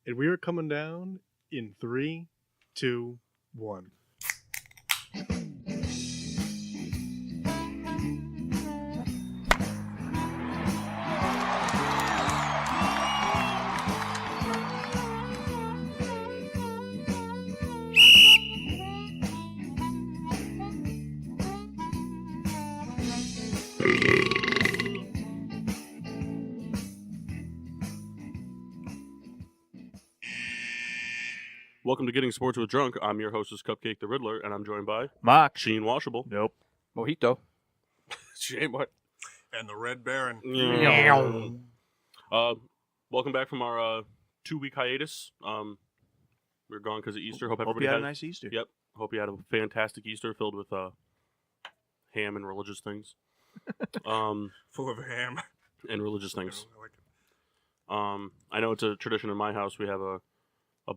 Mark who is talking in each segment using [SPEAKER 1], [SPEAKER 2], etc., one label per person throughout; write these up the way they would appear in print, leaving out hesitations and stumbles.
[SPEAKER 1] And we are coming down in 3, 2, 1.
[SPEAKER 2] Welcome to Getting Sports with Drunk. I'm your hostess, Cupcake the Riddler, and I'm joined by
[SPEAKER 3] Mock.
[SPEAKER 2] Sheen Washable.
[SPEAKER 3] Nope.
[SPEAKER 4] Mojito.
[SPEAKER 2] Shane what?
[SPEAKER 5] And the Red Baron.
[SPEAKER 2] Welcome back from our 2-week hiatus. We were gone because of Easter. Hope everybody
[SPEAKER 3] you had a nice Easter.
[SPEAKER 2] Yep. Hope you had a fantastic Easter filled with ham and religious things.
[SPEAKER 5] Full of ham.
[SPEAKER 2] And religious things.
[SPEAKER 5] I like it.
[SPEAKER 2] I know it's a tradition in my house. We have a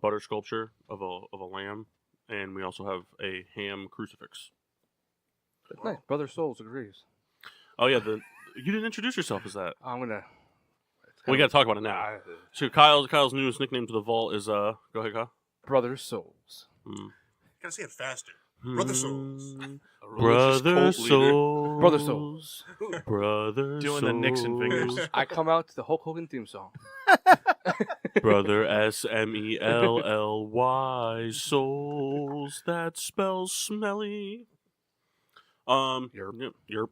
[SPEAKER 2] butter sculpture of a lamb, and we also have a ham crucifix.
[SPEAKER 4] Nice. Brother Souls agrees.
[SPEAKER 2] Oh yeah, you didn't introduce yourself as that.
[SPEAKER 4] I'm gonna.
[SPEAKER 2] We got to talk about it now. So Kyle's newest nickname to the vault is go ahead, Kyle.
[SPEAKER 4] Brother Souls.
[SPEAKER 5] Gotta say it faster. Brother Souls.
[SPEAKER 2] Brother Souls.
[SPEAKER 4] Brother Souls.
[SPEAKER 2] Brother
[SPEAKER 3] Doing the Nixon fingers.
[SPEAKER 4] I come out to the Hulk Hogan theme song.
[SPEAKER 2] Brother SMELLY Souls. That spells smelly. Yerp.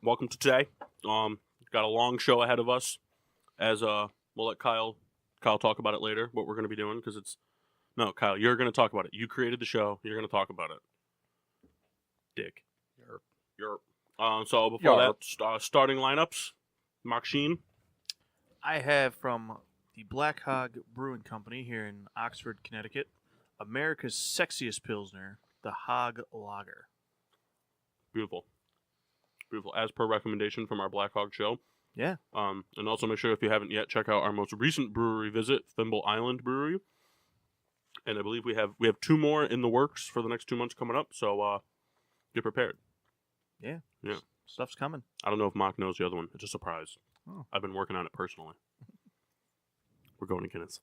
[SPEAKER 2] Welcome to today. Got a long show ahead of us. As we'll let Kyle talk about it later. What we're going to be doing No, Kyle, you're going to talk about it. You created the show. You're going to talk about it. Dick. Yerp. So before that, starting lineups. Mark Sheen.
[SPEAKER 3] I have from the Black Hog Brewing Company here in Oxford, Connecticut, America's sexiest Pilsner, the Hog Lager.
[SPEAKER 2] Beautiful. As per recommendation from our Black Hog show.
[SPEAKER 3] Yeah.
[SPEAKER 2] And also make sure if you haven't yet, check out our most recent brewery visit, Thimble Island Brewery. And I believe we have 2 more in the works for the next 2 months coming up. So get prepared.
[SPEAKER 3] Yeah.
[SPEAKER 2] Yeah.
[SPEAKER 3] Stuff's coming.
[SPEAKER 2] I don't know if Mock knows the other one. It's a surprise.
[SPEAKER 3] Oh.
[SPEAKER 2] I've been working on it personally. We're going to Guinness.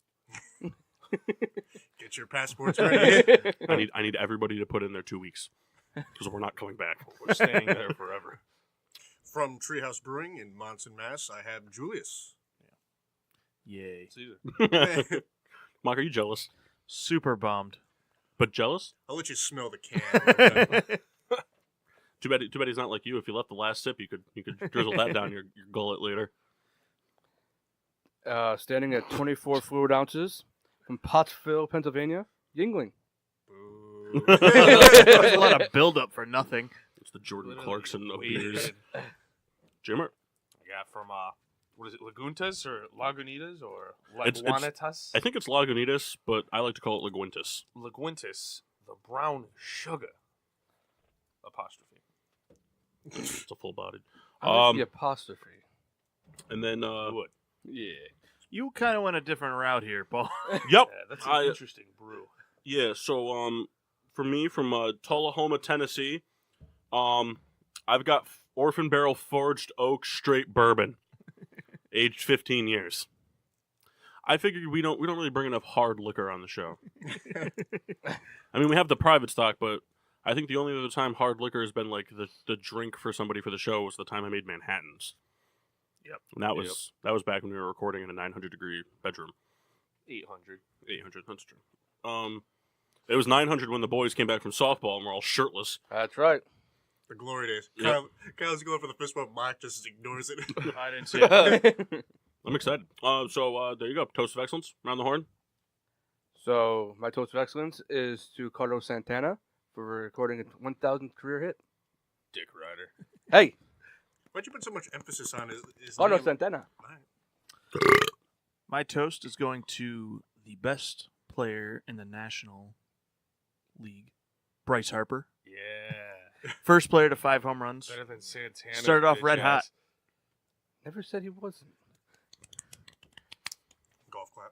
[SPEAKER 5] Get your passports ready.
[SPEAKER 2] I need everybody to put in their 2 weeks because we're not coming back.
[SPEAKER 5] We're staying there forever. From Treehouse Brewing in Monson, Mass., I have Julius.
[SPEAKER 3] Yay.
[SPEAKER 2] Mock, are you jealous?
[SPEAKER 3] Super bummed.
[SPEAKER 2] But jealous?
[SPEAKER 5] I'll let you smell the can.
[SPEAKER 2] Too bad he's not like you. If you left the last sip, you could drizzle that down your gullet later.
[SPEAKER 4] Standing at 24 fluid ounces from Pottsville, Pennsylvania, Yingling.
[SPEAKER 3] There's a lot of buildup for nothing.
[SPEAKER 2] It's the Jordan Clarkson of beers. Jimmer.
[SPEAKER 6] I got from, what is it, Laguntas or Lagunitas or
[SPEAKER 2] It's-
[SPEAKER 6] Laguanitas?
[SPEAKER 2] I think it's Lagunitas, but I like to call it Laguintis.
[SPEAKER 6] Laguintis, the brown sugar apostrophe.
[SPEAKER 2] It's a full-bodied.
[SPEAKER 4] I like the apostrophe.
[SPEAKER 2] And then,
[SPEAKER 6] Wood.
[SPEAKER 4] Yeah.
[SPEAKER 3] You kind of went a different route here, Paul.
[SPEAKER 2] Yep.
[SPEAKER 6] Yeah, that's an interesting brew.
[SPEAKER 2] Yeah, so for me from Tullahoma, Tennessee, I've got Orphan Barrel Forged Oak Straight Bourbon, aged 15 years. I figured we don't really bring enough hard liquor on the show. I mean, we have the private stock, but I think the only other time hard liquor has been like the drink for somebody for the show was the time I made Manhattans.
[SPEAKER 6] Yep.
[SPEAKER 2] And that was back when we were recording in a 900-degree bedroom.
[SPEAKER 6] 800.
[SPEAKER 2] 800, that's true. It was 900 when the boys came back from softball and we're all shirtless.
[SPEAKER 4] That's right.
[SPEAKER 5] The glory days.
[SPEAKER 2] Yep.
[SPEAKER 5] Kyle's going for the fist bump. Mike just ignores it.
[SPEAKER 3] I didn't see it.
[SPEAKER 2] I'm excited. So there you go. Toast of excellence. Round the horn.
[SPEAKER 4] So, my toast of excellence is to Carlos Santana for recording a 1,000th career hit.
[SPEAKER 6] Dick Rider.
[SPEAKER 4] Hey!
[SPEAKER 5] Why'd you put so much emphasis on his
[SPEAKER 4] Carlos
[SPEAKER 5] name?
[SPEAKER 4] Santana.
[SPEAKER 3] My toast is going to the best player in the National League, Bryce Harper.
[SPEAKER 6] Yeah.
[SPEAKER 3] First player to 5 home runs.
[SPEAKER 6] Better than Santana.
[SPEAKER 3] Started off red
[SPEAKER 6] bitch
[SPEAKER 3] hot.
[SPEAKER 6] ass.
[SPEAKER 4] Never said he wasn't.
[SPEAKER 5] Golf clap.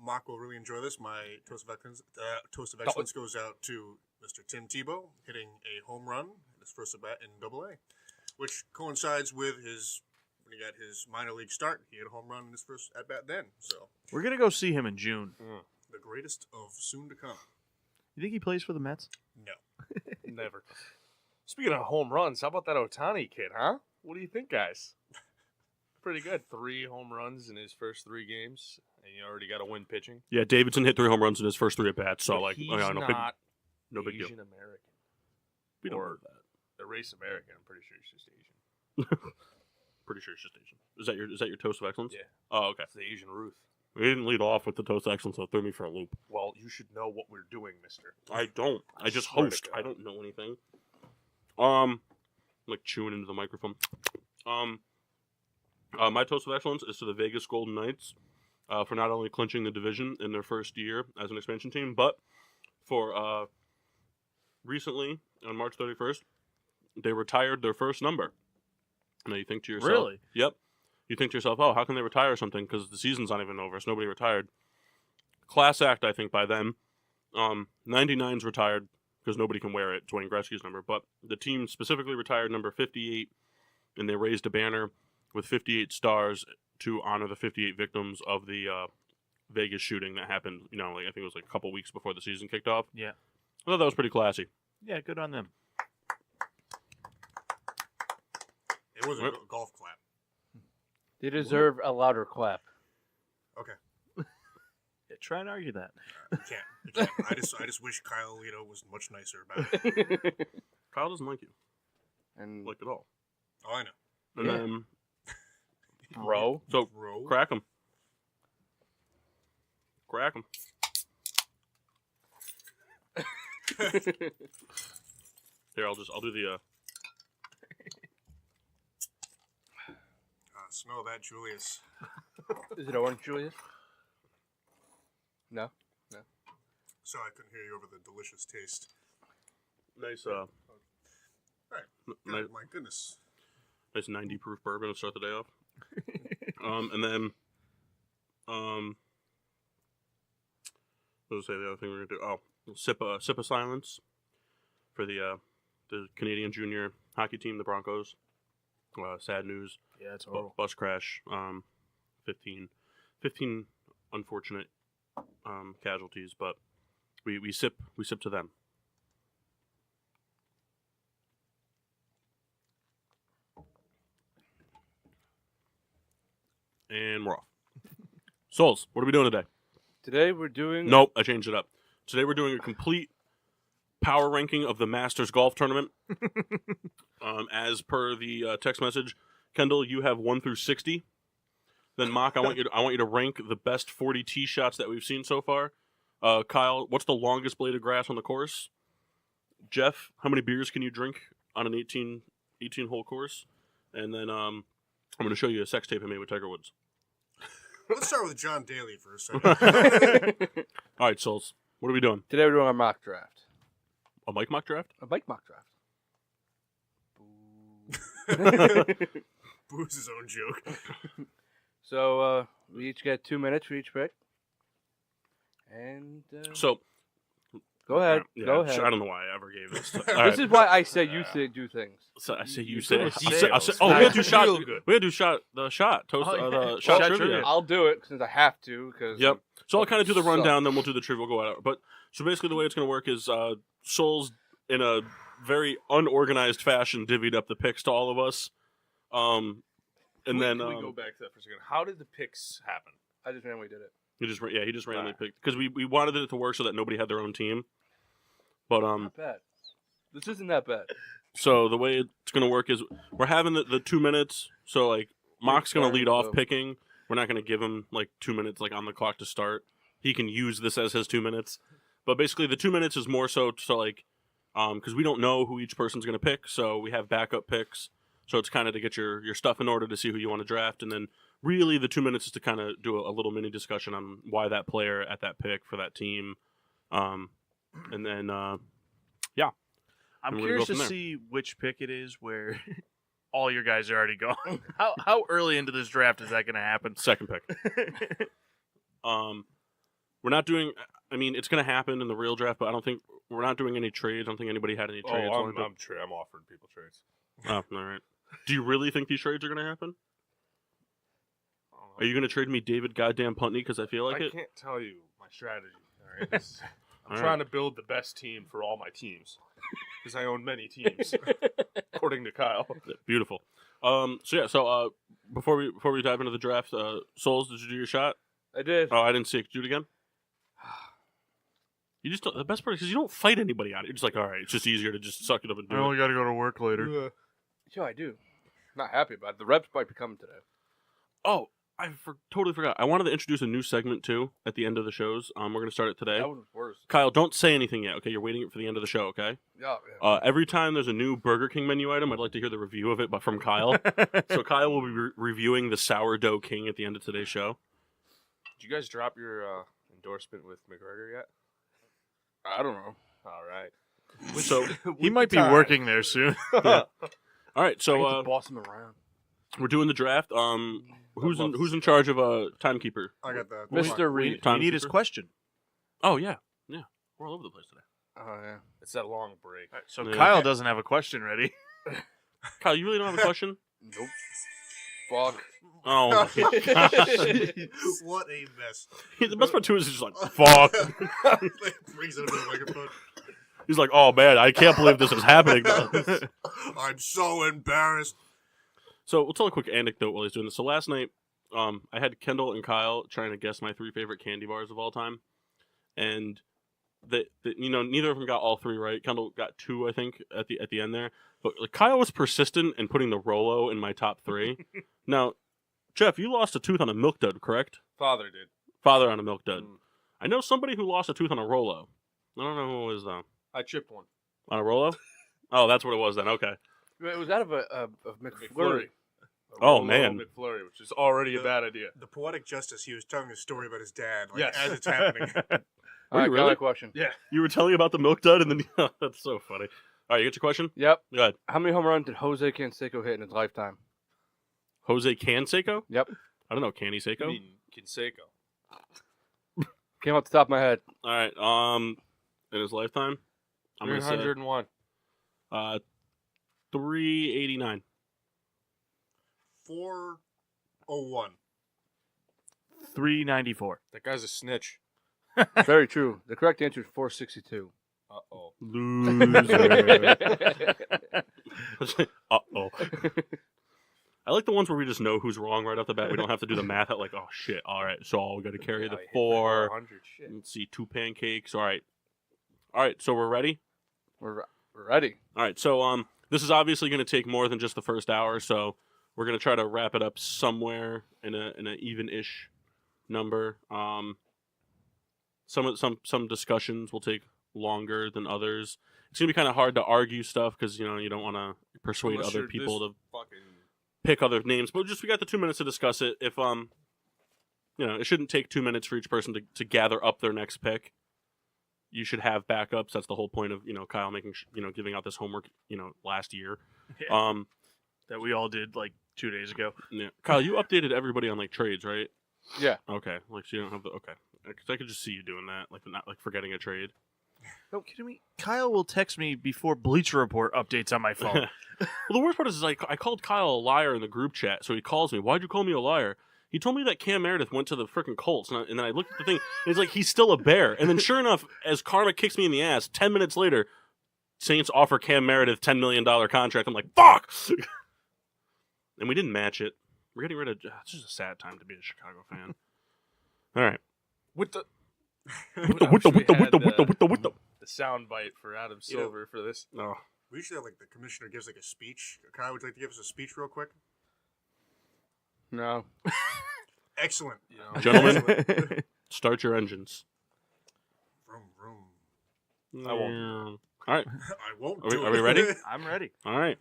[SPEAKER 5] Mark will really enjoy this. My toast of excellence goes out to Mr. Tim Tebow hitting a home run, his first at bat in Double-A, which coincides with his when he got his minor league start, he had a home run in his first at bat then. So
[SPEAKER 3] We're gonna go see him in June.
[SPEAKER 5] the greatest of soon to come.
[SPEAKER 3] You think he plays for the Mets?
[SPEAKER 5] No.
[SPEAKER 6] Never. Speaking of home runs, how about that Ohtani kid, huh? What do you think, guys? Pretty good. 3 home runs in his first 3 games, and you already got to win pitching.
[SPEAKER 2] Yeah, Davidson hit 3 home runs in his first 3 at bats. So
[SPEAKER 6] But
[SPEAKER 2] like,
[SPEAKER 6] he's
[SPEAKER 2] no
[SPEAKER 6] not
[SPEAKER 2] big deal.
[SPEAKER 6] Asian American.
[SPEAKER 2] We don't
[SPEAKER 6] or
[SPEAKER 2] know that.
[SPEAKER 6] The race American. I'm pretty sure he's just Asian.
[SPEAKER 2] Pretty sure it's just Asian. Is that your toast of excellence?
[SPEAKER 6] Yeah.
[SPEAKER 2] Oh, okay.
[SPEAKER 6] It's the Asian Ruth.
[SPEAKER 2] We didn't lead off with the toast of excellence, so it threw me for a loop.
[SPEAKER 6] Well, you should know what we're doing, mister.
[SPEAKER 2] I don't. I just
[SPEAKER 6] Swear to
[SPEAKER 2] host.
[SPEAKER 6] God.
[SPEAKER 2] I don't know anything. Like chewing into the microphone. My toast of excellence is to the Vegas Golden Knights for not only clinching the division in their first year as an expansion team, but for recently on March 31st, they retired their first number. Now you think to yourself,
[SPEAKER 3] Really?
[SPEAKER 2] Yep. You think to yourself, oh, how can they retire something? Because the season's not even over, so nobody retired. Class act, I think, by them. 99's retired because nobody can wear it. It's Wayne Gretzky's number. But the team specifically retired number 58, and they raised a banner with 58 stars to honor the 58 victims of the Vegas shooting that happened, I think it was like a couple weeks before the season kicked off.
[SPEAKER 3] Yeah.
[SPEAKER 2] I thought that was pretty classy.
[SPEAKER 3] Yeah, good on them.
[SPEAKER 5] It was a
[SPEAKER 2] What?
[SPEAKER 5] golf clap.
[SPEAKER 4] They deserve a louder clap.
[SPEAKER 5] Okay.
[SPEAKER 3] Yeah, try and argue that.
[SPEAKER 5] You can't. I just wish Kyle, was much nicer about it.
[SPEAKER 2] Kyle doesn't like you,
[SPEAKER 4] And
[SPEAKER 2] like at all.
[SPEAKER 5] Oh, I know.
[SPEAKER 2] And
[SPEAKER 4] Yeah.
[SPEAKER 2] then,
[SPEAKER 4] bro.
[SPEAKER 2] so
[SPEAKER 5] Bro.
[SPEAKER 2] crack him. Crack him. Here, I'll do the.
[SPEAKER 5] Smell that, Julius.
[SPEAKER 4] Is it orange, Julius? No.
[SPEAKER 5] Sorry, I couldn't hear you over the delicious taste.
[SPEAKER 2] Nice,
[SPEAKER 5] Right.
[SPEAKER 2] nice,
[SPEAKER 5] My goodness.
[SPEAKER 2] nice 90 proof bourbon to start the day off. And then, what was I say the other thing we're gonna do? Oh, sip of silence for the Canadian junior hockey team, the Broncos. Sad news.
[SPEAKER 3] Yeah, it's horrible.
[SPEAKER 2] Bus crash. 15 unfortunate casualties, but we sip to them. And we're off. Souls, what are we doing today?
[SPEAKER 4] Today we're doing.
[SPEAKER 2] Nope, I changed it up. Today we're doing a complete power ranking of the Masters Golf Tournament. As per the text message, Kendall, you have 1 through 60. Then Mock, I want you to rank the best 40 tee shots that we've seen so far. Kyle, what's the longest blade of grass on the course? Jeff, how many beers can you drink on an 18 hole course? And then I'm going to show you a sex tape I made with Tiger Woods.
[SPEAKER 5] Let's start with John Daly for a second.
[SPEAKER 2] All right, Souls, what are we doing?
[SPEAKER 4] Today we're doing a mock draft.
[SPEAKER 2] A Mike mock draft?
[SPEAKER 4] A bike mock draft.
[SPEAKER 5] Boo's his own joke.
[SPEAKER 4] So we each get 2 minutes for each pick. And
[SPEAKER 2] So,
[SPEAKER 4] go ahead.
[SPEAKER 2] yeah,
[SPEAKER 4] Go ahead.
[SPEAKER 2] I don't know why I ever gave this. All
[SPEAKER 4] This
[SPEAKER 2] right.
[SPEAKER 4] is why I say you do things.
[SPEAKER 2] So I say you
[SPEAKER 3] You
[SPEAKER 2] say.
[SPEAKER 3] go
[SPEAKER 2] I
[SPEAKER 3] with
[SPEAKER 2] said.
[SPEAKER 3] sales.
[SPEAKER 2] Oh, we
[SPEAKER 3] Not
[SPEAKER 2] had to do shot.
[SPEAKER 3] real good.
[SPEAKER 2] We had to do shot. The shot toast.
[SPEAKER 3] Oh, yeah.
[SPEAKER 2] The shot
[SPEAKER 3] Shot
[SPEAKER 2] trivia.
[SPEAKER 3] trivia.
[SPEAKER 4] I'll do it since I have to. Cause
[SPEAKER 2] Yep. So I'll kind of do the
[SPEAKER 4] Suck.
[SPEAKER 2] rundown, then we'll do the trivia. We'll go out. But so basically, the way it's going to work is Souls, in a very unorganized fashion, divvied up the picks to all of us. And then
[SPEAKER 6] Can we go back to that for a second? How did the picks happen?
[SPEAKER 4] I just randomly did it.
[SPEAKER 2] he just randomly
[SPEAKER 6] Alright.
[SPEAKER 2] picked because we wanted it to work so that nobody had their own team. But
[SPEAKER 4] Not bad. This isn't that bad.
[SPEAKER 2] so the way it's going to work is we're having the 2 minutes. So like Mock's going to lead off
[SPEAKER 4] Go.
[SPEAKER 2] picking. We're not going to give him like 2 minutes like on the clock to start. He can use this as his 2 minutes. But basically the 2 minutes is more so like because we don't know who each person's going to pick, so we have backup picks. So it's kind of to get your stuff in order to see who you want to draft, and then really the 2 minutes is to kind of do a little mini discussion on why that player at that pick for that team, and then yeah.
[SPEAKER 3] I'm
[SPEAKER 2] And we're gonna
[SPEAKER 3] curious
[SPEAKER 2] go
[SPEAKER 3] to
[SPEAKER 2] from there.
[SPEAKER 3] see which pick it is where all your guys are already gone. How early into this draft is that going to happen?
[SPEAKER 2] Second pick. We're not doing. I mean, it's going to happen in the real draft, but I don't think we're not doing any trades. I don't think anybody had any trades.
[SPEAKER 6] I'm offering people trades.
[SPEAKER 2] Oh, all right. Do you really think these trades are going to happen? Are you going to trade me David goddamn Putney because I feel like
[SPEAKER 6] I
[SPEAKER 2] it?
[SPEAKER 6] can't tell you my strategy. All right. I'm
[SPEAKER 2] All
[SPEAKER 6] trying to build the best team for all my teams because I own many teams, according to Kyle.
[SPEAKER 2] Yeah, beautiful. So before we dive into the draft, Souls, did you do your shot?
[SPEAKER 4] I did.
[SPEAKER 2] Oh, I didn't see it. Could you do it again? You just the best part is because you don't fight anybody on it. You're just like, all right, it's just easier to just suck it up and do
[SPEAKER 3] I
[SPEAKER 2] it.
[SPEAKER 3] only got to go to work later.
[SPEAKER 4] Sure, I do. Not happy about it. The reps might be coming today.
[SPEAKER 2] Oh, I totally forgot. I wanted to introduce a new segment too at the end of the shows. We're gonna start it today.
[SPEAKER 4] That was worse.
[SPEAKER 2] Kyle, don't say anything yet. Okay, you're waiting for the end of the show. Okay.
[SPEAKER 4] Yeah.
[SPEAKER 2] Every time there's a new Burger King menu item, I'd like to hear the review of it, but from Kyle. So Kyle will be reviewing the Sourdough King at the end of today's show.
[SPEAKER 6] Did you guys drop your endorsement with McGregor yet?
[SPEAKER 4] I don't know.
[SPEAKER 6] All right.
[SPEAKER 2] So
[SPEAKER 3] He might be working there soon.
[SPEAKER 2] all right,
[SPEAKER 4] I get to
[SPEAKER 2] so
[SPEAKER 4] boss him around.
[SPEAKER 2] we're doing the draft. Who's in charge of timekeeper?
[SPEAKER 5] I got the
[SPEAKER 4] Mr. Reed.
[SPEAKER 3] We need his question.
[SPEAKER 2] Oh yeah, we're all over the place today.
[SPEAKER 4] Oh yeah.
[SPEAKER 6] It's that long break.
[SPEAKER 3] So
[SPEAKER 2] Yeah.
[SPEAKER 3] Kyle doesn't have a question ready.
[SPEAKER 2] Kyle, you really don't have a question?
[SPEAKER 4] Nope. Fuck.
[SPEAKER 2] Oh my gosh.
[SPEAKER 5] What a mess.
[SPEAKER 2] The best part too is he's just like, fuck.
[SPEAKER 5] Brings it up to the microphone.
[SPEAKER 2] He's like, oh man, I can't believe this is happening to us.
[SPEAKER 5] I'm so embarrassed.
[SPEAKER 2] So we'll tell a quick anecdote while he's doing this. So last night, I had Kendall and Kyle trying to guess my 3 favorite candy bars of all time, and neither of them got all 3 right. Kendall got 2, I think, at the end there. But like, Kyle was persistent in putting the Rolo in my top 3. Now, Jeff, you lost a tooth on a Milk Dud, correct?
[SPEAKER 6] Father did.
[SPEAKER 2] Father on a Milk Dud.
[SPEAKER 6] Mm.
[SPEAKER 2] I know somebody who lost a tooth on a Rolo. I don't know who it was though.
[SPEAKER 6] I chipped one.
[SPEAKER 2] On a Rolo? Oh, that's what it was then. Okay.
[SPEAKER 4] It was out of a McFlurry.
[SPEAKER 6] McFlurry. A
[SPEAKER 2] Oh,
[SPEAKER 6] Rolo
[SPEAKER 2] man.
[SPEAKER 6] McFlurry, which is already a bad idea.
[SPEAKER 5] The poetic justice, he was telling a story about his dad, like,
[SPEAKER 6] Yes.
[SPEAKER 5] as it's happening.
[SPEAKER 4] All right,
[SPEAKER 2] Were you
[SPEAKER 4] got
[SPEAKER 2] really?
[SPEAKER 4] a question.
[SPEAKER 6] Yeah.
[SPEAKER 2] You were telling me about the Milk Dud, and then that's so funny. All right, you get your question?
[SPEAKER 4] Yep.
[SPEAKER 2] Go ahead.
[SPEAKER 4] How many home runs did Jose Canseco hit in his lifetime?
[SPEAKER 2] Jose Canseco?
[SPEAKER 4] Yep.
[SPEAKER 2] I don't know, Canny
[SPEAKER 6] I
[SPEAKER 2] Seiko?
[SPEAKER 6] mean, Canseco.
[SPEAKER 4] Came off the top of my head.
[SPEAKER 2] All right. In his lifetime, I'm gonna say
[SPEAKER 6] 301.
[SPEAKER 2] 389.
[SPEAKER 5] 401.
[SPEAKER 3] 394.
[SPEAKER 6] That guy's a snitch.
[SPEAKER 4] Very true. The correct answer is 462.
[SPEAKER 6] Uh-oh.
[SPEAKER 2] Loser. Uh-oh. I like the ones where we just know who's wrong right off the bat. We don't have to do the math at like, oh shit. All right, so we got to carry
[SPEAKER 6] Yeah,
[SPEAKER 2] the
[SPEAKER 6] I hit
[SPEAKER 2] 4.
[SPEAKER 6] 400. Shit.
[SPEAKER 2] Let's see, 2 pancakes. All right. So we're ready.
[SPEAKER 4] We're ready.
[SPEAKER 2] All right, so this is obviously going to take more than just the first hour, so we're going to try to wrap it up somewhere in an even-ish number. Some discussions will take longer than others. It's going to be kind of hard to argue stuff because you don't want to persuade
[SPEAKER 6] Unless
[SPEAKER 2] other
[SPEAKER 6] you're
[SPEAKER 2] people
[SPEAKER 6] this
[SPEAKER 2] to
[SPEAKER 6] fucking...
[SPEAKER 2] pick other names. But we got the 2 minutes to discuss it. If it shouldn't take 2 minutes for each person to gather up their next pick. You should have backups. That's the whole point of Kyle making giving out this homework last year.
[SPEAKER 3] Yeah. That we all did like 2 days ago.
[SPEAKER 2] Yeah. Kyle, you updated everybody on like trades, right?
[SPEAKER 4] Yeah.
[SPEAKER 2] Okay, like so you don't have the because I could just see you doing that, like not like forgetting a trade.
[SPEAKER 3] No, kidding me? Kyle will text me before Bleacher Report updates on my phone.
[SPEAKER 2] Well, the worst part is like I called Kyle a liar in the group chat, so he calls me. Why'd you call me a liar? He told me that Cam Meredith went to the freaking Colts, and then I looked at the thing, and it's like he's still a Bear. And then sure enough, as karma kicks me in the ass, 10 minutes later, Saints offer Cam Meredith $10 million contract. I'm like, fuck! And we didn't match it. We're getting rid of... It's just a sad time to be a Chicago fan. All right.
[SPEAKER 6] With the...
[SPEAKER 2] With the...
[SPEAKER 6] The sound bite for Adam Silver for this.
[SPEAKER 2] Oh.
[SPEAKER 5] We should have, like, the commissioner gives, like, a speech. Kyle, would you like to give us a speech real quick?
[SPEAKER 4] No.
[SPEAKER 5] Excellent.
[SPEAKER 2] Gentlemen, start your engines.
[SPEAKER 5] Vroom, vroom.
[SPEAKER 6] I won't.
[SPEAKER 2] All right.
[SPEAKER 5] I won't
[SPEAKER 2] Are
[SPEAKER 5] do
[SPEAKER 2] we ready?
[SPEAKER 3] I'm ready.
[SPEAKER 2] All right.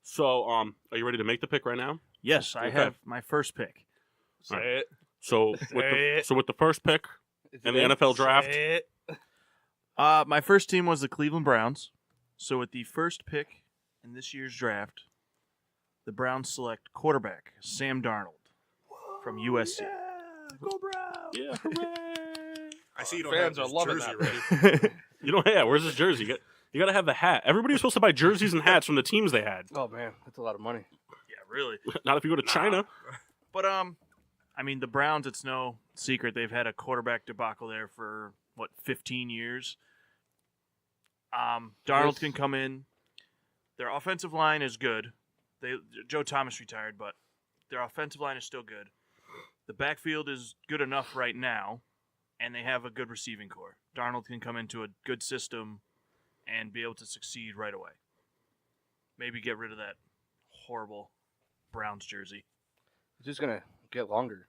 [SPEAKER 2] So, are you ready to make the pick right now?
[SPEAKER 3] Yes, I
[SPEAKER 2] Okay.
[SPEAKER 3] have my first pick.
[SPEAKER 6] Say
[SPEAKER 2] All right.
[SPEAKER 6] it.
[SPEAKER 2] So, with the first pick in the NFL draft,
[SPEAKER 6] Say it.
[SPEAKER 3] My first team was the Cleveland Browns. So with the first pick in this year's draft, the Browns select quarterback Sam Darnold from USC.
[SPEAKER 6] Go Browns.
[SPEAKER 2] yeah, hooray!
[SPEAKER 5] I see you don't
[SPEAKER 6] Fans
[SPEAKER 5] have
[SPEAKER 6] are
[SPEAKER 5] this
[SPEAKER 6] loving
[SPEAKER 5] jersey
[SPEAKER 6] that.
[SPEAKER 5] ready.
[SPEAKER 2] You don't. Yeah, where's his jersey? You got to have the hat. Everybody was supposed to buy jerseys and hats from the teams they had.
[SPEAKER 4] Oh man, that's a lot of money.
[SPEAKER 3] Yeah, really.
[SPEAKER 2] Not if you go to China.
[SPEAKER 3] But I mean, the Browns, it's no secret they've had a quarterback debacle there for, 15 years. Darnold can come in. Their offensive line is good. Joe Thomas retired, but their offensive line is still good. The backfield is good enough right now, and they have a good receiving core. Darnold can come into a good system and be able to succeed right away. Maybe get rid of that horrible Browns jersey.
[SPEAKER 4] It's just going to get longer.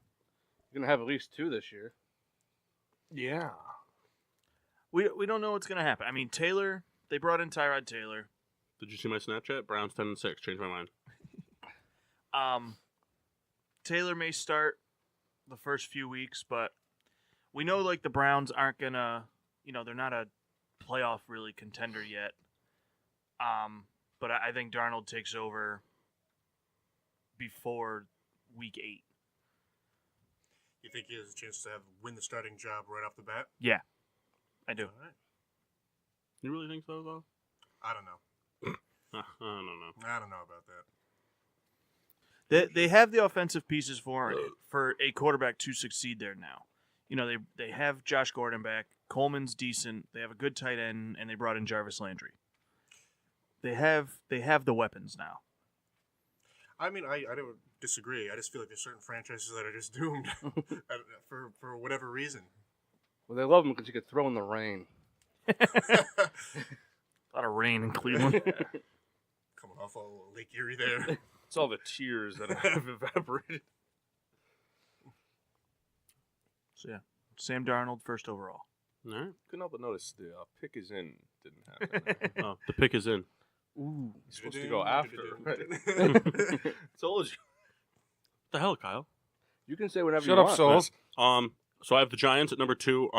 [SPEAKER 4] You're going to have at least 2 this year.
[SPEAKER 6] Yeah.
[SPEAKER 3] We don't know what's going to happen. I mean, Taylor, they brought in Tyrod Taylor.
[SPEAKER 2] Did you see my Snapchat? Browns 10-6. Changed my mind.
[SPEAKER 3] Taylor may start the first few weeks, but we know like the Browns aren't going to, they're not a playoff really contender yet. But I think Darnold takes over before week 8.
[SPEAKER 5] You think he has a chance to win the starting job right off the bat?
[SPEAKER 3] Yeah, I do.
[SPEAKER 5] All right.
[SPEAKER 2] You really think so, though?
[SPEAKER 5] I don't know.
[SPEAKER 2] I don't know.
[SPEAKER 5] I don't know about that.
[SPEAKER 3] They have the offensive pieces for a quarterback to succeed there now. They have Josh Gordon back. Coleman's decent. They have a good tight end, and they brought in Jarvis Landry. They have the weapons now.
[SPEAKER 5] I mean, I don't disagree. I just feel like there's certain franchises that are just doomed for whatever reason.
[SPEAKER 4] Well, they love him because he could throw in the rain.
[SPEAKER 3] A lot of rain in Cleveland.
[SPEAKER 5] Coming off all Lake Erie there.
[SPEAKER 6] It's all the tears that have evaporated.
[SPEAKER 3] So yeah, Sam Darnold first overall.
[SPEAKER 2] All right.
[SPEAKER 6] Couldn't help but notice the pick is in didn't happen.
[SPEAKER 2] Oh, the pick is in.
[SPEAKER 4] Ooh.
[SPEAKER 6] He's supposed to go after. Told you.
[SPEAKER 2] What the hell, Kyle?
[SPEAKER 4] You can say whatever
[SPEAKER 6] Shut
[SPEAKER 4] you
[SPEAKER 6] up,
[SPEAKER 4] want.
[SPEAKER 6] Souls.
[SPEAKER 2] So I have the Giants at number 2.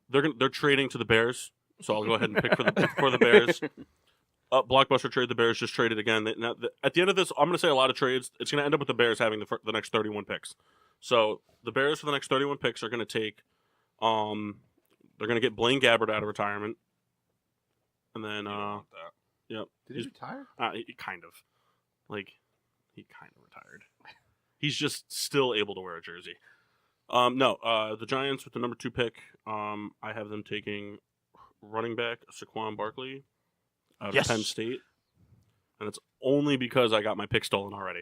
[SPEAKER 2] They're trading to the Bears, so I'll go ahead and pick for the Bears. Blockbuster trade. The Bears just traded again. At the end of this, I'm going to say a lot of trades. It's going to end up with the Bears having the next 31 picks. So the Bears for the next 31 picks are going to take. They're going to get Blaine Gabbert out of retirement, and then yep.
[SPEAKER 4] Did he retire?
[SPEAKER 2] He kind of retired. He's just still able to wear a jersey. The Giants with the number 2 pick. I have them taking running back Saquon Barkley out of Penn State, and it's only because I got my pick stolen already.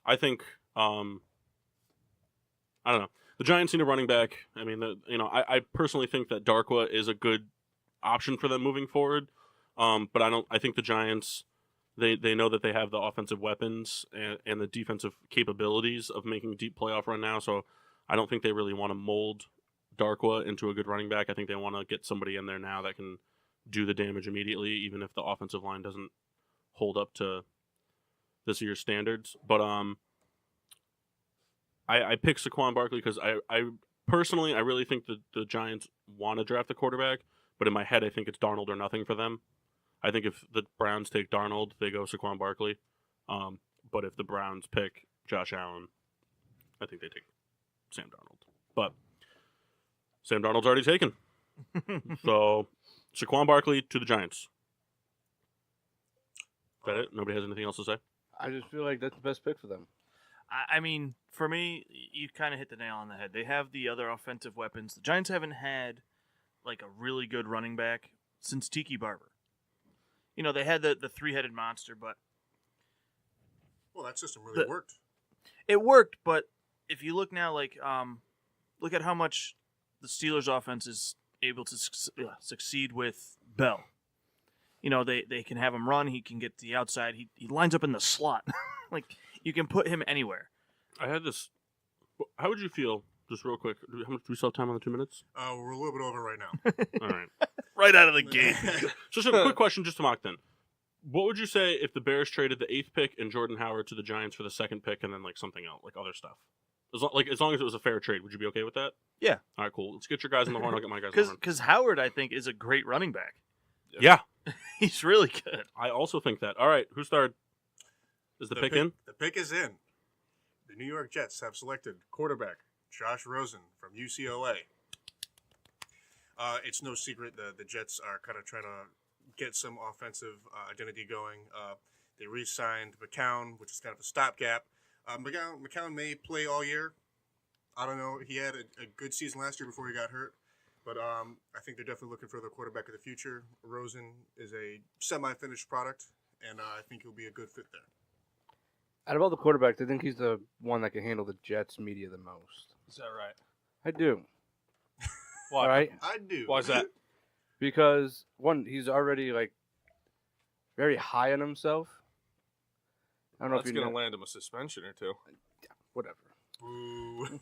[SPEAKER 2] I think I don't know. The Giants need a running back. I mean, I personally think that Darkwa is a good option for them moving forward. But I think the Giants, they know that they have the offensive weapons and the defensive capabilities of making a deep playoff run now. So I don't think they really want to mold Darkwa into a good running back. I think they want to get somebody in there now that can do the damage immediately, even if the offensive line doesn't hold up to this year's standards. But I picked Saquon Barkley because I personally really think that the Giants want to draft the quarterback, but in my head I think it's Darnold or nothing for them. I think if the Browns take Darnold, they go Saquon Barkley. But if the Browns pick Josh Allen, I think they take Sam Darnold. But Sam Darnold's already taken. So Saquon Barkley to the Giants. Is that it? Nobody has anything else to say?
[SPEAKER 4] I just feel like that's the best pick for them.
[SPEAKER 3] I mean, for me, you kind of hit the nail on the head. They have the other offensive weapons. The Giants haven't had like a really good running back since Tiki Barber. They had the 3-headed monster, but
[SPEAKER 5] Well, that system really worked.
[SPEAKER 3] It worked, but if you look now, look at how much the Steelers' offense is able to succeed with Bell. They can have him run. He can get to the outside. He lines up in the slot. You can put him anywhere.
[SPEAKER 2] I had this. How would you feel, just real quick? How much do we still have time on the 2 minutes?
[SPEAKER 5] We're a little bit over right now.
[SPEAKER 2] All right.
[SPEAKER 3] Right out of the gate.
[SPEAKER 2] Just a quick question, just to mock then. What would you say if the Bears traded the 8th pick and Jordan Howard to the Giants for the 2nd pick and then something else, other stuff? As long as it was a fair trade, would you be okay with that?
[SPEAKER 3] Yeah.
[SPEAKER 2] All right, cool. Let's get your guys on the horn. I'll get my guys on the horn.
[SPEAKER 3] Because Howard, I think, is a great running back.
[SPEAKER 2] Yeah.
[SPEAKER 3] He's really good.
[SPEAKER 2] I also think that. All right, who's third? Is the pick in?
[SPEAKER 5] The pick is in. The New York Jets have selected quarterback Josh Rosen from UCLA. It's no secret that the Jets are kind of trying to get some offensive identity going. They re-signed McCown, which is kind of a stopgap. McCown may play all year. I don't know. He had a good season last year before he got hurt. But I think they're definitely looking for the quarterback of the future. Rosen is a semi-finished product, and I think he'll be a good fit there.
[SPEAKER 4] Out of all the quarterbacks, I think he's the one that can handle the Jets media the most.
[SPEAKER 6] Is that right?
[SPEAKER 4] I do.
[SPEAKER 6] Why?
[SPEAKER 4] All right?
[SPEAKER 5] I do.
[SPEAKER 6] Why is that?
[SPEAKER 4] Because, one, he's already, very high on himself. I don't know
[SPEAKER 6] That's
[SPEAKER 4] if you
[SPEAKER 6] going to
[SPEAKER 4] know.
[SPEAKER 6] land him a suspension or two.
[SPEAKER 4] Whatever.
[SPEAKER 5] Ooh.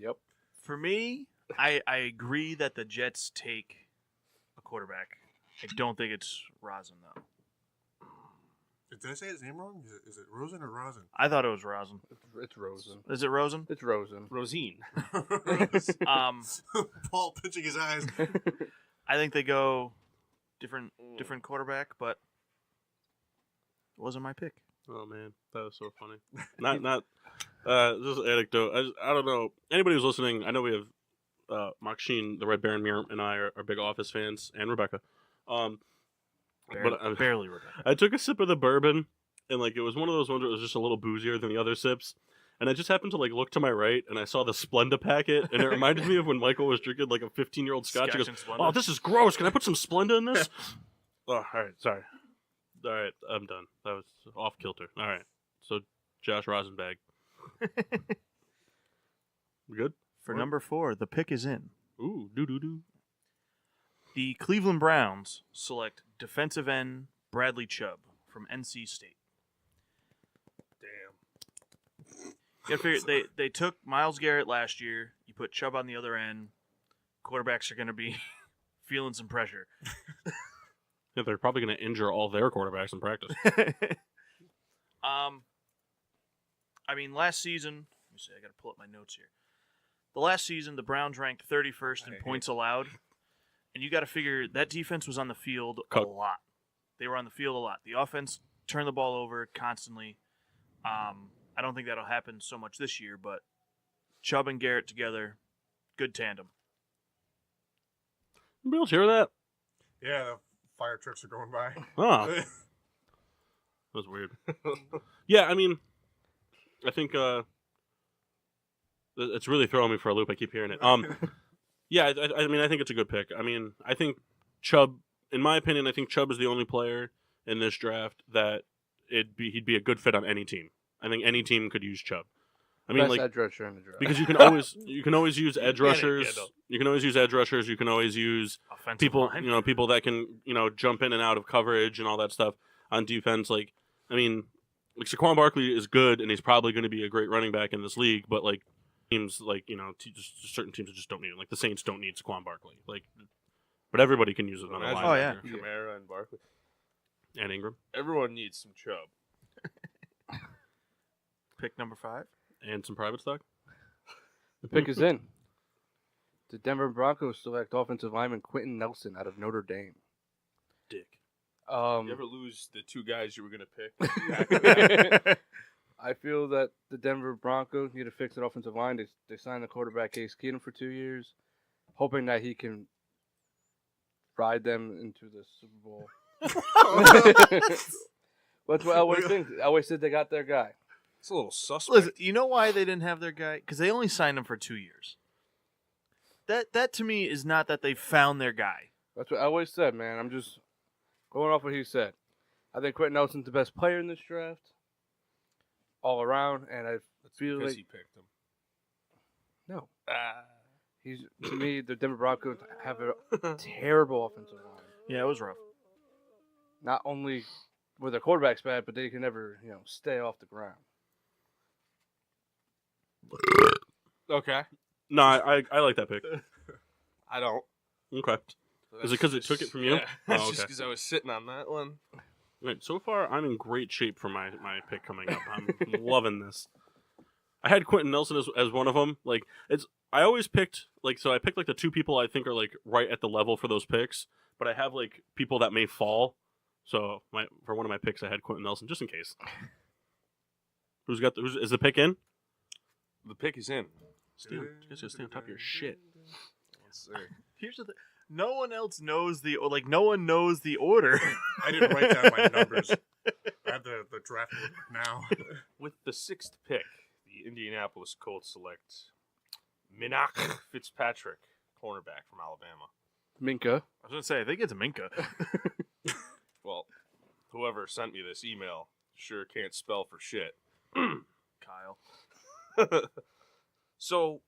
[SPEAKER 4] Yep.
[SPEAKER 3] For me, I agree that the Jets take a quarterback. I don't think it's Rosen, though.
[SPEAKER 5] Did I say his name wrong? Is it Rosen or Rosen?
[SPEAKER 3] I thought it was Rosen.
[SPEAKER 4] It's Rosen.
[SPEAKER 3] Is it Rosen?
[SPEAKER 4] It's Rosen.
[SPEAKER 6] Rosine.
[SPEAKER 5] Paul pinching his eyes.
[SPEAKER 3] I think they go different quarterback, but it wasn't my pick.
[SPEAKER 2] Oh man, that was so funny. Not just an anecdote. I don't know. Anybody who's listening, I know we have Mark Sheen, the Red Baron Mir, and I are big Office fans, and Rebecca.
[SPEAKER 3] Barely Rebecca.
[SPEAKER 2] I took a sip of the bourbon, and it was one of those ones where it was just a little boozier than the other sips. And I just happened to look to my right, and I saw the Splenda packet, and it reminded me of when Michael was drinking a 15-year-old Scotch. He goes,
[SPEAKER 3] and Splenda.
[SPEAKER 2] "Oh, this is gross. Can I put some Splenda in this?" Oh, all right, sorry. All right, I'm done. That was off kilter. All right, so Josh Rosenbag. We good?
[SPEAKER 3] For number 4, the pick is in.
[SPEAKER 2] Ooh, do.
[SPEAKER 3] The Cleveland Browns select defensive end Bradley Chubb from NC State.
[SPEAKER 6] Damn.
[SPEAKER 3] You gotta figure they took Myles Garrett last year. You put Chubb on the other end. Quarterbacks are going to be feeling some pressure.
[SPEAKER 2] Yeah, they're probably going to injure all their quarterbacks in practice.
[SPEAKER 3] Last season, let me see, I got to pull up my notes here. The last season, the Browns ranked 31st in points allowed. And you got to figure that defense was on the field a lot. They were on the field a lot. The offense turned the ball over constantly. I don't think that'll happen so much this year, but Chubb and Garrett together, good tandem.
[SPEAKER 2] Anybody else hear that?
[SPEAKER 5] Yeah, the fire trucks are going by.
[SPEAKER 2] Oh, that was weird. Yeah, I think it's really throwing me for a loop. I keep hearing it. Yeah, I think it's a good pick. I think Chubb, in my opinion, I think Chubb is the only player in this draft that he'd be a good fit on any team. I think any team could use Chubb.
[SPEAKER 4] Best edge rusher in the draft.
[SPEAKER 2] Because you can always use edge rushers. You can always use edge rushers. You can always use
[SPEAKER 3] Offensive
[SPEAKER 2] people,
[SPEAKER 3] line.
[SPEAKER 2] people that can, jump in and out of coverage and all that stuff on defense. Saquon Barkley is good, and he's probably going to be a great running back in this league. But teams just certain teams that just don't need it. The Saints don't need Saquon Barkley. But everybody can use it on a line.
[SPEAKER 3] Oh, yeah.
[SPEAKER 6] Kamara and Barkley.
[SPEAKER 2] And Ingram
[SPEAKER 6] Everyone needs some Chubb.
[SPEAKER 3] Pick number 5.
[SPEAKER 2] and some private stock.
[SPEAKER 4] The pick is in. The Denver Broncos select offensive lineman Quentin Nelson out of Notre Dame.
[SPEAKER 2] Dick.
[SPEAKER 6] You ever lose the two guys you were going to pick?
[SPEAKER 4] I feel that the Denver Broncos need to fix an offensive line. They signed the quarterback Case Keenum for 2 years, hoping that he can ride them into the Super Bowl. That's what I always think. I always said they got their guy.
[SPEAKER 6] It's a little suspect.
[SPEAKER 3] Listen, you know why they didn't have their guy? Because they only signed him for 2 years. That to me is not that they found their guy.
[SPEAKER 4] That's what I always said, man. I'm just going off what he said. I think Quentin Nelson's the best player in this draft, all around, and I feel
[SPEAKER 6] because
[SPEAKER 4] like
[SPEAKER 6] he picked him.
[SPEAKER 4] no. He's to me the Denver Broncos have a terrible offensive line.
[SPEAKER 3] Yeah, it was rough.
[SPEAKER 4] Not only were their quarterbacks bad, but they can never stay off the ground.
[SPEAKER 6] Okay.
[SPEAKER 2] No, I like that pick.
[SPEAKER 6] I don't.
[SPEAKER 2] Okay. Is it because it took it from you?
[SPEAKER 6] Yeah. That's
[SPEAKER 2] Oh,
[SPEAKER 6] just
[SPEAKER 2] okay.
[SPEAKER 6] because I was sitting on that one.
[SPEAKER 2] Right, so far, I'm in great shape for my pick coming up. I'm loving this. I had Quentin Nelson as one of them. I always picked I picked the two people I think are right at the level for those picks, but I have people that may fall. So for one of my picks, I had Quentin Nelson just in case. Is the pick in?
[SPEAKER 6] The pick is in.
[SPEAKER 2] You guys gotta stay on top of your shit.
[SPEAKER 6] Yes, sir.
[SPEAKER 3] Here's the thing. No one else knows no one knows the order.
[SPEAKER 5] I didn't write down my numbers. I have the draft book now.
[SPEAKER 6] With the 6th pick, the Indianapolis Colts select Minach Fitzpatrick, cornerback from Alabama.
[SPEAKER 4] Minka.
[SPEAKER 3] I was gonna say, I think it's a Minka.
[SPEAKER 6] Well, whoever sent me this email sure can't spell for shit.
[SPEAKER 3] Kyle.
[SPEAKER 6] So,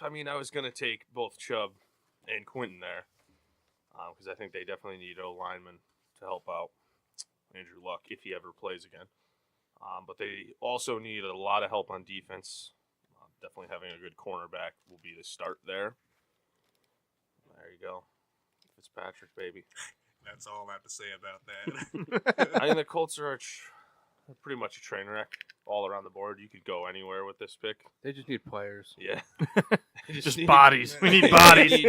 [SPEAKER 6] I was going to take both Chubb and Quinton there because I think they definitely need O-linemen to help out Andrew Luck if he ever plays again. But they also need a lot of help on defense. Definitely having a good cornerback will be the start there. There you go. Fitzpatrick, baby.
[SPEAKER 5] That's all I have to say about that.
[SPEAKER 6] I think the Colts are pretty much a train wreck all around the board. You could go anywhere with this pick.
[SPEAKER 4] They just need players.
[SPEAKER 6] Yeah.
[SPEAKER 3] Just bodies. We need bodies.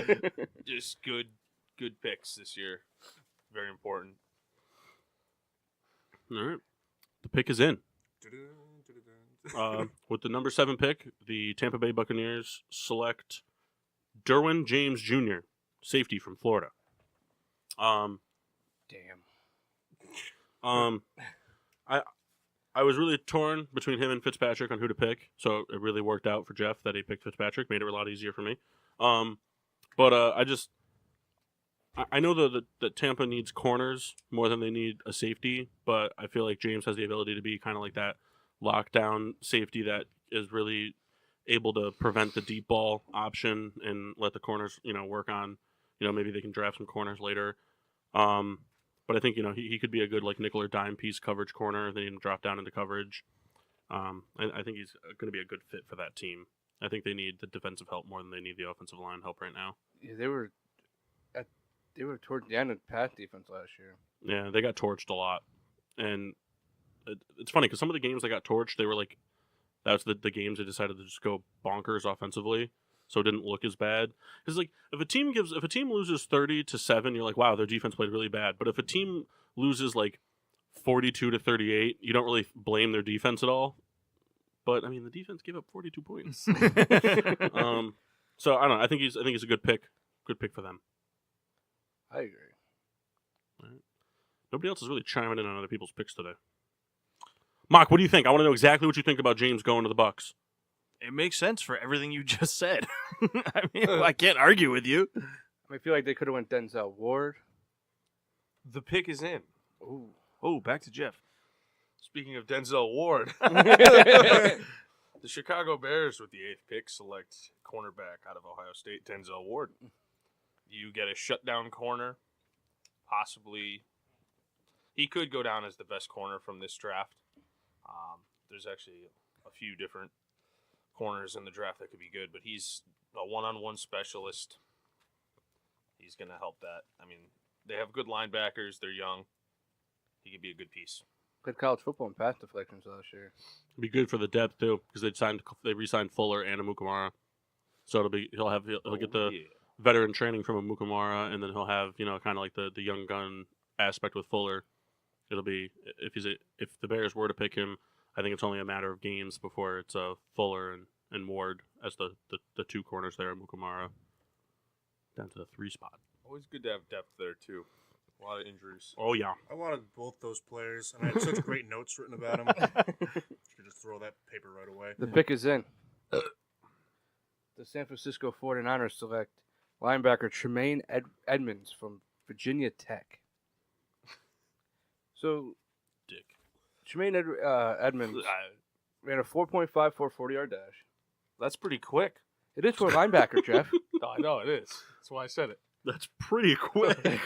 [SPEAKER 6] Just good picks this year. Very important.
[SPEAKER 2] All right. The pick is in. With the number 7 pick, the Tampa Bay Buccaneers select Derwin James Jr., safety from Florida.
[SPEAKER 4] Damn.
[SPEAKER 2] I was really torn between him and Fitzpatrick on who to pick, so it really worked out for Jeff that he picked Fitzpatrick. Made it a lot easier for me. I know that Tampa needs corners more than they need a safety, but I feel like James has the ability to be kind of like that lockdown safety that is really able to prevent the deep ball option and let the corners, work on, maybe they can draft some corners later. But I think, he could be a good like nickel or dime piece coverage corner. They need him to drop down into coverage. I think he's going to be a good fit for that team. I think they need the defensive help more than they need the offensive line help right now.
[SPEAKER 4] Yeah, they were towards the end of pass defense last year.
[SPEAKER 2] Yeah, they got torched a lot. And it's funny because some of the games they got torched, they were like, that's the games they decided to just go bonkers offensively. So it didn't look as bad. Because like if a team loses 30-7, you're like, wow, their defense played really bad. But if a team loses like 42-38, you don't really blame their defense at all. But I mean, the defense gave up 42 points. So I don't know. I think he's a good pick. Good pick for them.
[SPEAKER 4] I agree.
[SPEAKER 2] All right. Nobody else is really chiming in on other people's picks today. Mock, what do you think? I want to know exactly what you think about James going to the Bucs.
[SPEAKER 3] It makes sense for everything you just said. I mean, I can't argue with you.
[SPEAKER 4] I feel like they could have went Denzel Ward.
[SPEAKER 6] The pick is in.
[SPEAKER 3] Oh, back to Jeff.
[SPEAKER 6] Speaking of Denzel Ward, the Chicago Bears with the 8th pick select cornerback out of Ohio State, Denzel Ward. You get a shutdown corner. Possibly, he could go down as the best corner from this draft. There's actually a few different corners in the draft that could be good, but he's a one-on-one specialist. He's going to help that. I mean, they have good linebackers. They're young. He could be a good piece.
[SPEAKER 4] Good college football and pass deflections last year.
[SPEAKER 2] It'd be good for the depth too, because they re-signed Fuller and Amukamara, so he'll get the veteran training from Amukamara, and then he'll have kind of like the young gun aspect with Fuller. It'll be if the Bears were to pick him, I think it's only a matter of games before it's Fuller and Ward as the two corners there, Amukamara down to the 3 spot.
[SPEAKER 6] Always good to have depth there too. A lot of injuries.
[SPEAKER 2] Oh yeah.
[SPEAKER 5] I wanted both those players, and I had such great notes written about them. Should just throw that paper right away.
[SPEAKER 4] The pick is in. The San Francisco 49ers select linebacker Tremaine Edmonds from Virginia Tech. So,
[SPEAKER 2] Dick.
[SPEAKER 4] Tremaine Edmonds ran a 4.54 40-yard dash.
[SPEAKER 6] That's pretty quick.
[SPEAKER 4] It is for a linebacker, Jeff.
[SPEAKER 6] No, I know it is. That's why I said it.
[SPEAKER 2] That's pretty quick.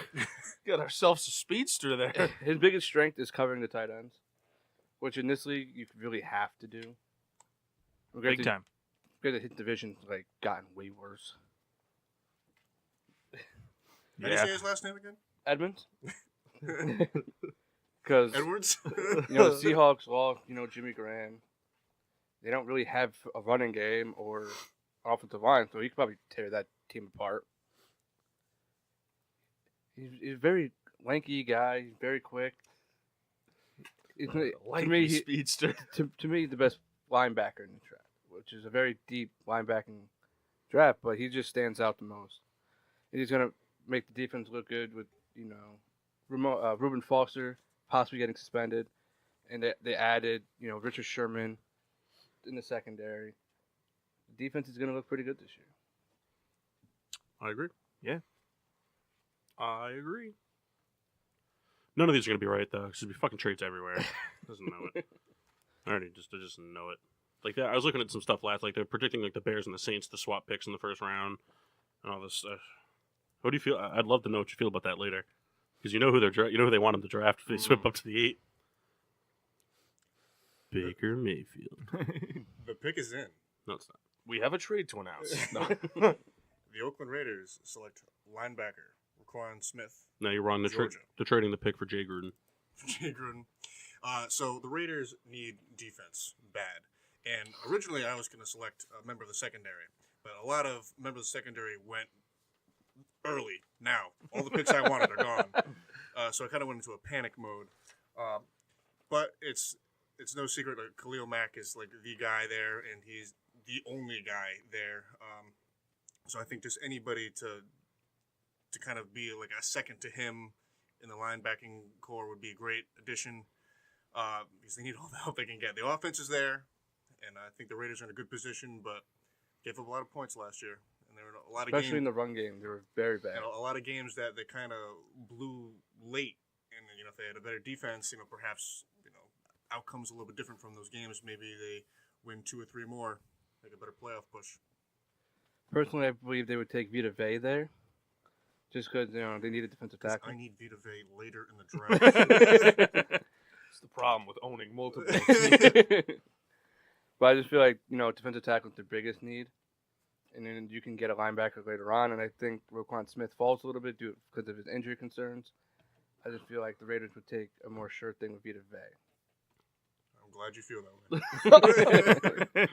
[SPEAKER 6] Got ourselves a speedster there.
[SPEAKER 4] His biggest strength is covering the tight ends, which in this league you really have to do.
[SPEAKER 3] Big time.
[SPEAKER 4] Because his division's gotten way worse.
[SPEAKER 5] How do you say his last name again?
[SPEAKER 4] Edmonds. Because
[SPEAKER 5] Edwards?
[SPEAKER 4] the Seahawks lost, Jimmy Graham. They don't really have a running game or offensive line, so he could probably tear that team apart. He's a very lanky guy. He's very quick.
[SPEAKER 6] Speedster.
[SPEAKER 4] To me, the best linebacker in the draft, which is a very deep linebacking draft, but he just stands out the most. And he's going to make the defense look good with, Reuben Foster, possibly getting suspended, and they added Richard Sherman in the secondary. The defense is going to look pretty good this year.
[SPEAKER 2] I agree.
[SPEAKER 3] Yeah.
[SPEAKER 2] I agree. None of these are going to be right, though, because there'll be fucking trades everywhere. Doesn't know it. I just know it. Like that, I was looking at some stuff last. Like they're predicting like the Bears and the Saints to swap picks in the first round, and all this stuff. How do you feel? I'd love to know what you feel about that later, because you know who they want them to draft if they swip up to the 8. Baker Mayfield.
[SPEAKER 5] The pick is in.
[SPEAKER 2] No, it's not.
[SPEAKER 6] We have a trade to announce. No.
[SPEAKER 5] The Oakland Raiders select linebacker Raquan Smith.
[SPEAKER 2] No, you're wrong. They're trading the pick for Jay Gruden.
[SPEAKER 5] Jay Gruden. So the Raiders need defense bad. And originally I was going to select a member of the secondary. But a lot of members of the secondary went early now. All the picks I wanted are gone. So I kind of went into a panic mode. But it's no secret that Khalil Mack is like the guy there, and he's the only guy there. So I think just anybody to kind of be like a second to him in the linebacking core would be a great addition, because they need all the help they can get. The offense is there, and I think the Raiders are in a good position, but gave up a lot of points last year. And there were a lot of
[SPEAKER 4] Especially
[SPEAKER 5] games,
[SPEAKER 4] in the run game. They were very bad.
[SPEAKER 5] and a lot of games that they kind of blew late. And if they had a better defense, perhaps outcomes a little bit different from those games. Maybe they win 2 or 3 more, make a better playoff push.
[SPEAKER 4] Personally, I believe they would take Vita Vea there, just because they need a defensive tackle.
[SPEAKER 5] I need Vita Vea later in the draft.
[SPEAKER 6] It's the problem with owning multiple.
[SPEAKER 4] But I just feel like defensive tackle is their biggest need, and then you can get a linebacker later on. And I think Roquan Smith falls a little bit because of his injury concerns. I just feel like the Raiders would take a more sure thing with Vita Vea.
[SPEAKER 5] I'm glad you feel that way.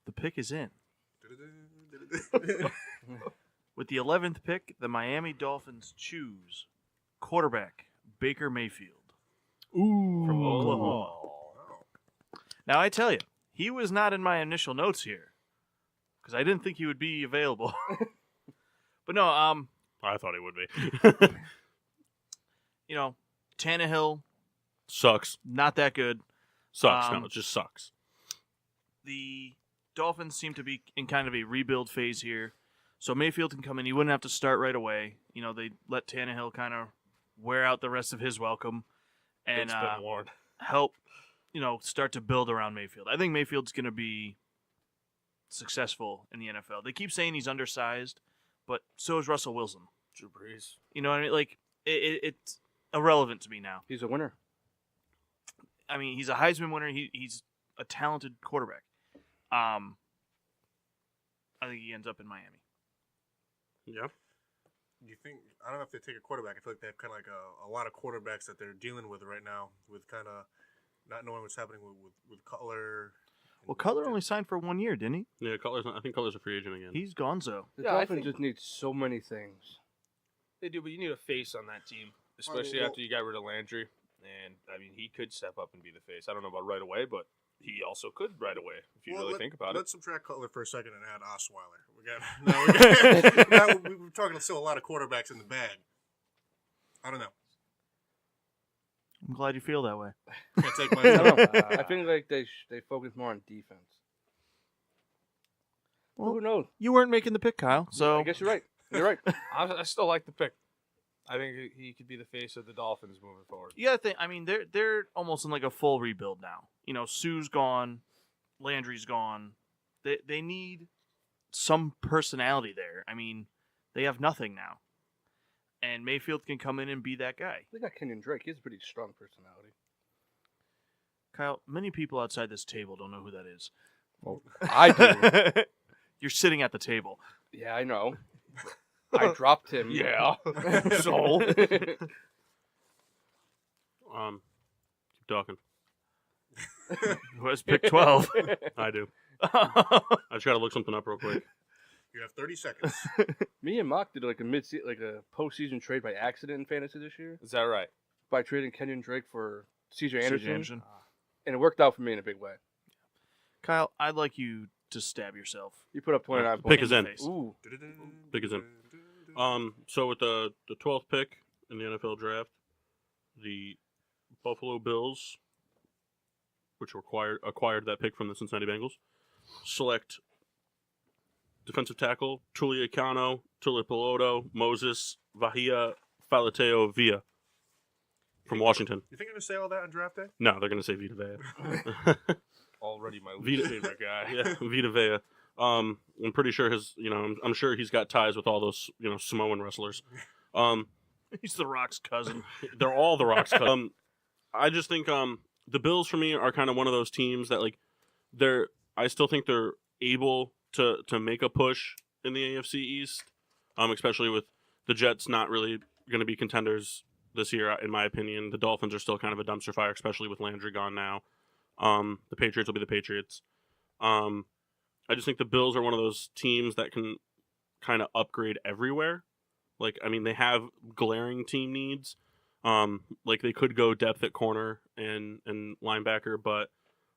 [SPEAKER 3] The pick is in. With the 11th pick, the Miami Dolphins choose quarterback Baker Mayfield from Oklahoma. Now, I tell you, he was not in my initial notes here because I didn't think he would be available. But no,
[SPEAKER 2] I thought he would be.
[SPEAKER 3] Tannehill,
[SPEAKER 2] Sucks.
[SPEAKER 3] not that good.
[SPEAKER 2] Sucks. No, it just sucks.
[SPEAKER 3] The Dolphins seem to be in kind of a rebuild phase here. So Mayfield can come in. He wouldn't have to start right away. They let Tannehill kind of wear out the rest of his welcome and
[SPEAKER 6] It's been warned.
[SPEAKER 3] help, start to build around Mayfield. I think Mayfield's going to be successful in the NFL. They keep saying he's undersized, but so is Russell Wilson.
[SPEAKER 6] Drew Brees.
[SPEAKER 3] You know what I mean? Like, it's irrelevant to me now.
[SPEAKER 4] He's a winner.
[SPEAKER 3] I mean, he's a Heisman winner. He's a talented quarterback. I think he ends up in Miami.
[SPEAKER 2] Yeah.
[SPEAKER 5] Do you think? I don't know if they take a quarterback. I feel like they have kind of like a lot of quarterbacks that they're dealing with right now, with kind of not knowing what's happening with Cutler.
[SPEAKER 3] Well, Cutler only signed for 1 year, didn't he?
[SPEAKER 2] Yeah, I think Cutler's a free agent again.
[SPEAKER 3] He's gonzo.
[SPEAKER 4] The
[SPEAKER 6] Yeah, I
[SPEAKER 4] Dolphins
[SPEAKER 6] think-
[SPEAKER 4] just need so many things.
[SPEAKER 6] They do, but you need a face on that team, especially
[SPEAKER 5] well-
[SPEAKER 6] after you got rid of Landry. And, he could step up and be the face. I don't know about right away, but he also could right away, if you really think about it.
[SPEAKER 5] Let's subtract Cutler for a second and add Osweiler. We're talking still a lot of quarterbacks in the bag. I don't know.
[SPEAKER 3] I'm glad you feel that way.
[SPEAKER 5] Can't take
[SPEAKER 4] I don't know.
[SPEAKER 5] my.
[SPEAKER 4] I think like they focus more on defense.
[SPEAKER 3] Well,
[SPEAKER 4] Who knows?
[SPEAKER 3] You weren't making the pick, Kyle. So
[SPEAKER 4] I guess you're right. You're right.
[SPEAKER 6] I still like the pick. I think he could be the face of the Dolphins moving forward.
[SPEAKER 3] you got to think. I mean, they're almost in like a full rebuild now. Sue's gone, Landry's gone. They need some personality there. I mean, they have nothing now, and Mayfield can come in and be that guy.
[SPEAKER 4] They got Kenyon Drake. He has a pretty strong personality.
[SPEAKER 3] Kyle, many people outside this table don't know who that is.
[SPEAKER 4] Well, I do.
[SPEAKER 3] You're sitting at the table.
[SPEAKER 4] Yeah, I know. I dropped him.
[SPEAKER 6] Yeah.
[SPEAKER 3] So?
[SPEAKER 2] Keep talking.
[SPEAKER 3] Who has pick 12?
[SPEAKER 2] I do. I just got to look something up real quick.
[SPEAKER 5] You have 30 seconds.
[SPEAKER 4] Me and Mock did like a postseason trade by accident in fantasy this year
[SPEAKER 6] Is that right?
[SPEAKER 4] by trading Kenyon Drake for CJ
[SPEAKER 3] C.J.
[SPEAKER 4] Anderson,
[SPEAKER 3] Anderson.
[SPEAKER 4] and it worked out for me in a big way.
[SPEAKER 3] Kyle, I'd like you to stab yourself.
[SPEAKER 4] You put up 29
[SPEAKER 2] Pick
[SPEAKER 4] points.
[SPEAKER 2] is in.
[SPEAKER 3] Face.
[SPEAKER 4] Ooh,
[SPEAKER 2] Pick is in. So with the 12th pick in the NFL draft, the Buffalo Bills, which acquired that pick from the Cincinnati Bengals, select defensive tackle Tuliacano, Tulipiloto, Moses, Vahia, Falateo, Villa from Washington.
[SPEAKER 5] You think you're going to say all that on draft day?
[SPEAKER 2] No, they're going to say Vita Vea.
[SPEAKER 6] Already my least favorite guy.
[SPEAKER 2] Yeah, Vita Vea. I'm pretty sure I'm sure he's got ties with all those, Samoan wrestlers.
[SPEAKER 3] He's The Rock's cousin.
[SPEAKER 2] They're all The Rock's cousin. I just think the Bills for me are kind of one of those teams that I still think they're able to make a push in the AFC East, especially with the Jets not really going to be contenders this year, in my opinion. The Dolphins are still kind of a dumpster fire, especially with Landry gone now. The Patriots will be the Patriots. I just think the Bills are one of those teams that can kind of upgrade everywhere. They have glaring team needs. They could go depth at corner and linebacker, but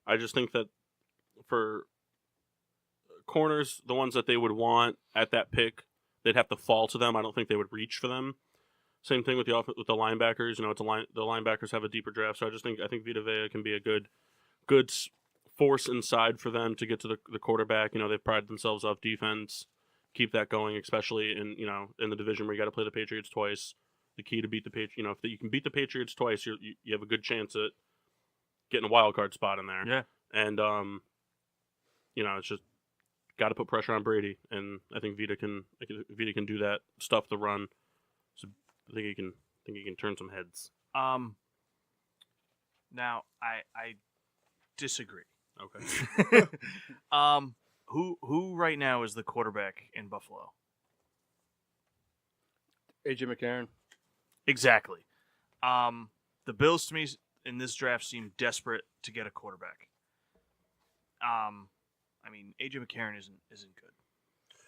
[SPEAKER 2] I just think that for corners, the ones that they would want at that pick, they'd have to fall to them. I don't think they would reach for them. Same thing with the linebackers. The linebackers have a deeper draft, so I think Vita Vea can be a good force inside for them to get to the quarterback. They've prided themselves off defense. Keep that going, especially in the division where you got to play the Patriots twice. The key to beat the Patriots, if you can beat the Patriots twice, you have a good chance at getting a wild card spot in there.
[SPEAKER 3] Yeah,
[SPEAKER 2] and it's just got to put pressure on Brady, and I think Vita can do that, stuff the run. So I think he can turn some heads.
[SPEAKER 3] Now I disagree.
[SPEAKER 2] Okay.
[SPEAKER 3] Who right now is the quarterback in Buffalo?
[SPEAKER 4] AJ McCarron.
[SPEAKER 3] Exactly. The Bills to me in this draft seem desperate to get a quarterback. AJ McCarron isn't good.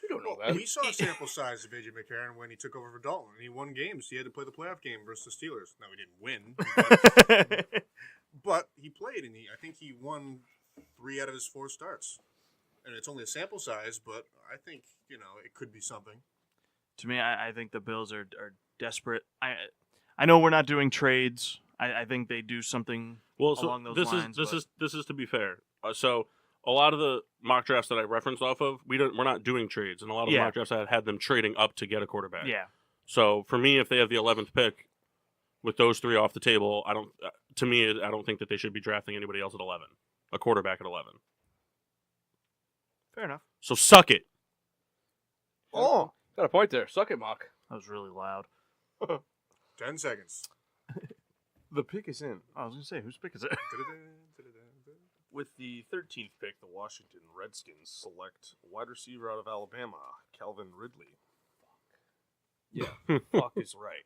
[SPEAKER 4] You don't know
[SPEAKER 5] Well,
[SPEAKER 4] that.
[SPEAKER 5] we saw a sample size of AJ McCarron when he took over for Dalton, and he won games. He had to play the playoff game versus the Steelers. Now, he didn't win, but he played, and I think he won 3 out of his 4 starts. And it's only a sample size, but I think, it could be something.
[SPEAKER 3] To me, I think the Bills are desperate. I know we're not doing trades. I think they do something along those lines.
[SPEAKER 2] This is to be fair. So a lot of the mock drafts that I referenced off of, we're not doing trades, and a lot of mock drafts I had them trading up to get a quarterback.
[SPEAKER 3] Yeah.
[SPEAKER 2] So for me, if they have the 11th pick with those 3 off the table, I don't think that they should be drafting anybody else at 11, a quarterback at 11.
[SPEAKER 3] Fair enough.
[SPEAKER 2] So suck it.
[SPEAKER 4] Oh, got a point there. Suck it, Mock.
[SPEAKER 3] That was really loud.
[SPEAKER 5] 10 seconds.
[SPEAKER 6] The pick is in.
[SPEAKER 3] I was going to say, whose pick is it?
[SPEAKER 6] With the 13th pick, the Washington Redskins select wide receiver out of Alabama, Calvin Ridley. Yeah, fuck is right.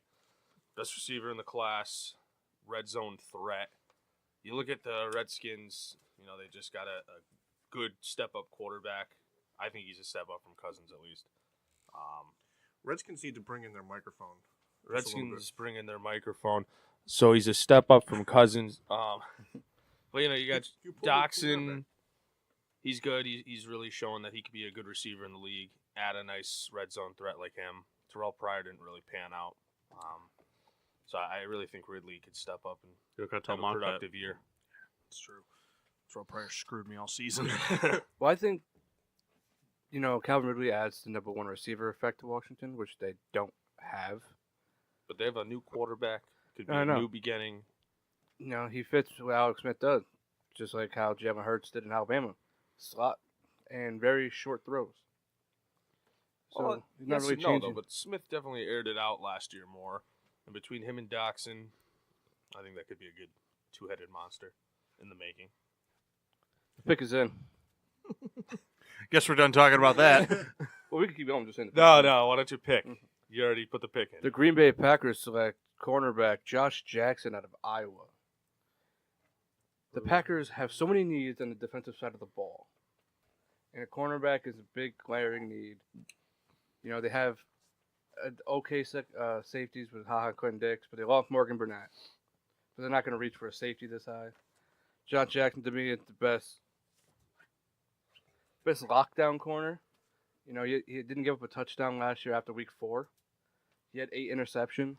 [SPEAKER 6] Best receiver in the class, red zone threat. You look at the Redskins, they just got a good step-up quarterback. I think he's a step up from Cousins, at least.
[SPEAKER 5] Redskins need to bring in their microphone.
[SPEAKER 6] Redskins bring in their microphone. So he's a step up from Cousins. But, you got Doxson. He's good. He's really showing that he could be a good receiver in the league. Add a nice red zone threat like him. Terrell Pryor didn't really pan out. So I really think Ridley could step up and have a productive year.
[SPEAKER 3] It's true. Terrell Pryor screwed me all season.
[SPEAKER 4] Well, I think, Calvin Ridley adds the number 1 receiver effect to Washington, which they don't have.
[SPEAKER 6] But they have a new quarterback. Could be
[SPEAKER 4] I
[SPEAKER 6] a
[SPEAKER 4] know.
[SPEAKER 6] new beginning.
[SPEAKER 4] He fits what Alex Smith does, just like how Jalen Hurts did in Alabama. Slot and very short throws. So he's not really changing.
[SPEAKER 6] Though, but Smith definitely aired it out last year more. And between him and Doxson, I think that could be a good 2-headed monster in the making.
[SPEAKER 4] The pick is in.
[SPEAKER 3] Guess we're done talking about that.
[SPEAKER 4] Well, we can keep going. Just saying.
[SPEAKER 6] No. Why don't you pick? You already put the pick in.
[SPEAKER 4] The Green Bay Packers select cornerback Josh Jackson out of Iowa. The Packers have so many needs on the defensive side of the ball. And a cornerback is a big, glaring need. They have okay safeties with Ha Quinn Dix, but they lost Morgan Burnett. But they're not going to reach for a safety this high. Josh Jackson, to me, is the best lockdown corner. He didn't give up a touchdown last year after week 4. He had 8 interceptions.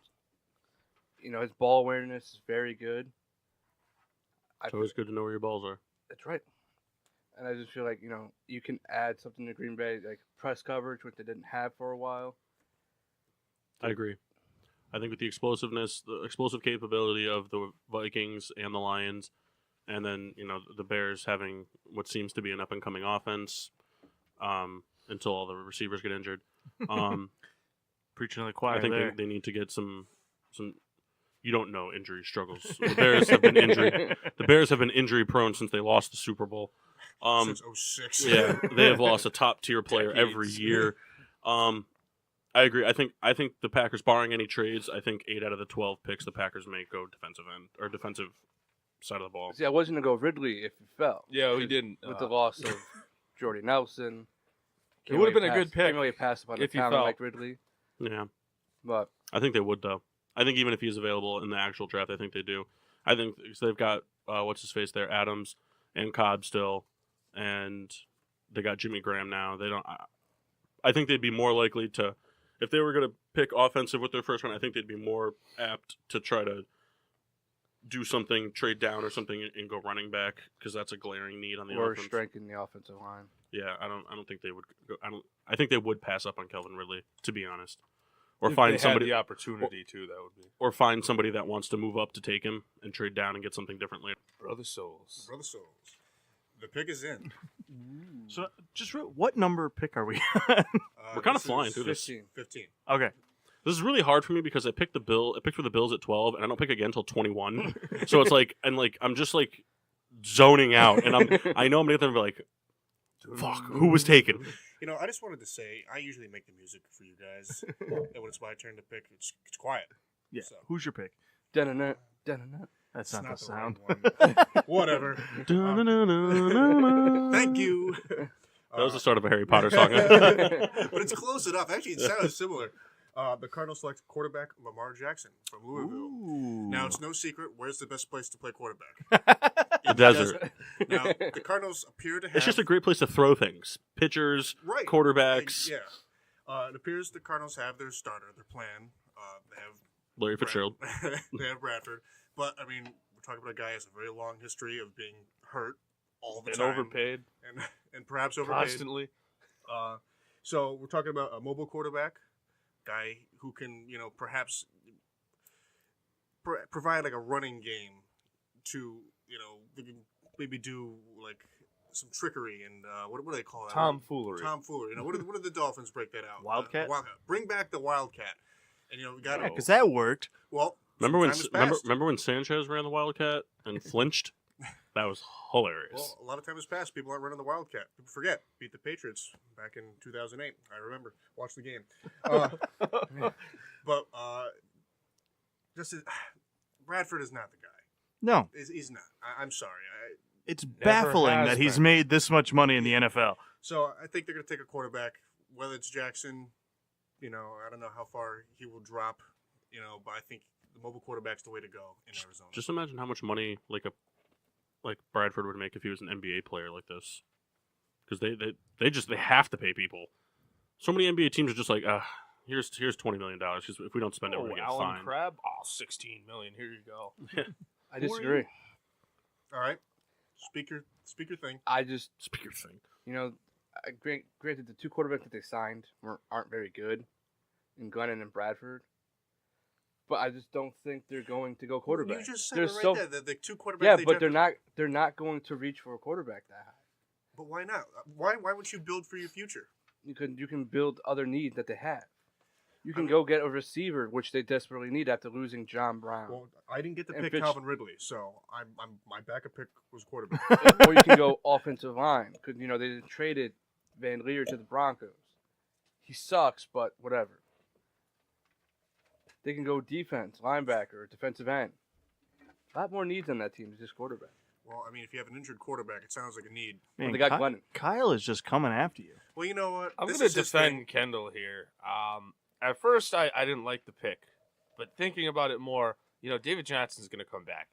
[SPEAKER 4] his ball awareness is very good.
[SPEAKER 2] It's always good to know where your balls are.
[SPEAKER 4] That's right. And I just feel like, you can add something to Green Bay, like press coverage, which they didn't have for a while.
[SPEAKER 2] I agree. I think with the explosiveness, the explosive capability of the Vikings and the Lions, and then, the Bears having what seems to be an up-and-coming offense until all the receivers get injured.
[SPEAKER 3] Preaching to the choir
[SPEAKER 2] I think
[SPEAKER 3] there.
[SPEAKER 2] they need to get some. You don't know injury struggles. The Bears have been injury. The Bears have been injury prone since they lost the Super Bowl.
[SPEAKER 5] Since 06.
[SPEAKER 2] Yeah, they have lost a top tier player every
[SPEAKER 6] Decades.
[SPEAKER 2] year. I agree. I think the Packers, barring any trades, I think 8 out of the 12 picks the Packers may go defensive end or defensive side of the ball.
[SPEAKER 4] See, I wasn't going to go Ridley if he fell.
[SPEAKER 6] Yeah, we didn't.
[SPEAKER 4] With the loss of Jordy Nelson.
[SPEAKER 6] It would have been a good pick
[SPEAKER 4] Can't really pass upon a
[SPEAKER 6] if he
[SPEAKER 4] talent
[SPEAKER 6] fell.
[SPEAKER 4] like Ridley.
[SPEAKER 2] Yeah,
[SPEAKER 4] But
[SPEAKER 2] I think they would though. I think even if he's available in the actual draft, I think they do. I think so they've got what's his face there, Adams and Cobb still, and they got Jimmy Graham now. They don't. I think they'd be more likely to, if they were going to pick offensive with their first round, I think they'd be more apt to try to do something, trade down or something, and go running back because that's a glaring need on the
[SPEAKER 4] or
[SPEAKER 2] offense.
[SPEAKER 4] strengthen the offensive line.
[SPEAKER 2] Yeah, I don't think they would. I think they would pass up on Kelvin Ridley, to be honest, or
[SPEAKER 6] If they
[SPEAKER 2] find
[SPEAKER 6] had
[SPEAKER 2] somebody,
[SPEAKER 6] the opportunity to. That would be
[SPEAKER 2] or find somebody that wants to move up to take him and trade down and get something different later.
[SPEAKER 6] Brother Souls.
[SPEAKER 5] Brother Souls. The pick is in.
[SPEAKER 3] So, what number pick are we?
[SPEAKER 2] We're kind of
[SPEAKER 5] This
[SPEAKER 2] flying
[SPEAKER 5] is
[SPEAKER 2] through this.
[SPEAKER 5] 15.
[SPEAKER 3] Okay.
[SPEAKER 2] This is really hard for me because I picked for the Bills at 12, and I don't pick again until 21. So it's like, I'm just like zoning out, and I know I'm gonna get there and be like, fuck, who was taken?
[SPEAKER 5] I just wanted to say, I usually make the music for you guys, and when it's my turn to pick, it's quiet.
[SPEAKER 3] Yeah.
[SPEAKER 5] So.
[SPEAKER 3] Who's your pick?
[SPEAKER 4] Dun-dun-dun, dun-dun-dun.
[SPEAKER 3] That's
[SPEAKER 5] It's
[SPEAKER 3] not the
[SPEAKER 5] right
[SPEAKER 3] sound.
[SPEAKER 5] one. Whatever. Thank you.
[SPEAKER 2] That was the start of a Harry Potter song.
[SPEAKER 5] But it's close enough. Actually, it sounds similar. The Cardinals select quarterback Lamar Jackson from Louisville.
[SPEAKER 3] Ooh.
[SPEAKER 5] Now, it's no secret where's the best place to play quarterback.
[SPEAKER 2] The desert.
[SPEAKER 5] Now, the Cardinals appear to have...
[SPEAKER 2] It's just a great place to throw things. Pitchers,
[SPEAKER 5] right.
[SPEAKER 2] quarterbacks.
[SPEAKER 5] Yeah. It appears the Cardinals have their starter, their plan. They have
[SPEAKER 2] Larry Fitzgerald.
[SPEAKER 5] they have Bradford. But, I mean, we're talking about a guy who has a very long history of being hurt all the
[SPEAKER 6] And
[SPEAKER 5] time.
[SPEAKER 6] overpaid
[SPEAKER 5] And perhaps overpaid.
[SPEAKER 6] constantly.
[SPEAKER 5] So we're talking about a mobile quarterback, guy who can, perhaps provide like a running game to, they can maybe do like some trickery and what do they call that?
[SPEAKER 6] Tomfoolery.
[SPEAKER 5] Tomfoolery. What do the Dolphins break that out?
[SPEAKER 3] Wildcat?
[SPEAKER 5] Bring back the Wildcat. And we got
[SPEAKER 3] Yeah, because that worked.
[SPEAKER 5] well.
[SPEAKER 2] Remember when
[SPEAKER 5] time has passed.
[SPEAKER 2] remember when Sanchez ran the Wildcat and flinched? That was hilarious.
[SPEAKER 5] Well, a lot of time has passed. People aren't running the Wildcat. People forget. Beat the Patriots back in 2008. I remember. Watch the game. But Bradford is not the guy.
[SPEAKER 3] No,
[SPEAKER 5] He's not. I'm sorry.
[SPEAKER 3] it's
[SPEAKER 6] Never
[SPEAKER 3] baffling
[SPEAKER 6] has
[SPEAKER 3] that he's
[SPEAKER 6] been.
[SPEAKER 3] made this much money in the NFL.
[SPEAKER 5] So I think they're going to take a quarterback, whether it's Jackson. I don't know how far he will drop. But I think the mobile quarterback's the way to go in Arizona.
[SPEAKER 2] Just imagine how much money like Bradford would make if he was an NBA player like this, because they have to pay people. So many NBA teams are just like, here's $20 million because if we don't spend it, we're gonna get
[SPEAKER 6] Alan
[SPEAKER 2] fined.
[SPEAKER 6] Crab? Oh, $16 million. Here you go.
[SPEAKER 4] I disagree.
[SPEAKER 5] All right. Speak your thing.
[SPEAKER 4] I just,
[SPEAKER 2] Speaker thing.
[SPEAKER 4] granted, the two quarterbacks that they signed aren't very good, in Glennon and Bradford. But I just don't think they're going to go quarterback.
[SPEAKER 5] You just said
[SPEAKER 4] They're
[SPEAKER 5] it right
[SPEAKER 4] so-
[SPEAKER 5] there. The two quarterbacks.
[SPEAKER 4] Yeah,
[SPEAKER 5] they
[SPEAKER 4] but
[SPEAKER 5] drafted.
[SPEAKER 4] they're not going to reach for a quarterback that high.
[SPEAKER 5] But why not? Why would you build for your future?
[SPEAKER 4] You can build other needs that they have. You can go get a receiver, which they desperately need after losing John Brown.
[SPEAKER 5] Well, I didn't get to
[SPEAKER 4] And
[SPEAKER 5] pick
[SPEAKER 4] Fitz-
[SPEAKER 5] Calvin Ridley, so my backup pick was quarterback.
[SPEAKER 4] Or you can go offensive line because they traded Van Leer to the Broncos. He sucks, but whatever. They can go defense, linebacker, defensive end. A lot more needs on that team than just quarterback.
[SPEAKER 5] Well, I mean, if you have an injured quarterback, it sounds like a need.
[SPEAKER 4] Well,
[SPEAKER 3] Man,
[SPEAKER 4] they got Glennon.
[SPEAKER 3] Kyle is just coming after you.
[SPEAKER 5] Well, you know what?
[SPEAKER 6] I'm
[SPEAKER 5] This
[SPEAKER 6] going
[SPEAKER 5] is
[SPEAKER 6] to
[SPEAKER 5] his thing.
[SPEAKER 6] defend Kendall here. At first, I didn't like the pick. But thinking about it more, David Johnson's going to come back.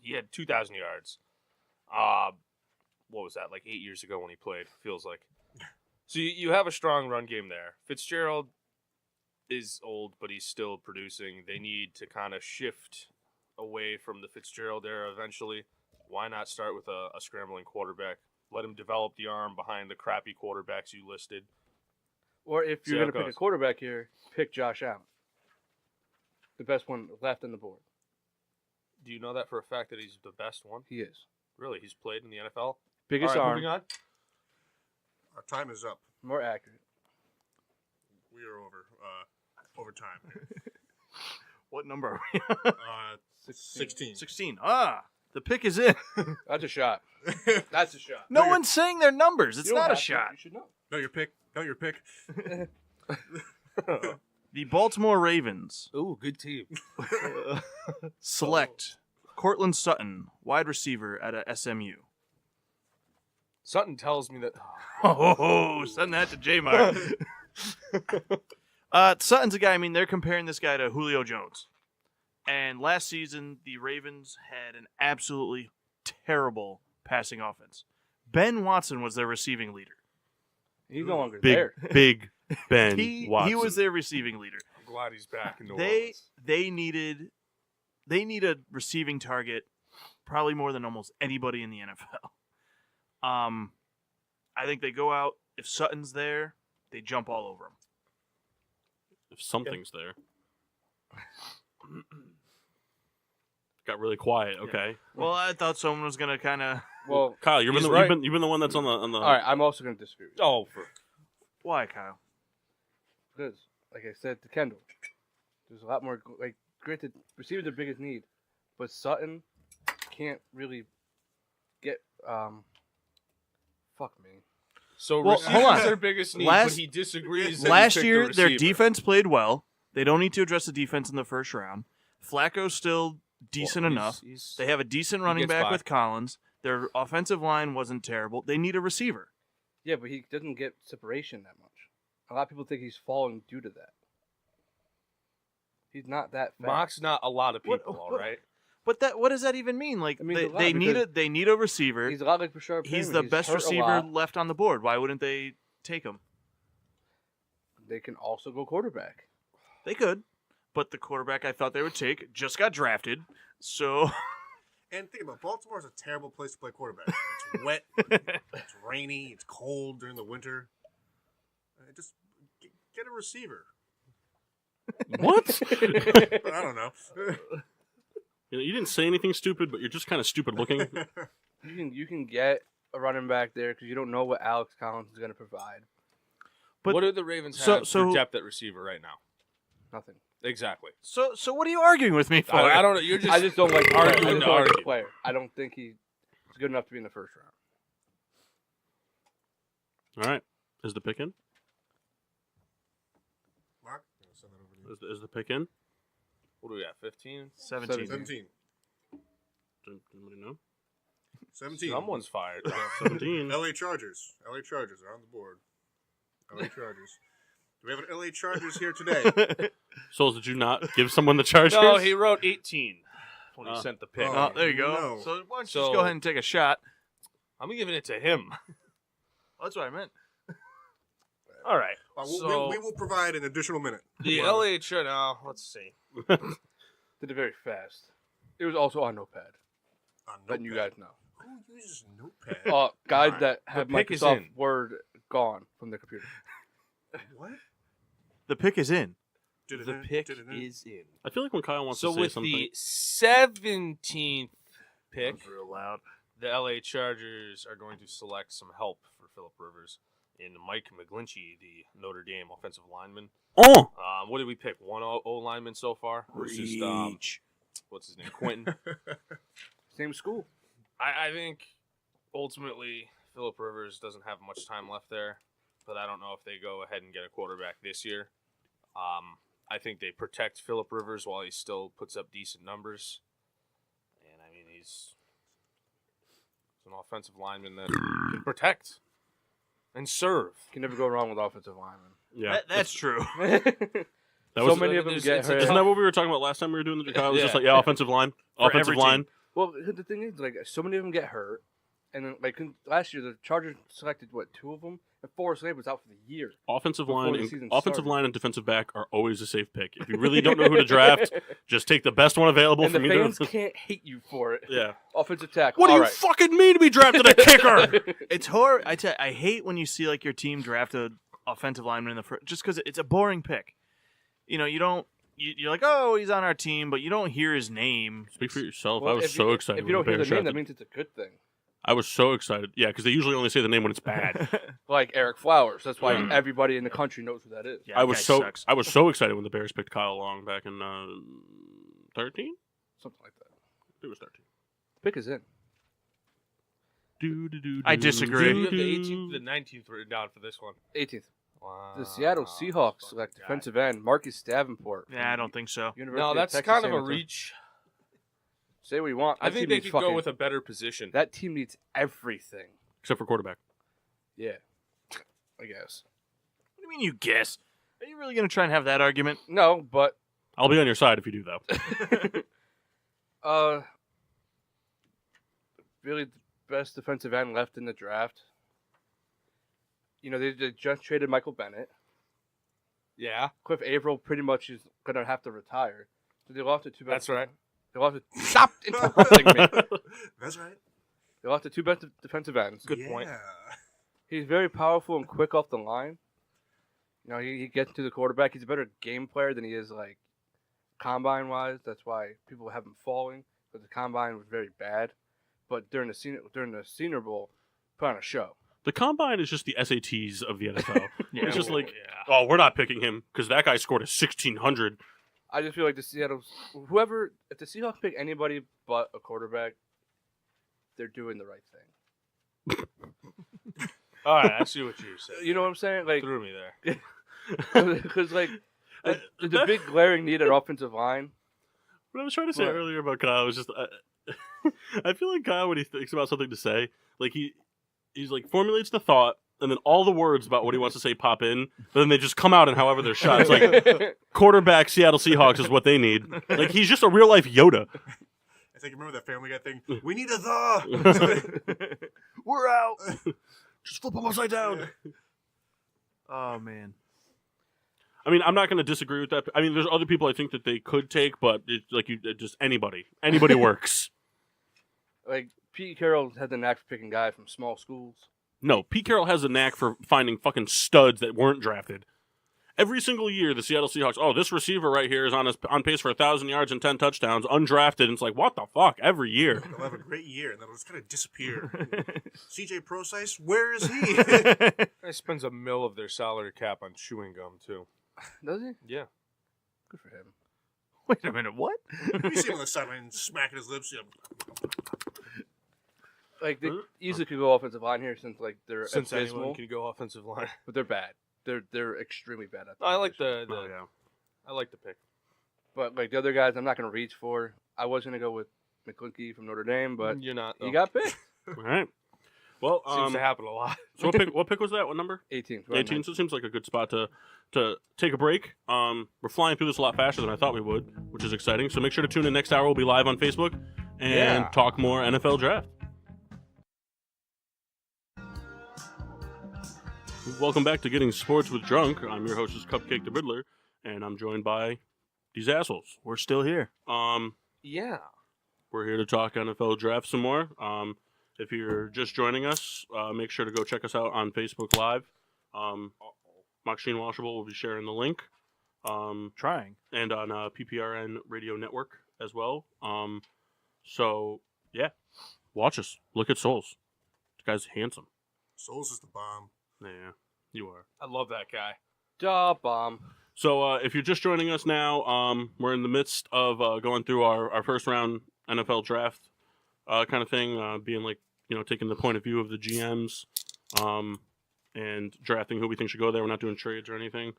[SPEAKER 6] He had 2,000 yards. What was that, like 8 years ago when he played, feels like. So you have a strong run game there. Fitzgerald, is old, but he's still producing. They need to kind of shift away from the Fitzgerald era eventually. Why not start with a scrambling quarterback? Let him develop the arm behind the crappy quarterbacks you listed.
[SPEAKER 4] Or if
[SPEAKER 6] See
[SPEAKER 4] you're
[SPEAKER 6] how
[SPEAKER 4] going
[SPEAKER 6] it
[SPEAKER 4] to pick a
[SPEAKER 6] goes.
[SPEAKER 4] quarterback here, pick Josh Allen. The best one left on the board.
[SPEAKER 6] Do you know that for a fact that he's the best one?
[SPEAKER 4] He is.
[SPEAKER 6] Really? He's played in the NFL?
[SPEAKER 4] Biggest
[SPEAKER 6] All right,
[SPEAKER 4] arm,
[SPEAKER 6] moving on.
[SPEAKER 5] Our time is up.
[SPEAKER 4] more accurate.
[SPEAKER 5] We are over time.
[SPEAKER 3] What number are we?
[SPEAKER 5] 16.
[SPEAKER 3] 16. The pick is in.
[SPEAKER 4] That's a shot. That's a shot.
[SPEAKER 3] No one's saying their numbers. It's
[SPEAKER 4] You don't
[SPEAKER 3] not a
[SPEAKER 4] have to.
[SPEAKER 3] shot.
[SPEAKER 4] You should know.
[SPEAKER 5] Know your pick. Know your pick.
[SPEAKER 3] The Baltimore Ravens
[SPEAKER 6] Ooh, good team.
[SPEAKER 3] select Cortland Sutton, wide receiver at a SMU.
[SPEAKER 6] Sutton tells me that.
[SPEAKER 3] Oh, send that to J-Mark. Sutton's a guy, I mean, they're comparing this guy to Julio Jones. And last season, the Ravens had an absolutely terrible passing offense. Ben Watson was their receiving leader.
[SPEAKER 4] He's no longer
[SPEAKER 2] Big,
[SPEAKER 4] there.
[SPEAKER 2] big Ben
[SPEAKER 3] He
[SPEAKER 2] Watson.
[SPEAKER 3] was their receiving leader.
[SPEAKER 6] I'm glad he's back in New
[SPEAKER 3] They
[SPEAKER 6] Orleans.
[SPEAKER 3] need a receiving target probably more than almost anybody in the NFL. I think they go out, if Sutton's there, they jump all over him.
[SPEAKER 2] If something's there. Got really quiet. Okay,
[SPEAKER 3] Well, I thought someone was gonna kind of.
[SPEAKER 4] Well,
[SPEAKER 2] Kyle,
[SPEAKER 6] He's right.
[SPEAKER 2] you've been the one that's on the.
[SPEAKER 4] all right, I'm also going to disagree with you.
[SPEAKER 6] Oh,
[SPEAKER 3] Why, Kyle?
[SPEAKER 4] Because, like I said to Kendall, there's a lot more, like, granted, receiver's the biggest need, but Sutton can't really get, fuck me.
[SPEAKER 6] so
[SPEAKER 3] Well,
[SPEAKER 6] receiver's
[SPEAKER 3] hold on.
[SPEAKER 6] their biggest need,
[SPEAKER 3] Last-
[SPEAKER 6] but he disagrees. that he
[SPEAKER 3] Last
[SPEAKER 6] picked the
[SPEAKER 3] year, their
[SPEAKER 6] receiver.
[SPEAKER 3] defense played well. They don't need to address the defense in the first round. Flacco's still decent
[SPEAKER 6] Well,
[SPEAKER 3] enough.
[SPEAKER 6] he's-
[SPEAKER 3] They have a decent running
[SPEAKER 6] gets
[SPEAKER 3] back
[SPEAKER 6] by.
[SPEAKER 3] with Collins. Their offensive line wasn't terrible. They need a receiver.
[SPEAKER 4] Yeah, but he doesn't get separation that much. A lot of people think he's falling due to that. He's not that fast.
[SPEAKER 6] Mock's not a lot of people,
[SPEAKER 3] What-
[SPEAKER 6] all
[SPEAKER 3] what-
[SPEAKER 6] right?
[SPEAKER 3] But what does that even mean? Like
[SPEAKER 4] It means a lot
[SPEAKER 3] they need
[SPEAKER 4] because
[SPEAKER 3] they need a receiver.
[SPEAKER 4] He's a lot like Bashard
[SPEAKER 3] He's
[SPEAKER 4] Perriman.
[SPEAKER 3] the best
[SPEAKER 4] hurt a
[SPEAKER 3] receiver
[SPEAKER 4] lot.
[SPEAKER 3] left on the board. Why wouldn't they take him?
[SPEAKER 4] They can also go quarterback.
[SPEAKER 3] They could, but the quarterback I thought they would take just got drafted. So
[SPEAKER 5] And think about it, Baltimore's a terrible place to play quarterback. It's wet, it's rainy, it's cold during the winter. Just get a receiver.
[SPEAKER 2] What?
[SPEAKER 5] I don't know.
[SPEAKER 2] You didn't say anything stupid, but you're just kind of stupid looking.
[SPEAKER 4] You can get a running back there because you don't know what Alex Collins is going to provide.
[SPEAKER 3] But-
[SPEAKER 6] What do the Ravens
[SPEAKER 3] so-
[SPEAKER 6] have
[SPEAKER 3] so-
[SPEAKER 6] for depth at receiver right now?
[SPEAKER 4] Nothing.
[SPEAKER 6] Exactly.
[SPEAKER 3] so what are you arguing with me for?
[SPEAKER 6] I don't know. You're just.
[SPEAKER 4] I just don't like the player. I
[SPEAKER 6] arguing
[SPEAKER 4] just
[SPEAKER 6] to
[SPEAKER 4] don't like the
[SPEAKER 6] argue.
[SPEAKER 4] player. I don't think he's good enough to be in the first round.
[SPEAKER 2] All right, is the pick in?
[SPEAKER 5] Mark, I'm gonna send that over to you.
[SPEAKER 2] Is the pick in?
[SPEAKER 6] What do we got? 15.
[SPEAKER 3] 17.
[SPEAKER 5] 17.
[SPEAKER 2] Does anybody know?
[SPEAKER 5] 17.
[SPEAKER 6] Someone's fired.
[SPEAKER 2] 17.
[SPEAKER 5] LA Chargers. LA Chargers are on the board. LA Chargers. Do we have an LA Chargers here today?
[SPEAKER 2] Souls, did you not give someone the Chargers?
[SPEAKER 6] No, he wrote 18 when he
[SPEAKER 2] Oh.
[SPEAKER 6] sent the pick.
[SPEAKER 5] Oh.
[SPEAKER 3] Oh, there you go.
[SPEAKER 5] No.
[SPEAKER 3] So why don't you just
[SPEAKER 6] So-
[SPEAKER 3] go ahead and take a shot?
[SPEAKER 6] I'm giving it to him.
[SPEAKER 3] That's what I meant.
[SPEAKER 6] All right.
[SPEAKER 5] We will provide an additional minute.
[SPEAKER 6] The
[SPEAKER 5] Well,
[SPEAKER 6] LA Chargers. Now, let's see.
[SPEAKER 4] Did it very fast. It was also on Notepad.
[SPEAKER 5] on
[SPEAKER 4] Letting you
[SPEAKER 5] Notepad.
[SPEAKER 4] guys know.
[SPEAKER 5] Who uses Notepad?
[SPEAKER 4] Guys
[SPEAKER 6] Alright.
[SPEAKER 4] that have
[SPEAKER 6] pick is
[SPEAKER 4] Microsoft
[SPEAKER 6] in.
[SPEAKER 4] Word gone from their computer.
[SPEAKER 5] What?
[SPEAKER 3] The pick is in.
[SPEAKER 6] The pick is in.
[SPEAKER 2] I feel like when Kyle wants
[SPEAKER 6] So
[SPEAKER 2] to say
[SPEAKER 6] with
[SPEAKER 2] something,
[SPEAKER 6] the 17th pick,
[SPEAKER 3] That's real loud.
[SPEAKER 6] the LA Chargers are going to select some help for Phillip Rivers in Mike McGlinchey, the Notre Dame offensive lineman.
[SPEAKER 2] oh,
[SPEAKER 6] What did we pick? One O lineman so far versus what's his name, Quentin.
[SPEAKER 4] Same school.
[SPEAKER 6] I think ultimately Phillip Rivers doesn't have much time left there, but I don't know if they go ahead and get a quarterback this year. I think they protect Phillip Rivers while he still puts up decent numbers. And I mean, he's an offensive lineman that can protect and serve.
[SPEAKER 4] Can never go wrong with offensive linemen.
[SPEAKER 2] yeah.
[SPEAKER 3] That's true.
[SPEAKER 2] That
[SPEAKER 4] so
[SPEAKER 2] was-
[SPEAKER 4] many of them
[SPEAKER 6] it's-
[SPEAKER 4] get
[SPEAKER 6] it's-
[SPEAKER 4] hurt.
[SPEAKER 2] Isn't that what we were talking about last time we were doing the Kyle? It was just
[SPEAKER 6] Yeah.
[SPEAKER 2] like, yeah, offensive line.
[SPEAKER 3] For
[SPEAKER 2] Offensive
[SPEAKER 3] every
[SPEAKER 2] line.
[SPEAKER 3] team.
[SPEAKER 4] Well, the thing is, like, so many of them get hurt, and then, like, last year the Chargers selected two of them, And Forrest Lamp was out for the year.
[SPEAKER 2] Offensive
[SPEAKER 4] Before
[SPEAKER 2] line,
[SPEAKER 4] the
[SPEAKER 2] and,
[SPEAKER 4] season
[SPEAKER 2] offensive
[SPEAKER 4] started.
[SPEAKER 2] line and defensive back are always a safe pick. If you really don't know who to draft, just take the best one available
[SPEAKER 4] And the
[SPEAKER 2] from either.
[SPEAKER 4] fans can't hate you for it.
[SPEAKER 2] Yeah.
[SPEAKER 4] Offensive tackle.
[SPEAKER 2] What do
[SPEAKER 4] all
[SPEAKER 2] you
[SPEAKER 4] right.
[SPEAKER 2] fucking mean to be drafted a kicker?
[SPEAKER 3] It's horrible. I hate when you see like your team draft a offensive lineman in the first, just because it's a boring pick. You know, you don't. You're like, oh, he's on our team, but you don't hear his name.
[SPEAKER 2] Speak for yourself.
[SPEAKER 4] Well,
[SPEAKER 2] I was
[SPEAKER 4] if
[SPEAKER 2] so
[SPEAKER 4] you,
[SPEAKER 2] excited.
[SPEAKER 4] If you don't
[SPEAKER 2] when
[SPEAKER 4] hear
[SPEAKER 2] the
[SPEAKER 4] the
[SPEAKER 2] Bears
[SPEAKER 4] name, that
[SPEAKER 2] drafted.
[SPEAKER 4] means it's a good thing.
[SPEAKER 2] I was so excited. Yeah, because they usually only say the name when it's bad.
[SPEAKER 4] Like Eric Flowers. That's why everybody in the country knows who that is.
[SPEAKER 3] Yeah,
[SPEAKER 2] I
[SPEAKER 3] that
[SPEAKER 2] was
[SPEAKER 3] guy
[SPEAKER 2] so
[SPEAKER 3] sucks.
[SPEAKER 2] I was so excited when the Bears picked Kyle Long back in 13.
[SPEAKER 4] Something like that.
[SPEAKER 2] It was 13.
[SPEAKER 4] Pick is in.
[SPEAKER 3] I disagree.
[SPEAKER 6] You have the 18th, the 19th written down for this one.
[SPEAKER 4] 18th.
[SPEAKER 6] Wow.
[SPEAKER 4] The Seattle Seahawks select defensive end Marcus Davenport.
[SPEAKER 3] Yeah, I don't think so.
[SPEAKER 4] University
[SPEAKER 6] No,
[SPEAKER 4] of
[SPEAKER 6] that's
[SPEAKER 4] Texas
[SPEAKER 6] kind of a
[SPEAKER 4] San Antonio.
[SPEAKER 6] reach.
[SPEAKER 4] Say what you want.
[SPEAKER 6] I
[SPEAKER 4] That
[SPEAKER 6] think
[SPEAKER 4] team
[SPEAKER 6] they
[SPEAKER 4] needs
[SPEAKER 6] could go
[SPEAKER 4] fucking-
[SPEAKER 6] with a better position.
[SPEAKER 4] That team needs everything.
[SPEAKER 2] Except for quarterback.
[SPEAKER 4] Yeah. I guess.
[SPEAKER 3] What do you mean you guess? Are you really going to try and have that argument?
[SPEAKER 4] No, but
[SPEAKER 2] I'll be on your side if you do, though.
[SPEAKER 4] really the best defensive end left in the draft. You know, they just traded Michael Bennett.
[SPEAKER 6] Yeah,
[SPEAKER 4] Cliff Averill pretty much is going to have to retire. So they lost the two best.
[SPEAKER 6] that's right.
[SPEAKER 4] They lost the, stop interrupting me.
[SPEAKER 5] That's right.
[SPEAKER 4] They lost the two best defensive ends.
[SPEAKER 6] Good point.
[SPEAKER 4] He's very powerful and quick off the line. You know, he gets to the quarterback. He's a better game player than he is, like, combine-wise. That's why people have him falling. But the combine was very bad. But during the Senior Bowl, put on a show.
[SPEAKER 2] The combine is just the SATs of the NFL.
[SPEAKER 3] Yeah,
[SPEAKER 2] It's just
[SPEAKER 6] well,
[SPEAKER 2] like, oh, we're not picking him because that guy scored a 1,600.
[SPEAKER 4] I just feel like if the Seahawks pick anybody but a quarterback, they're doing the right thing.
[SPEAKER 6] All right, I see what you're saying.
[SPEAKER 4] You know what I'm saying? Like,
[SPEAKER 6] Threw me there.
[SPEAKER 4] because like the big glaring need at offensive line.
[SPEAKER 2] What I was trying to say
[SPEAKER 4] What?
[SPEAKER 2] earlier about Kyle was just, I feel like Kyle, when he thinks about something to say, like he's like formulates the thought, and then all the words about what he wants to say pop in, but then they just come out in however they're shot. It's like quarterback Seattle Seahawks is what they need. Like he's just a real life Yoda.
[SPEAKER 5] I think remember that Family Guy thing. We need a the.
[SPEAKER 3] We're out.
[SPEAKER 2] Just flip them upside down.
[SPEAKER 3] Oh, man.
[SPEAKER 2] I mean, I'm not going to disagree with that. I mean, there's other people I think that they could take, but it's like just anybody works.
[SPEAKER 4] Like Pete Carroll had the knack for picking guys from small schools.
[SPEAKER 2] No, Pete Carroll has a knack for finding fucking studs that weren't drafted. Every single year, the Seattle Seahawks, oh, this receiver right here is on pace for 1,000 yards and 10 touchdowns, undrafted. And it's like, what the fuck? Every year.
[SPEAKER 5] They'll have a great year, and then it'll just kind of disappear. CJ Procise, where is he?
[SPEAKER 6] Guy spends $1 million of their salary cap on chewing gum too.
[SPEAKER 4] Does he?
[SPEAKER 6] Yeah.
[SPEAKER 4] Good for him.
[SPEAKER 3] Wait a minute, what?
[SPEAKER 5] You see him on the sideline smacking his lips.
[SPEAKER 4] Like they easily could go offensive line here since like they're
[SPEAKER 6] Since
[SPEAKER 4] abysmal,
[SPEAKER 6] anyone can go offensive line.
[SPEAKER 4] but they're bad. They're extremely bad at that.
[SPEAKER 6] I like
[SPEAKER 4] position.
[SPEAKER 6] the
[SPEAKER 2] Oh, yeah.
[SPEAKER 6] I like the pick.
[SPEAKER 4] But like the other guys, I'm not gonna reach for. I was gonna go with McClinky from Notre Dame, but
[SPEAKER 6] You're not.
[SPEAKER 4] he
[SPEAKER 6] Though.
[SPEAKER 4] got picked.
[SPEAKER 2] All right. Well,
[SPEAKER 6] Seems to happen a lot.
[SPEAKER 2] so what pick was that? What number?
[SPEAKER 4] 18.
[SPEAKER 2] 18. So it seems like a good spot to take a break. We're flying through this a lot faster than I thought we would, which is exciting. So make sure to tune in next hour. We'll be live on Facebook and talk more NFL draft. Welcome back to Getting Sports with Drunk. I'm your hostess, Cupcake the Riddler, and I'm joined by these assholes.
[SPEAKER 3] We're still here.
[SPEAKER 6] Yeah.
[SPEAKER 2] We're here to talk NFL draft some more. If you're just joining us, make sure to go check us out on Facebook Live. Maxine Washable will be sharing the link.
[SPEAKER 3] Trying.
[SPEAKER 2] And on PPRN Radio Network as well. So, yeah. Watch us. Look at Souls. This guy's handsome.
[SPEAKER 5] Souls is the bomb.
[SPEAKER 2] Yeah, you are.
[SPEAKER 6] I love that guy.
[SPEAKER 4] Da bomb.
[SPEAKER 2] So, if you're just joining us now, we're in the midst of going through our first round NFL draft kind of thing, being like, taking the point of view of the GMs and drafting who we think should go there. We're not doing trades or anything.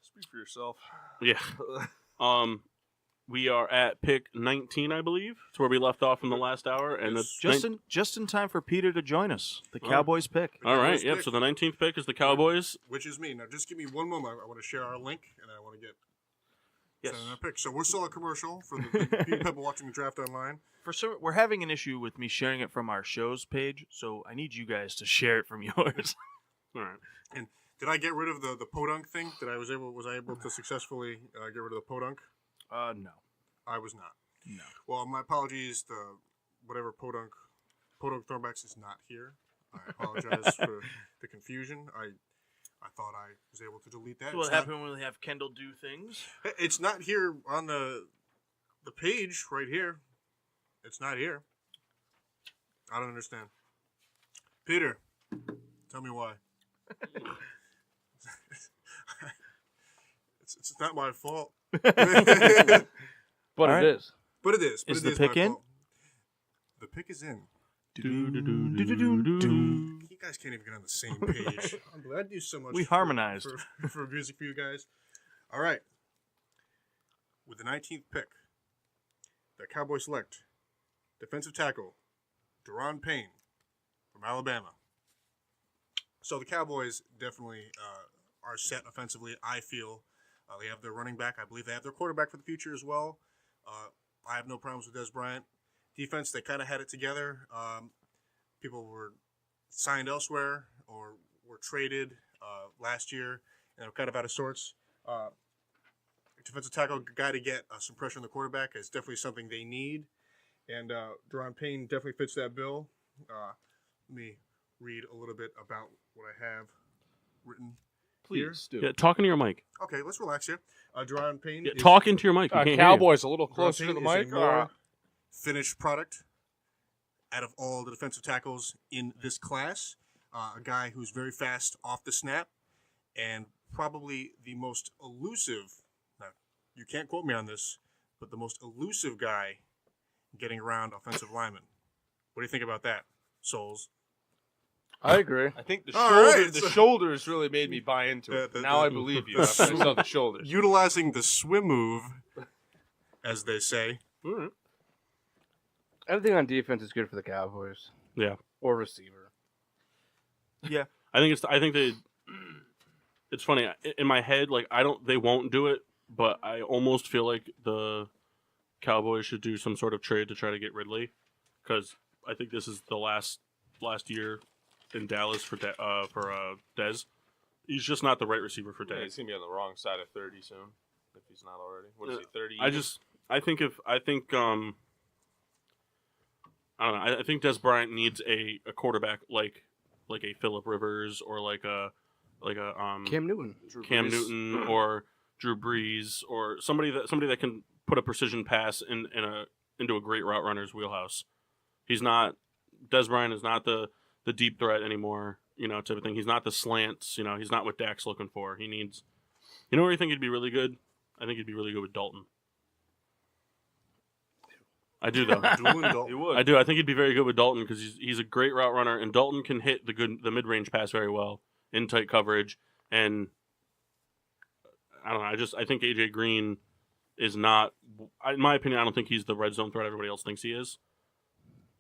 [SPEAKER 6] Speak for yourself.
[SPEAKER 2] Yeah. We are at pick 19, I believe. It's where we left off in the last hour. And it's
[SPEAKER 3] Just in time for Peter to join us. The
[SPEAKER 2] Oh.
[SPEAKER 3] Cowboys pick.
[SPEAKER 2] all right.
[SPEAKER 5] Cowboys
[SPEAKER 2] Yep.
[SPEAKER 5] pick.
[SPEAKER 2] So the 19th pick is the Cowboys.
[SPEAKER 5] Which is me. Now, just give me one moment. I want to share our link, and I want to get
[SPEAKER 3] Yes.
[SPEAKER 5] Sending our pick. So we're still a commercial for the people watching the draft online.
[SPEAKER 3] We're having an issue with me sharing it from our show's page, so I need you guys to share it from yours.
[SPEAKER 2] All right.
[SPEAKER 5] And did I get rid of the podunk thing? Was I able to successfully get rid of the podunk?
[SPEAKER 3] No.
[SPEAKER 5] I was not.
[SPEAKER 3] No.
[SPEAKER 5] Well, my apologies. Whatever podunk throwbacks is not here. I apologize for the confusion. I thought I was able to delete that.
[SPEAKER 3] That's what happened when we have Kendall do things.
[SPEAKER 5] It's not here on the page right here. It's not here. I don't understand. Peter, tell me why. It's not my fault.
[SPEAKER 4] But
[SPEAKER 3] Alright.
[SPEAKER 4] it is.
[SPEAKER 5] But it is.
[SPEAKER 3] Is
[SPEAKER 5] it
[SPEAKER 3] the
[SPEAKER 5] is
[SPEAKER 3] pick
[SPEAKER 5] my
[SPEAKER 3] in?
[SPEAKER 5] fault. The pick is in.
[SPEAKER 3] Do.
[SPEAKER 5] You guys can't even get on the same page. I'm glad I do so much.
[SPEAKER 3] We harmonized.
[SPEAKER 5] for music for you guys. All right. With the 19th pick, the Cowboys select defensive tackle Daron Payne from Alabama. So the Cowboys definitely are set offensively. I feel they have their running back. I believe they have their quarterback for the future as well. I have no problems with Des Bryant. Defense, they kind of had it together. People were signed elsewhere or were traded last year, and they're kind of out of sorts. Defensive tackle guy to get some pressure on the quarterback is definitely something they need, and Daron Payne definitely fits that bill. Let me read a little bit about what I have written.
[SPEAKER 6] Please do.
[SPEAKER 2] Yeah, talking to your mic.
[SPEAKER 5] Okay, let's relax here. Daron Payne
[SPEAKER 2] Yeah,
[SPEAKER 5] is
[SPEAKER 2] talking to your mic. You can't hear you.
[SPEAKER 6] Cowboys a little
[SPEAKER 5] Daron
[SPEAKER 6] closer to
[SPEAKER 5] Payne
[SPEAKER 6] the
[SPEAKER 5] is
[SPEAKER 6] mic.
[SPEAKER 5] a more finished product out of all the defensive tackles in this class. A guy who's very fast off the snap and probably the most elusive. Now, you can't quote me on this, but the most elusive guy getting around offensive linemen. What do you think about that, Souls?
[SPEAKER 4] I agree.
[SPEAKER 6] I think the
[SPEAKER 5] All
[SPEAKER 6] shoulder,
[SPEAKER 5] right,
[SPEAKER 6] the
[SPEAKER 5] so-
[SPEAKER 6] shoulders really made me buy into it. Now I believe you after I saw the shoulders.
[SPEAKER 5] Utilizing the swim move, as they say.
[SPEAKER 2] All right.
[SPEAKER 4] Everything on defense is good for the Cowboys.
[SPEAKER 2] Yeah.
[SPEAKER 4] Or receiver.
[SPEAKER 3] Yeah.
[SPEAKER 2] I think they. It's funny in my head. Like they won't do it, but I almost feel like the Cowboys should do some sort of trade to try to get Ridley, because I think this is the last year in Dallas for Dez. He's just not the right receiver for
[SPEAKER 6] Yeah,
[SPEAKER 2] Dez.
[SPEAKER 6] he's gonna be on the wrong side of 30 soon, if he's not already. What is he? 30?
[SPEAKER 2] I think I don't know. I think Des Bryant needs a quarterback like a Phillip Rivers or like a
[SPEAKER 4] Cam Newton.
[SPEAKER 2] Cam Newton or Drew Brees or somebody that can put a precision pass into a great route runner's wheelhouse. Des Bryant is not the deep threat anymore, type of thing. He's not the slants, he's not what Dak's looking for. He needs, where I think he'd be really good? I think he'd be really good with Dalton. I do though.
[SPEAKER 6] He would.
[SPEAKER 2] I do. I think he'd be very good with Dalton because he's a great route runner, and Dalton can hit the mid range pass very well in tight coverage. And I don't know. I think AJ Green is not. In my opinion, I don't think he's the red zone threat everybody else thinks he is.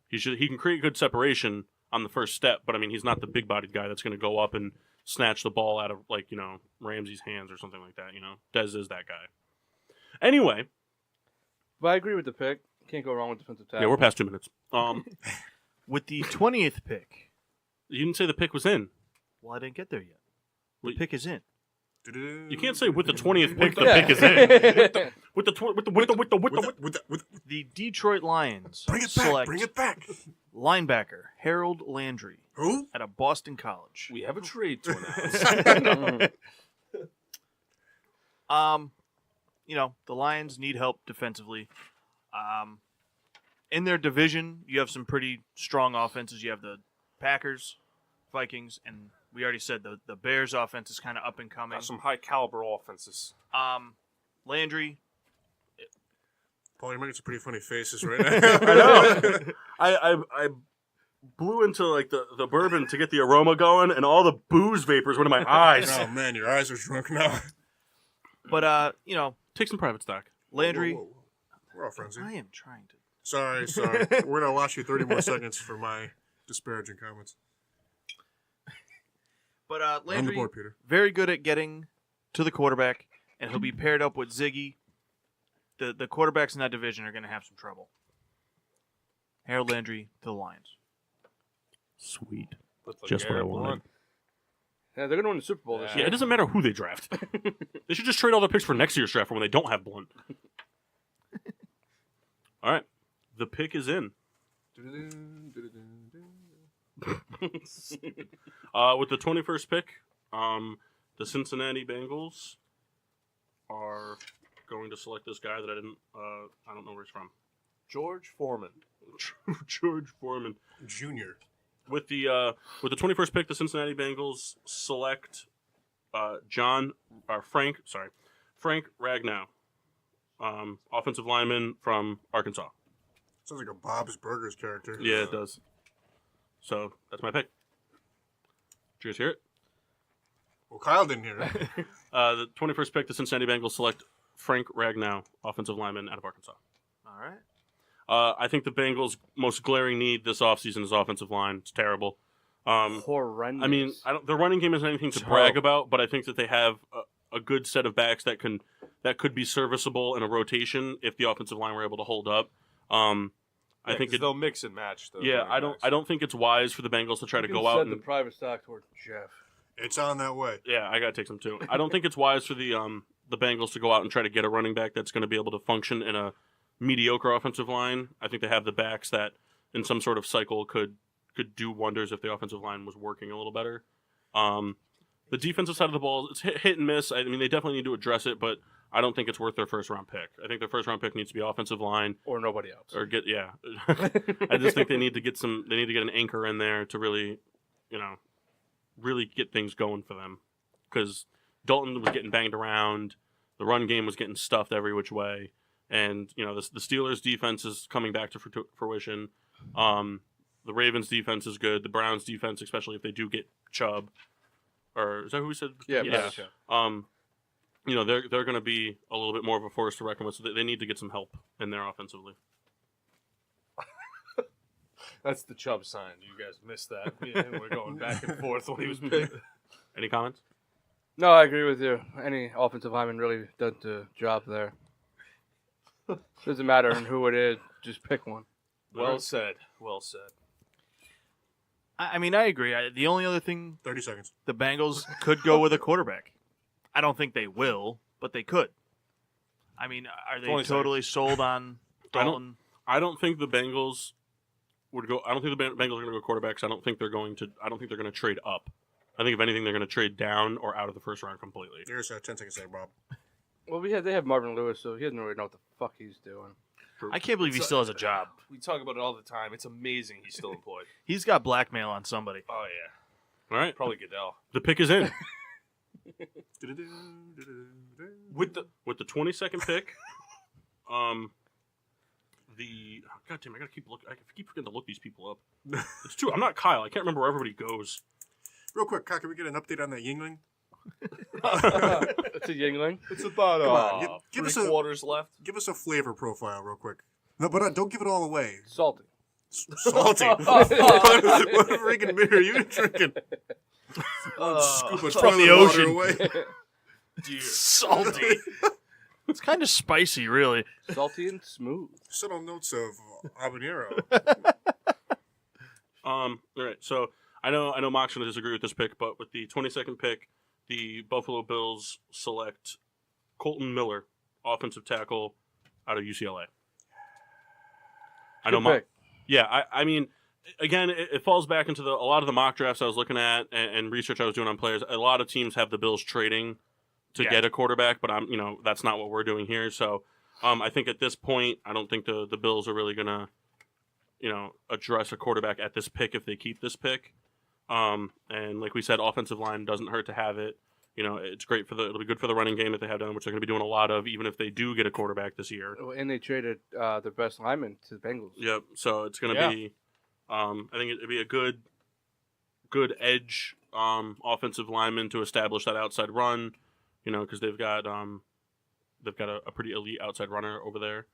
[SPEAKER 2] He can create good separation on the first step, but I mean he's not the big bodied guy that's going to go up and snatch the ball out of Ramsey's hands or something like that. Dez is that guy. Anyway.
[SPEAKER 4] But I agree with the pick. Can't go wrong with defensive tackle.
[SPEAKER 2] Yeah, we're past 2 minutes.
[SPEAKER 3] With the 20th pick.
[SPEAKER 2] You didn't say the pick was in.
[SPEAKER 3] Well, I didn't get there yet. The
[SPEAKER 2] Wait.
[SPEAKER 3] pick is in.
[SPEAKER 2] You can't say with the 20th pick the
[SPEAKER 4] Yeah.
[SPEAKER 2] pick is in. With
[SPEAKER 3] The Detroit Lions
[SPEAKER 5] Bring it back.
[SPEAKER 3] select
[SPEAKER 5] Bring it back.
[SPEAKER 3] linebacker Harold Landry
[SPEAKER 5] Who?
[SPEAKER 3] at a Boston college.
[SPEAKER 6] We have a trade to announce.
[SPEAKER 3] The Lions need help defensively. In their division, you have some pretty strong offenses. You have the Packers, Vikings, and we already said the Bears' offense is kind of up and coming.
[SPEAKER 6] Got some high caliber offenses.
[SPEAKER 3] Landry.
[SPEAKER 5] Paul, you're making some pretty funny faces right now.
[SPEAKER 2] I know. I blew into like the bourbon to get the aroma going, and all the booze vapors went in my eyes.
[SPEAKER 5] Oh man, your eyes are drunk now.
[SPEAKER 3] But,
[SPEAKER 2] Take some private stock.
[SPEAKER 3] Landry.
[SPEAKER 5] Whoa, whoa, whoa. We're all friends
[SPEAKER 3] I
[SPEAKER 5] here.
[SPEAKER 3] am trying to.
[SPEAKER 5] Sorry. We're gonna watch you 30 more seconds for my disparaging comments.
[SPEAKER 3] But
[SPEAKER 5] On the
[SPEAKER 3] Landry,
[SPEAKER 5] board, Peter.
[SPEAKER 3] very good at getting to the quarterback, and he'll be paired up with Ziggy the quarterbacks in that division are going to have some trouble. Harold Landry to the Lions.
[SPEAKER 2] Sweet.
[SPEAKER 6] With
[SPEAKER 2] Just what I
[SPEAKER 6] LeGarrette
[SPEAKER 2] wanted.
[SPEAKER 6] Blount.
[SPEAKER 4] Yeah, they're gonna win the Super Bowl this
[SPEAKER 2] Yeah,
[SPEAKER 4] year.
[SPEAKER 2] it doesn't matter who they draft. They should just trade all their picks for next year's draft for when they don't have Blunt. All right. The pick is in. With the 21st pick, the Cincinnati Bengals are going to select this guy that I don't know where he's from.
[SPEAKER 6] George Foreman.
[SPEAKER 2] George Foreman.
[SPEAKER 5] Junior.
[SPEAKER 2] With the 21st pick, the Cincinnati Bengals select Frank Ragnow, offensive lineman from Arkansas.
[SPEAKER 5] Sounds like a Bob's Burgers character.
[SPEAKER 2] Yeah, it does. So that's my pick. Did you guys hear it?
[SPEAKER 5] Well, Kyle didn't hear it.
[SPEAKER 2] The 21st pick, the Cincinnati Bengals select Frank Ragnow, offensive lineman out of Arkansas.
[SPEAKER 3] All right.
[SPEAKER 2] I think the Bengals' most glaring need this offseason is offensive line. It's terrible.
[SPEAKER 4] Horrendous.
[SPEAKER 2] I mean, their running game isn't anything to brag about, but I think that they have a good set of backs that could be serviceable in a rotation if the offensive line were able to hold up. I think
[SPEAKER 6] they'll mix and match.
[SPEAKER 2] Yeah, I don't think it's wise for the Bengals to try to go out
[SPEAKER 4] send
[SPEAKER 2] and
[SPEAKER 4] the private stock towards Jeff.
[SPEAKER 5] It's on that way.
[SPEAKER 2] yeah, I gotta take some too. I don't think it's wise for the Bengals to go out and try to get a running back that's going to be able to function in a mediocre offensive line. I think they have the backs that in some sort of cycle could do wonders if the offensive line was working a little better. The defensive side of the ball, it's hit and miss. I mean, they definitely need to address it, but I don't think it's worth their first round pick. I think their first round pick needs to be offensive line
[SPEAKER 4] Or nobody else.
[SPEAKER 2] or I just think they need to get an anchor in there to really, really get things going for them, because Dalton was getting banged around, the run game was getting stuffed every which way, and the Steelers' defense is coming back to fruition. The Ravens' defense is good. The Browns' defense, especially if they do get Chubb, or is that who we said?
[SPEAKER 4] Yeah.
[SPEAKER 2] Yeah.
[SPEAKER 4] Chubb.
[SPEAKER 2] They're going to be a little bit more of a force to reckon with, so they need to get some help in there offensively.
[SPEAKER 6] That's the Chubb sign. You guys missed that. Yeah, we're going back and forth when he was picked.
[SPEAKER 2] Any comments?
[SPEAKER 4] No, I agree with you. Any offensive lineman really does the job there. Doesn't matter who it is, just pick one.
[SPEAKER 6] Well said. Well said.
[SPEAKER 3] I mean, I agree. The only other thing
[SPEAKER 5] 30 seconds.
[SPEAKER 3] the Bengals could go with a quarterback. I don't think they will, but they could. I mean, are they
[SPEAKER 6] 20
[SPEAKER 3] totally sold on Dalton?
[SPEAKER 2] I don't think the Bengals would go. I don't think the Bengals are going to go quarterbacks. I don't think they're going to trade up. I think if anything, they're going to trade down or out of the first round completely.
[SPEAKER 5] There's 10 seconds there, Bob.
[SPEAKER 4] Well, they have Marvin Lewis, so he doesn't really know what the fuck he's doing.
[SPEAKER 3] I can't believe he still has a job.
[SPEAKER 6] We talk about it all the time. It's amazing he's still employed.
[SPEAKER 3] He's got blackmail on somebody.
[SPEAKER 6] Oh, yeah.
[SPEAKER 2] All right,
[SPEAKER 6] Probably Goodell.
[SPEAKER 2] the pick is in
[SPEAKER 6] With the
[SPEAKER 2] with the 22nd pick. God damn, I gotta keep looking. I keep forgetting to look these people up. It's true. I'm not Kyle. I can't remember where everybody goes.
[SPEAKER 5] Real quick, Kyle, can we get an update on that Yingling?
[SPEAKER 4] It's a Yingling.
[SPEAKER 6] It's about
[SPEAKER 5] Come on, give us a-
[SPEAKER 6] quarters left.
[SPEAKER 5] Give us a flavor profile real quick. No, but don't give it all away.
[SPEAKER 4] Salty.
[SPEAKER 5] Salty. What freaking beer are you drinking? Scoop a
[SPEAKER 3] from the
[SPEAKER 5] toilet water
[SPEAKER 3] ocean.
[SPEAKER 5] away.
[SPEAKER 3] Salty. It's kind of spicy, really.
[SPEAKER 4] Salty and smooth.
[SPEAKER 5] Subtle notes of habanero.
[SPEAKER 2] All right. So I know Mock's going to disagree with this pick, but with the 22nd pick, the Buffalo Bills select Colton Miller, offensive tackle out of UCLA. I know
[SPEAKER 4] Good pick.
[SPEAKER 2] Yeah, I mean, again, it falls back into a lot of the mock drafts I was looking at and research I was doing on players. A lot of teams have the Bills trading to get a quarterback, but that's not what we're doing here. So I think at this point, I don't think the Bills are really going to, address a quarterback at this pick if they keep this pick. And like we said, offensive line doesn't hurt to have it. It's great it'll be good for the running game that they have done, which they're going to be doing a lot of, even if they do get a quarterback this year.
[SPEAKER 4] Oh, and they traded their best lineman to the Bengals.
[SPEAKER 2] Yep. So it's going to be, I think it'd be a good edge offensive lineman to establish that outside run. Because they've got a pretty elite outside runner over there.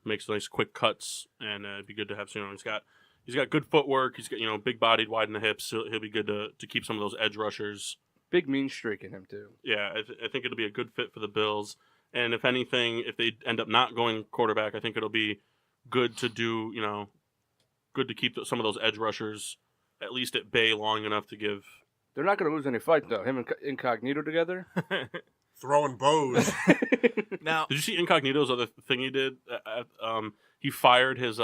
[SPEAKER 2] Makes nice quick cuts, and it'd be good to have. He's got good footwork. He's got big bodied, wide in the hips. So he'll be good to keep some of those edge rushers.
[SPEAKER 4] Big mean streak in him, too.
[SPEAKER 2] Yeah, I think it'll be a good fit for the Bills. And if anything, if they end up not going quarterback, I think it'll be good to do, good to keep some of those edge rushers at least at bay long enough to give.
[SPEAKER 4] They're not going to lose any fight, though. Him and Incognito together.
[SPEAKER 5] Throwing bows.
[SPEAKER 3] Now,
[SPEAKER 2] Did you see Incognito's other thing he did? He fired his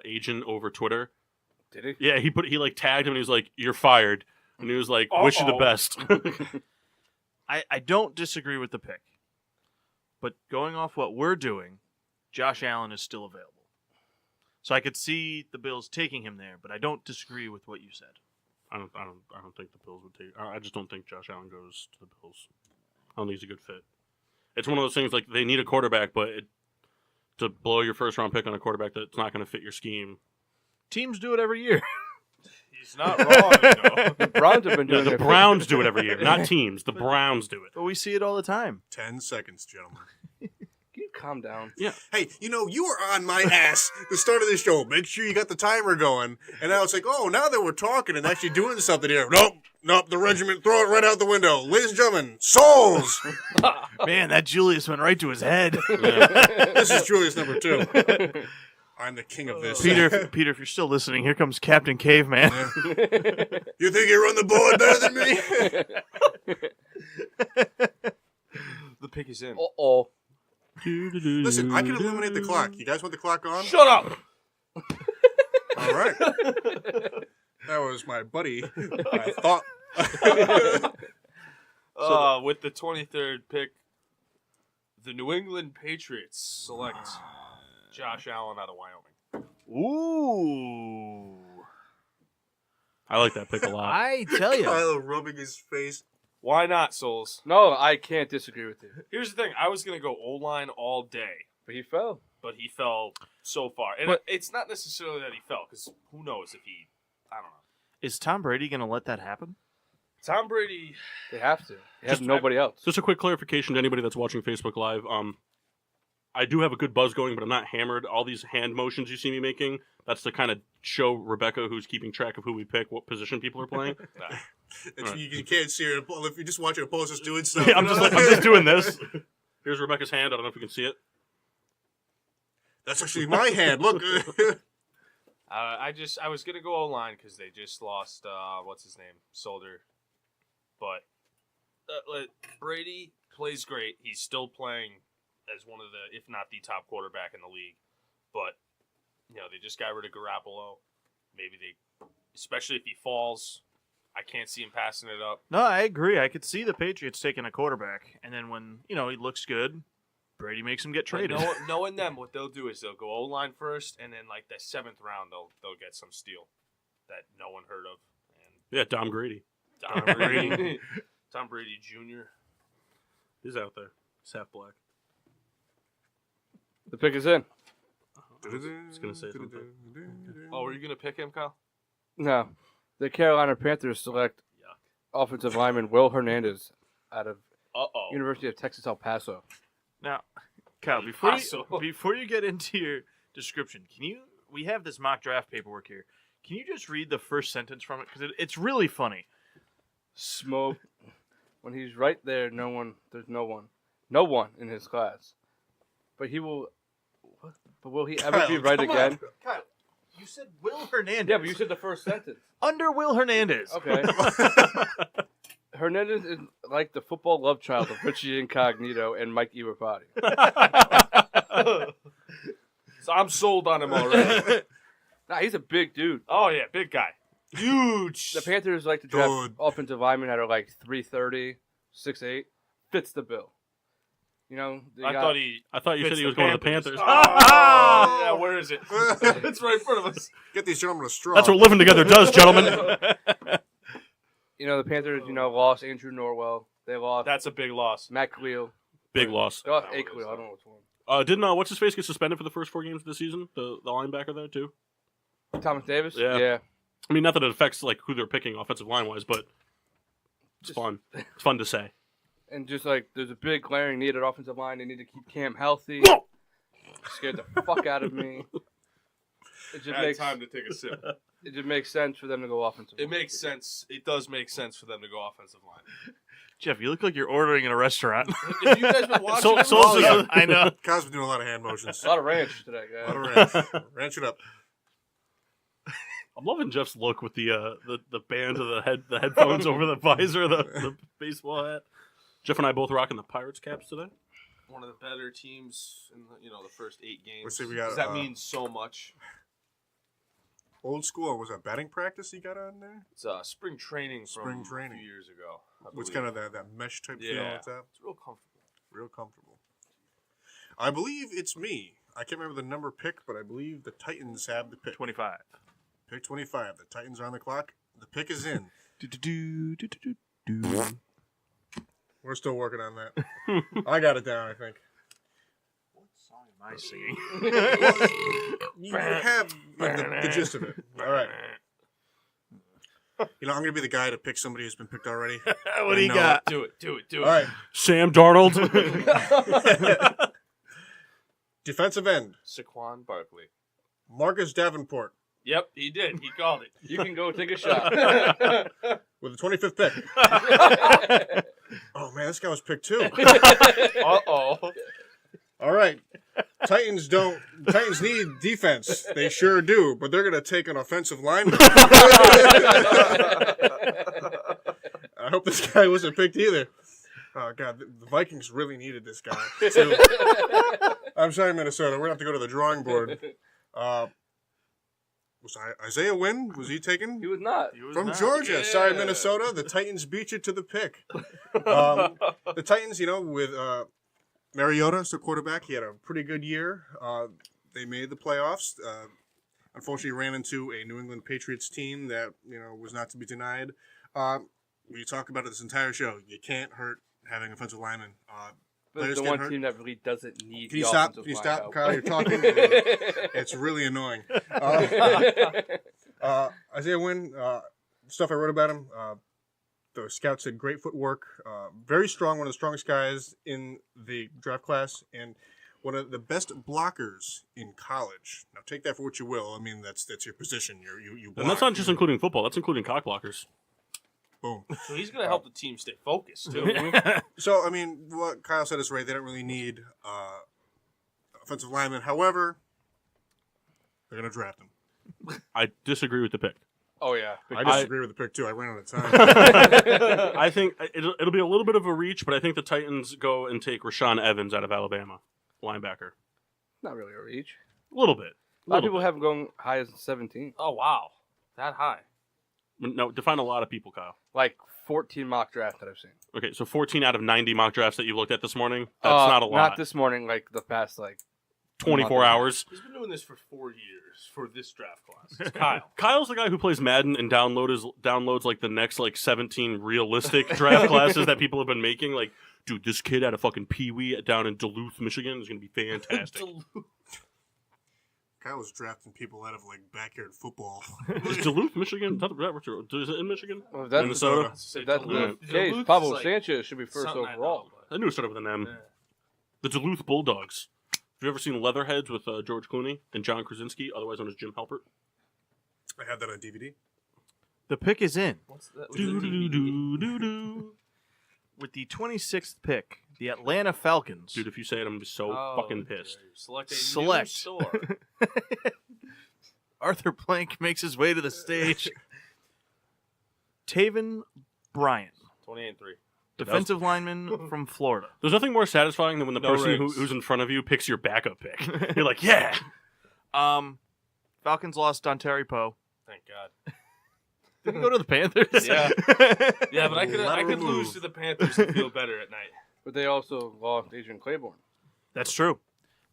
[SPEAKER 2] agent over Twitter.
[SPEAKER 4] Did he?
[SPEAKER 2] Yeah, he tagged him and he was like, "You're fired," and he was like, "Wish you the best."
[SPEAKER 3] I don't disagree with the pick, but going off what we're doing, Josh Allen is still available. So I could see the Bills taking him there, but I don't disagree with what you said.
[SPEAKER 2] I don't think the Bills would take. I just don't think Josh Allen goes to the Bills. I don't think he's a good fit. It's one of those things like they need a quarterback, but to blow your first round pick on a quarterback that's not going to fit your scheme.
[SPEAKER 3] Teams do it every year.
[SPEAKER 6] He's not wrong,
[SPEAKER 4] The Browns have been
[SPEAKER 2] No,
[SPEAKER 4] doing
[SPEAKER 2] the
[SPEAKER 4] it.
[SPEAKER 2] Browns do it every year, not teams. The Browns do it.
[SPEAKER 3] But we see it all the time.
[SPEAKER 5] 10 seconds, gentlemen.
[SPEAKER 4] Can you calm down?
[SPEAKER 5] Hey, you were on my ass the start of the show. Make sure you got the timer going. And I was like, oh, now that we're talking and actually doing something here. Nope, the regiment, throw it right out the window. Ladies and gentlemen, Souls!
[SPEAKER 3] Man, that Julius went right to his head.
[SPEAKER 5] This is Julius number 2. I'm the king of this.
[SPEAKER 3] Peter, if you're still listening, here comes Captain Caveman.
[SPEAKER 5] You think you run the board better than me?
[SPEAKER 6] The pick is in.
[SPEAKER 4] Uh-oh.
[SPEAKER 5] Listen, I can eliminate the clock. You guys want the clock on?
[SPEAKER 6] Shut up!
[SPEAKER 5] All right. That was my buddy. I thought.
[SPEAKER 6] With the 23rd pick, the New England Patriots select Josh Allen out of Wyoming.
[SPEAKER 3] Ooh.
[SPEAKER 2] I like that pick a lot.
[SPEAKER 3] I tell you.
[SPEAKER 5] Kyle rubbing his face.
[SPEAKER 6] Why not, Souls?
[SPEAKER 4] No, I can't disagree with you.
[SPEAKER 6] Here's the thing. I was going to go O-line all day,
[SPEAKER 4] But he fell.
[SPEAKER 6] but he fell so far. And
[SPEAKER 3] But-
[SPEAKER 6] it's not necessarily that he fell, because who knows if he... I don't know.
[SPEAKER 3] Is Tom Brady going to let that happen?
[SPEAKER 6] Tom Brady...
[SPEAKER 4] They have to. They have
[SPEAKER 2] Just-
[SPEAKER 4] nobody else.
[SPEAKER 2] Just a quick clarification to anybody that's watching Facebook Live. I do have a good buzz going, but I'm not hammered. All these hand motions you see me making, that's to kind of show Rebecca, who's keeping track of who we pick, what position people are playing.
[SPEAKER 5] It's, you can't see her. If you just watch it, Paul's just doing stuff.
[SPEAKER 2] Yeah, I'm just doing this. Here's Rebecca's hand. I don't know if you can see it.
[SPEAKER 5] That's actually my hand. Look.
[SPEAKER 6] I was going to go O-line because they just lost, what's his name? Solder. But Brady plays great. He's still playing as one of the, if not the top quarterback in the league. But, they just got rid of Garoppolo. Maybe especially if he falls, I can't see him passing it up.
[SPEAKER 3] No, I agree. I could see the Patriots taking a quarterback, and then when he looks good, Brady makes him get
[SPEAKER 6] But
[SPEAKER 3] traded.
[SPEAKER 6] knowing them, what they'll do is they'll go O-line first, and then like the 7th round, they'll get some steal that no one heard of. And
[SPEAKER 2] Yeah, Tom Grady.
[SPEAKER 6] Tom Brady, Tom Brady Jr.
[SPEAKER 2] He's out there. He's half black.
[SPEAKER 4] The pick is in.
[SPEAKER 2] I was going to say something.
[SPEAKER 6] Oh, were you gonna pick him, Kyle?
[SPEAKER 4] No. The Carolina Panthers select offensive lineman Will Hernandez out of University of Texas El Paso.
[SPEAKER 3] Now, Kyle, before you get into your description, we have this mock draft paperwork here. Can you just read the first sentence from it? Because it's really funny.
[SPEAKER 4] Smoke. When he's right there, there's no one in his class. But will he ever be right again?
[SPEAKER 3] Kyle, you said Will Hernandez.
[SPEAKER 4] Yeah, but you said the first sentence.
[SPEAKER 3] Under Will Hernandez.
[SPEAKER 4] Okay. Hernandez is like the football love child of Richie Incognito and Mike Iwapati.
[SPEAKER 6] So I'm sold on him already.
[SPEAKER 4] Nah, he's a big dude.
[SPEAKER 6] Oh yeah, big guy, huge.
[SPEAKER 4] The Panthers like to draft
[SPEAKER 5] Good.
[SPEAKER 4] offensive linemen that are like 330, 6'8". Fits the bill. They
[SPEAKER 6] I
[SPEAKER 4] got-
[SPEAKER 2] thought you said he was going to the Panthers.
[SPEAKER 6] Oh, yeah, where is it? It's right in front of us.
[SPEAKER 5] Get these gentlemen a straw.
[SPEAKER 2] That's what living together does, gentlemen.
[SPEAKER 4] the Panthers, lost Andrew Norwell. They lost
[SPEAKER 6] That's a big loss.
[SPEAKER 4] Matt Cleo.
[SPEAKER 2] Big loss.
[SPEAKER 4] They lost
[SPEAKER 6] That
[SPEAKER 4] A.
[SPEAKER 6] was
[SPEAKER 4] Cleo. I don't know which one.
[SPEAKER 2] Didn't what's his face get suspended for the first 4 games of the season? The linebacker there too.
[SPEAKER 4] Thomas Davis?
[SPEAKER 2] Yeah. I mean, not that it affects like who they're picking offensive line wise, but it's fun. It's fun to say.
[SPEAKER 4] And just like there's a big glaring need at offensive line. They need to keep Cam healthy. Scared the fuck out of me. It just makes
[SPEAKER 6] time to take a sip.
[SPEAKER 4] It just makes sense for them to go offensive.
[SPEAKER 6] It makes sense. It does make sense for them to go offensive line.
[SPEAKER 3] Jeff, you look like you're ordering in a restaurant.
[SPEAKER 6] Have you guys been watching?
[SPEAKER 3] Soulesy, I know.
[SPEAKER 5] Kyle's been doing a lot of hand motions.
[SPEAKER 4] A lot of ranch today,
[SPEAKER 5] A lot
[SPEAKER 4] guys.
[SPEAKER 5] of ranch. Ranch it up.
[SPEAKER 2] I'm loving Jeff's look with the band of the headphones over the visor, the baseball hat. Jeff and I both rocking the Pirates caps today.
[SPEAKER 6] One of the better teams in the first 8 games.
[SPEAKER 5] Let's see, we got,
[SPEAKER 6] Does that mean so much?
[SPEAKER 5] Old school. Was that batting practice you got on there?
[SPEAKER 6] It's spring training
[SPEAKER 5] Spring
[SPEAKER 6] from
[SPEAKER 5] training.
[SPEAKER 6] a few years ago.
[SPEAKER 5] What's kind of that mesh type feel?
[SPEAKER 6] Yeah.
[SPEAKER 5] What's that?
[SPEAKER 6] It's real comfortable.
[SPEAKER 5] Real comfortable. I believe it's me. I can't remember the number pick, but I believe the Titans have the pick.
[SPEAKER 3] 25.
[SPEAKER 5] Pick 25. The Titans are on the clock. The pick is in. We're still working on that. I got it down, I think.
[SPEAKER 3] What song am I singing?
[SPEAKER 5] You have the gist of it. All right. You know, I'm going to be the guy to pick somebody who's been picked already.
[SPEAKER 3] What do you
[SPEAKER 5] No.
[SPEAKER 3] got?
[SPEAKER 6] Do it.
[SPEAKER 5] All right.
[SPEAKER 2] Sam Darnold.
[SPEAKER 5] Defensive end.
[SPEAKER 6] Saquon Barkley.
[SPEAKER 5] Marcus Davenport
[SPEAKER 6] Yep, he did. He called it.
[SPEAKER 4] You can go take a shot.
[SPEAKER 5] with the 25th pick. Oh, man, this guy was picked too.
[SPEAKER 6] Uh-oh.
[SPEAKER 5] All right. Titans need defense. They sure do, but they're going to take an offensive lineman. I hope this guy wasn't picked either. Oh, God, the Vikings really needed this guy, too. I'm sorry, Minnesota. We're going to have to go to the drawing board. Was Isaiah Wynn? Was he taken?
[SPEAKER 4] He was not.
[SPEAKER 5] From Georgia.
[SPEAKER 6] Yeah.
[SPEAKER 5] Sorry, Minnesota. The Titans beat you to the pick. The Titans, with Mariota as the quarterback, he had a pretty good year. They made the playoffs. Unfortunately, ran into a New England Patriots team that was not to be denied. We talk about it this entire show. You can't hurt having offensive linemen.
[SPEAKER 4] But
[SPEAKER 5] Players
[SPEAKER 4] the
[SPEAKER 5] get
[SPEAKER 4] one
[SPEAKER 5] hurt.
[SPEAKER 4] team that really doesn't need.
[SPEAKER 5] Can you
[SPEAKER 4] the
[SPEAKER 5] stop?
[SPEAKER 4] offensive
[SPEAKER 5] Can you
[SPEAKER 4] line
[SPEAKER 5] stop,
[SPEAKER 4] help.
[SPEAKER 5] Kyle? You're talking. It's really annoying. Isaiah Wynn, stuff I wrote about him. The scouts said great footwork, very strong, one of the strongest guys in the draft class, and one of the best blockers in college. Now, take that for what you will. I mean, that's your position. You block.
[SPEAKER 2] And that's not just including football. That's including cock blockers.
[SPEAKER 5] Boom.
[SPEAKER 6] So he's going to help the team stay focused, too.
[SPEAKER 5] So, I mean, what Kyle said is right. They don't really need offensive linemen. However, they're going to draft him.
[SPEAKER 2] I disagree with the pick.
[SPEAKER 4] Oh yeah.
[SPEAKER 5] I disagree with the pick, too. I ran out of time.
[SPEAKER 2] I think it'll be a little bit of a reach, but I think the Titans go and take Rashaan Evans out of Alabama, linebacker.
[SPEAKER 4] Not really a reach.
[SPEAKER 2] A little bit.
[SPEAKER 4] A lot of people have him going high as 17.
[SPEAKER 6] Oh, wow. That high.
[SPEAKER 2] No, define a lot of people, Kyle.
[SPEAKER 4] Like 14 mock drafts that I've seen.
[SPEAKER 2] Okay, so 14 out of 90 mock drafts that you looked at this morning. That's not a lot.
[SPEAKER 4] Not this morning. Like the past
[SPEAKER 2] 24
[SPEAKER 4] month.
[SPEAKER 2] hours.
[SPEAKER 6] He's been doing this for 4 years for this draft class. It's Kyle.
[SPEAKER 2] Kyle's the guy who plays Madden and downloads like the next 17 realistic draft classes that people have been making. Like, dude, this kid at a fucking Pee-wee down in Duluth, Michigan is going to be fantastic.
[SPEAKER 5] Kyle was drafting people out of backyard football.
[SPEAKER 2] Is Duluth, Michigan? Is it in Michigan?
[SPEAKER 4] Well, if that's
[SPEAKER 2] Minnesota?
[SPEAKER 4] If that's
[SPEAKER 2] Duluth-
[SPEAKER 4] the case,
[SPEAKER 6] Duluth
[SPEAKER 4] Pablo
[SPEAKER 6] is like
[SPEAKER 4] Sanchez should be first
[SPEAKER 6] something I
[SPEAKER 4] overall.
[SPEAKER 6] know,
[SPEAKER 2] I knew it started with an M.
[SPEAKER 6] but-
[SPEAKER 2] The Duluth Bulldogs. Have you ever seen Leatherheads with George Clooney and John Krasinski, otherwise known as Jim Halpert?
[SPEAKER 5] I had that on DVD.
[SPEAKER 3] The pick is in.
[SPEAKER 6] What's that?
[SPEAKER 2] Do-do-do-do-do.
[SPEAKER 3] With the 26th pick, the Atlanta Falcons.
[SPEAKER 2] Dude, if you say it, I'm going to be so
[SPEAKER 6] Oh,
[SPEAKER 2] fucking pissed.
[SPEAKER 6] Select a
[SPEAKER 3] Select.
[SPEAKER 6] new store.
[SPEAKER 3] Arthur Blank makes his way to the stage. Taven Bryan,
[SPEAKER 6] 28-3.
[SPEAKER 3] defensive lineman from Florida.
[SPEAKER 2] There's nothing more satisfying than when the
[SPEAKER 6] No
[SPEAKER 2] person
[SPEAKER 6] rings.
[SPEAKER 2] who's in front of you picks your backup pick. You're like, yeah.
[SPEAKER 3] Falcons lost on Terry Poe.
[SPEAKER 6] Thank God.
[SPEAKER 3] Did he go to the Panthers?
[SPEAKER 6] Yeah. Yeah, but I could
[SPEAKER 5] Lateral
[SPEAKER 6] lose
[SPEAKER 5] move.
[SPEAKER 6] to the Panthers and feel better at night.
[SPEAKER 4] But they also lost Adrian Claiborne.
[SPEAKER 3] That's true.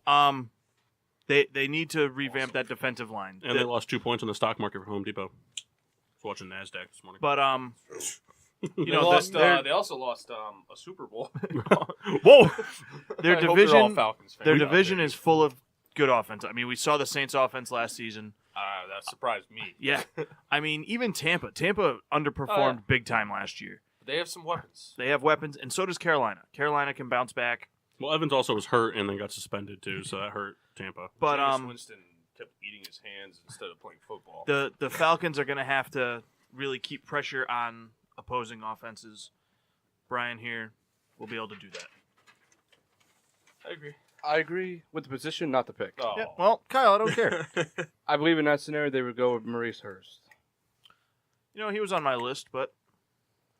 [SPEAKER 3] They need to revamp that defensive line.
[SPEAKER 2] And they lost 2 points on the stock market for Home Depot. I was watching NASDAQ this morning.
[SPEAKER 3] But
[SPEAKER 6] You
[SPEAKER 3] know,
[SPEAKER 6] they also lost a Super Bowl.
[SPEAKER 2] Whoa!
[SPEAKER 3] their
[SPEAKER 6] I hope they're all
[SPEAKER 3] division
[SPEAKER 6] Falcons fans
[SPEAKER 3] their
[SPEAKER 6] out
[SPEAKER 3] division
[SPEAKER 6] there.
[SPEAKER 3] is full of good offense. I mean, we saw the Saints offense last season.
[SPEAKER 6] That surprised me.
[SPEAKER 3] Yeah. I mean, even Tampa underperformed big time last year.
[SPEAKER 6] They have some weapons.
[SPEAKER 3] They have weapons, and so does Carolina. Carolina can bounce back.
[SPEAKER 2] Well, Evans also was hurt and then got suspended too, so that hurt Tampa.
[SPEAKER 3] But
[SPEAKER 6] Jameis Winston kept eating his hands instead of playing football.
[SPEAKER 3] the Falcons are going to have to really keep pressure on opposing offenses. Brian here will be able to do that.
[SPEAKER 6] I agree.
[SPEAKER 4] I agree with the position, not the pick.
[SPEAKER 6] Oh.
[SPEAKER 3] Yeah, well, Kyle, I don't care.
[SPEAKER 4] I believe in that scenario they would go with Maurice Hurst.
[SPEAKER 3] You know, he was on my list, but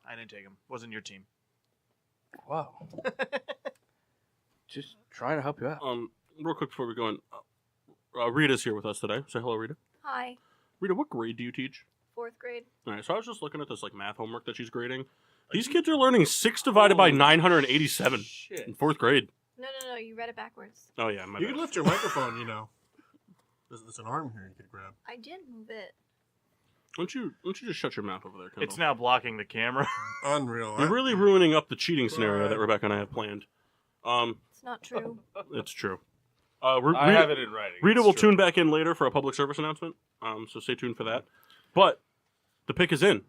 [SPEAKER 3] I didn't take him. Wasn't your team.
[SPEAKER 4] Wow. Just trying to help you out.
[SPEAKER 2] Real quick before we go in, Rita's here with us today. Say hello, Rita.
[SPEAKER 7] Hi,
[SPEAKER 2] Rita, what grade do you teach?
[SPEAKER 7] 4th grade.
[SPEAKER 2] All right, so I was just looking at this like math homework that she's grading. These kids are learning 6 divided by 987
[SPEAKER 6] Shit.
[SPEAKER 2] in 4th grade.
[SPEAKER 7] No, you read it backwards.
[SPEAKER 2] Oh yeah, my
[SPEAKER 5] You
[SPEAKER 2] bad.
[SPEAKER 5] can lift your microphone, you know. There's an arm here you could grab.
[SPEAKER 7] I did move it.
[SPEAKER 2] Why don't you just shut your mouth over there, Kendall?
[SPEAKER 3] It's now blocking the camera.
[SPEAKER 5] Unreal.
[SPEAKER 2] You're really ruining up the cheating scenario that Rebecca and I have planned.
[SPEAKER 7] It's not true.
[SPEAKER 2] It's true.
[SPEAKER 6] I
[SPEAKER 2] Rita,
[SPEAKER 6] have it in writing.
[SPEAKER 2] Rita
[SPEAKER 6] It's
[SPEAKER 2] will
[SPEAKER 6] true.
[SPEAKER 2] tune back in later for a public service announcement. So stay tuned for that. But the pick is in.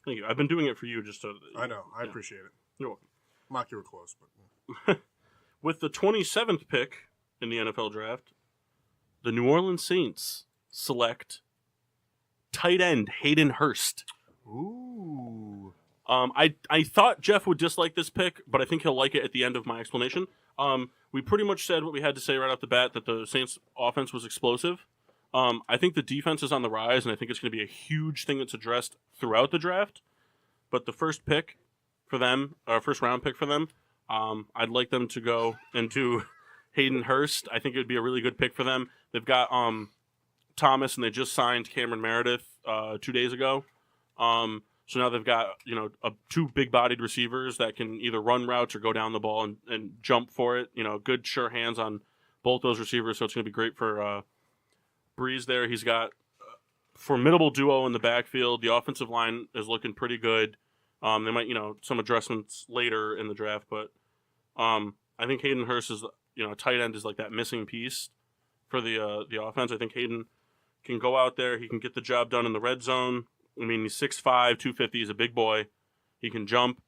[SPEAKER 2] Thank you. I've been doing it for you just to.
[SPEAKER 5] I know. I
[SPEAKER 2] Yeah.
[SPEAKER 5] appreciate it.
[SPEAKER 2] You're welcome.
[SPEAKER 5] Mock, you were close, but
[SPEAKER 2] With the 27th pick in the NFL draft, the New Orleans Saints select tight end Hayden Hurst.
[SPEAKER 5] ooh,
[SPEAKER 2] I thought Jeff would dislike this pick, but I think he'll like it at the end of my explanation. We pretty much said what we had to say right off the bat, that the Saints offense was explosive. I think the defense is on the rise, and I think it's going to be a huge thing that's addressed throughout the draft. But the first pick for them, first round pick for them, I'd like them to go into Hayden Hurst. I think it would be a really good pick for them. They've got Thomas, and they just signed Cameron Meredith 2 days ago. So now they've got, two big-bodied receivers that can either run routes or go down the ball and jump for it. Good, sure hands on both those receivers, so it's going to be great for Breeze there. He's got a formidable duo in the backfield. The offensive line is looking pretty good. They might, some adjustments later in the draft, but I think Hayden Hurst is, tight end is like that missing piece for the offense. I think Hayden can go out there. He can get the job done in the red zone. I mean, he's 6'5", 250. He's a big boy. He can jump.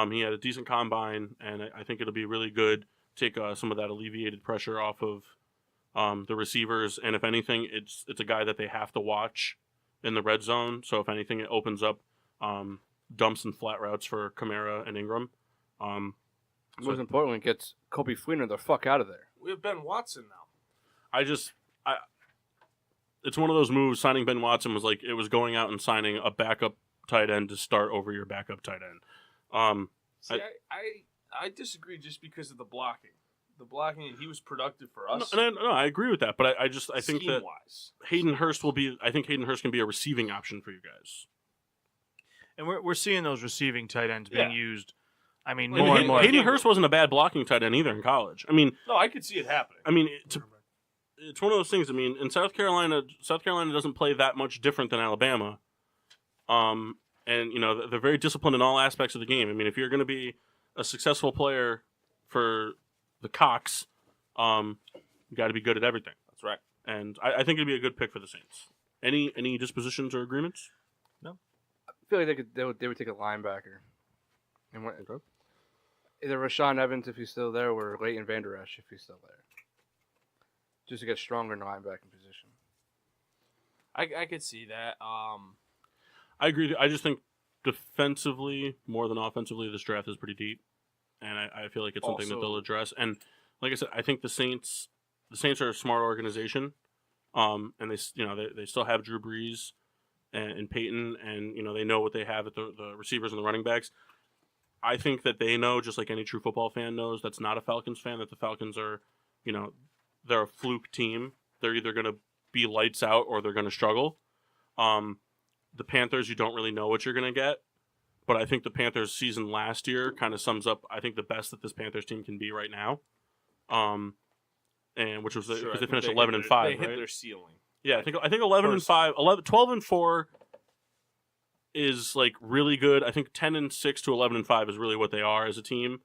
[SPEAKER 2] He had a decent combine, and I think it'll be really good. Take some of that alleviated pressure off of the receivers, and if anything, it's a guy that they have to watch in the red zone. So if anything, it opens up dumps and flat routes for Kamara and Ingram.
[SPEAKER 4] Most importantly, it gets Kobe Fleener the fuck out of there.
[SPEAKER 6] We have Ben Watson now.
[SPEAKER 2] It's one of those moves. Signing Ben Watson was like it was going out and signing a backup tight end to start over your backup tight end.
[SPEAKER 6] See, I disagree just because of the blocking. The blocking, he was productive for us.
[SPEAKER 2] No, I agree with that, but I think that
[SPEAKER 6] Scheme-wise.
[SPEAKER 2] Hayden Hurst can be a receiving option for you guys.
[SPEAKER 3] And we're seeing those receiving tight ends being
[SPEAKER 6] Yeah.
[SPEAKER 3] used. I mean,
[SPEAKER 2] I mean,
[SPEAKER 3] more and more.
[SPEAKER 2] Hayden Hurst wasn't a bad blocking tight end either in college. I mean,
[SPEAKER 6] No, I could see it happening.
[SPEAKER 2] It's one of those things. I mean, in South Carolina doesn't play that much different than Alabama. And they're very disciplined in all aspects of the game. I mean, if you're going to be a successful player for the Cox, you got to be good at everything.
[SPEAKER 6] That's right.
[SPEAKER 2] And I think it'd be a good pick for the Saints. Any dispositions or agreements?
[SPEAKER 4] I feel like they would take a linebacker. And either Rashawn Evans if he's still there, or Leighton Vander Esch if he's still there. Just to get stronger in the linebacking position.
[SPEAKER 6] I could see that.
[SPEAKER 2] I agree. I just think defensively more than offensively, this draft is pretty deep, and I feel like it's something that
[SPEAKER 6] Also-
[SPEAKER 2] they'll address. And like I said, I think the Saints are a smart organization, and they still have Drew Brees and Peyton, and they know what they have at the receivers and the running backs. I think that they know, just like any true football fan knows, that's not a Falcons fan, that the Falcons are, they're a fluke team. They're either going to be lights out or they're going to struggle. The Panthers, you don't really know what you're going to get. But I think the Panthers season last year kind of sums up, I think, the best that this Panthers team can be right now. And which was because they finished 11-5,
[SPEAKER 6] They
[SPEAKER 2] right?
[SPEAKER 6] hit their ceiling.
[SPEAKER 2] Yeah, I think 11-5, 12-4 is like really good. I think 10-6 to 11-5 is really what they are as a team.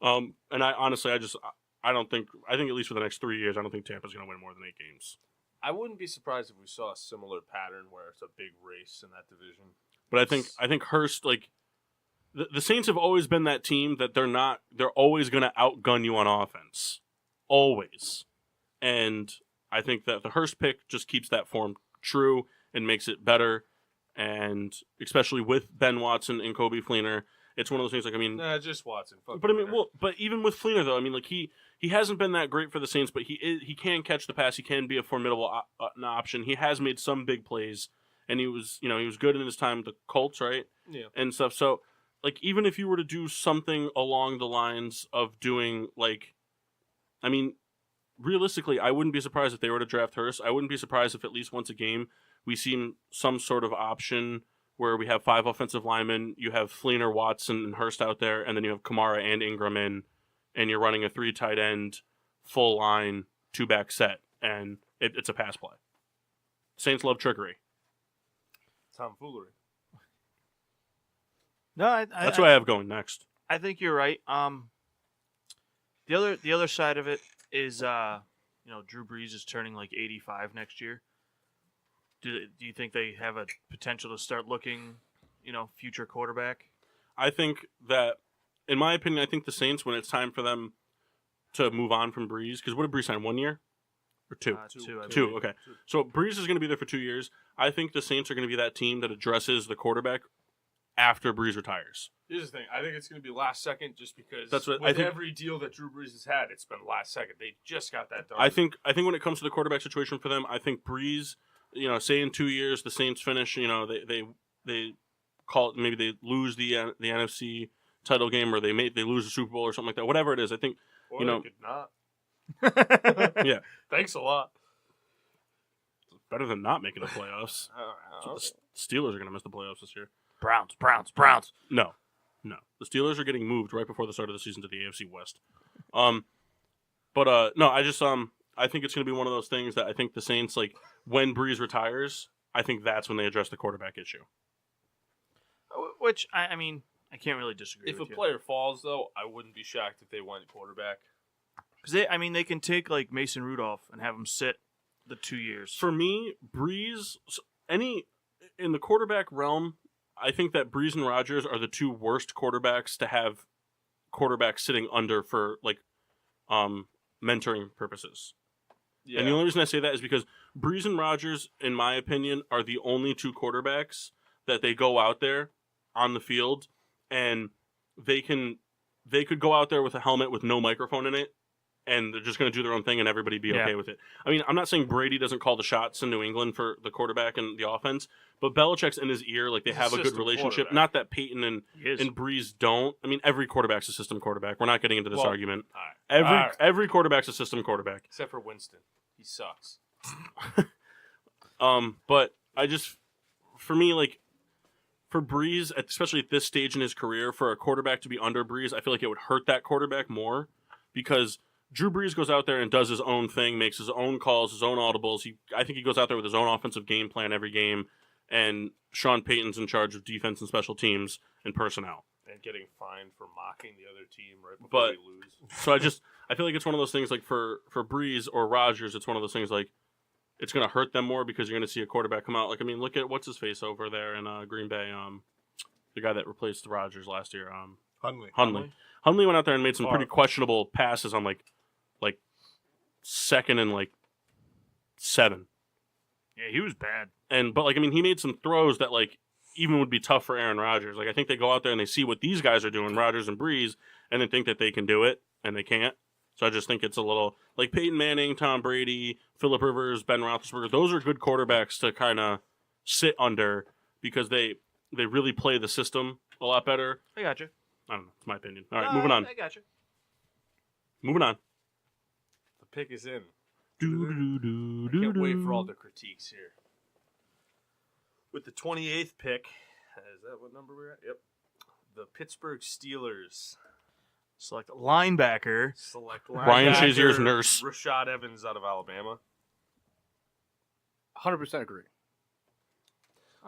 [SPEAKER 2] And I honestly, I think at least for the next 3 years, I don't think Tampa's going to win more than 8 games.
[SPEAKER 6] I wouldn't be surprised if we saw a similar pattern where it's a big race in that division.
[SPEAKER 2] But I think Hurst, like the Saints have always been that team that they're always going to outgun you on offense, always. And I think that the Hurst pick just keeps that form true and makes it better. and especially with Ben Watson and Kobe Fleener, it's one of those things. Like, I mean,
[SPEAKER 6] Nah, just Watson. Fuck
[SPEAKER 2] but I mean,
[SPEAKER 6] Fleener.
[SPEAKER 2] well, but even with Fleener though, I mean, like he hasn't been that great for the Saints, but he can catch the pass. He can be a formidable option. He has made some big plays, and he was good in his time with the Colts, right?
[SPEAKER 6] Yeah.
[SPEAKER 2] And stuff. So, like, even if you were to do something along the lines of doing, like, I mean, realistically, I wouldn't be surprised if they were to draft Hurst. I wouldn't be surprised if at least once a game we see some sort of option where we have 5 offensive linemen, you have Fleener, Watson, and Hurst out there, and then you have Kamara and Ingram in, and you're running a 3 tight end, full line, 2-back set, and it's a pass play. Saints love trickery.
[SPEAKER 6] Tomfoolery.
[SPEAKER 3] No,
[SPEAKER 2] That's what I have going next.
[SPEAKER 3] I think you're right. The other side of it is, Drew Brees is turning like 85 next year. Do you think they have a potential to start looking, future quarterback?
[SPEAKER 2] I think that, in my opinion, I think the Saints, when it's time for them to move on from Brees, because what did Brees sign, 1 year? Or 2?
[SPEAKER 3] 2, I
[SPEAKER 2] 2,
[SPEAKER 3] believe.
[SPEAKER 2] okay. So Brees is going to be there for 2 years. I think the Saints are going to be that team that addresses the quarterback after Brees retires.
[SPEAKER 6] Here's the thing. I think it's going to be last second just because
[SPEAKER 2] That's what
[SPEAKER 6] with
[SPEAKER 2] I think.
[SPEAKER 6] every deal that Drew Brees has had, it's been last second. They just got that done.
[SPEAKER 2] I think when it comes to the quarterback situation for them, I think Brees, say in 2 years the Saints finish, they call it, maybe they lose the NFC title game, or they lose the Super Bowl or something like that. Whatever it is, I think
[SPEAKER 6] Or
[SPEAKER 2] you know-
[SPEAKER 6] they could not.
[SPEAKER 2] Yeah.
[SPEAKER 6] Thanks a lot.
[SPEAKER 2] it's better than not making the playoffs.
[SPEAKER 6] Okay.
[SPEAKER 2] The Steelers are going to miss the playoffs this year.
[SPEAKER 3] Browns.
[SPEAKER 2] No. The Steelers are getting moved right before the start of the season to the AFC West. No, I just I think it's going to be one of those things that I think the Saints, like, when Brees retires, I think that's when they address the quarterback issue.
[SPEAKER 3] Which I mean, I can't really disagree.
[SPEAKER 6] If a
[SPEAKER 3] with you.
[SPEAKER 6] player falls, though, I wouldn't be shocked if they went quarterback.
[SPEAKER 3] Because they can take like Mason Rudolph and have him sit the 2 years.
[SPEAKER 2] For me, Brees, in the quarterback realm, I think that Brees and Rodgers are the 2 worst quarterbacks to have quarterbacks sitting under for, like, mentoring purposes.
[SPEAKER 6] Yeah.
[SPEAKER 2] And the only reason I say that is because Brees and Rodgers, in my opinion, are the only 2 quarterbacks that they go out there on the field and they could go out there with a helmet with no microphone in it, and they're just going to do their own thing and everybody be okay with it. I mean, I'm not saying Brady doesn't call the shots in New England for the quarterback and the offense, but Belichick's in his ear, like, they
[SPEAKER 6] He's
[SPEAKER 2] have
[SPEAKER 6] a
[SPEAKER 2] a good
[SPEAKER 6] system
[SPEAKER 2] relationship.
[SPEAKER 6] quarterback.
[SPEAKER 2] Not that Peyton and
[SPEAKER 3] He is.
[SPEAKER 2] Brees don't. I mean, every quarterback's a system quarterback. We're not getting into this
[SPEAKER 6] Well,
[SPEAKER 2] argument.
[SPEAKER 6] All right.
[SPEAKER 2] Every quarterback's a system quarterback.
[SPEAKER 6] Except for Winston. He sucks.
[SPEAKER 2] But I just, for me, like, for Brees, especially at this stage in his career, for a quarterback to be under Brees, I feel like it would hurt that quarterback more, because Drew Brees goes out there and does his own thing, makes his own calls, his own audibles. I think he goes out there with his own offensive game plan every game, and Sean Payton's in charge of defense and special teams and personnel.
[SPEAKER 6] And getting fined for mocking the other team right before
[SPEAKER 2] But-
[SPEAKER 6] they lose.
[SPEAKER 2] So I feel like it's one of those things, like, for Brees or Rodgers, it's one of those things, like, it's going to hurt them more because you're going to see a quarterback come out. Like, I mean, look at what's his face over there in Green Bay, the guy that replaced Rodgers last year,
[SPEAKER 5] Hundley.
[SPEAKER 2] Hundley went out there and made some pretty
[SPEAKER 6] Favre.
[SPEAKER 2] questionable passes on like second and like 7.
[SPEAKER 3] Yeah, he was bad.
[SPEAKER 2] But like, I mean, he made some throws that, like, even would be tough for Aaron Rodgers. Like, I think they go out there and they see what these guys are doing, Rodgers and Brees, and they think that they can do it, and they can't. So I just think it's a little like Peyton Manning, Tom Brady, Phillip Rivers, Ben Roethlisberger. Those are good quarterbacks to kind of sit under because they really play the system a lot better.
[SPEAKER 3] I got you.
[SPEAKER 2] I don't know. It's my opinion. All right, moving on.
[SPEAKER 3] I got you.
[SPEAKER 2] Moving on.
[SPEAKER 6] The pick is in.
[SPEAKER 2] Do,
[SPEAKER 6] I can't wait for all the critiques here. With the 28th pick, is that what number we're at? Yep. The Pittsburgh Steelers
[SPEAKER 3] Select linebacker.
[SPEAKER 6] select
[SPEAKER 2] Ryan
[SPEAKER 6] linebacker
[SPEAKER 2] Shazier's nurse.
[SPEAKER 6] Rashad Evans out of Alabama.
[SPEAKER 4] 100% agree.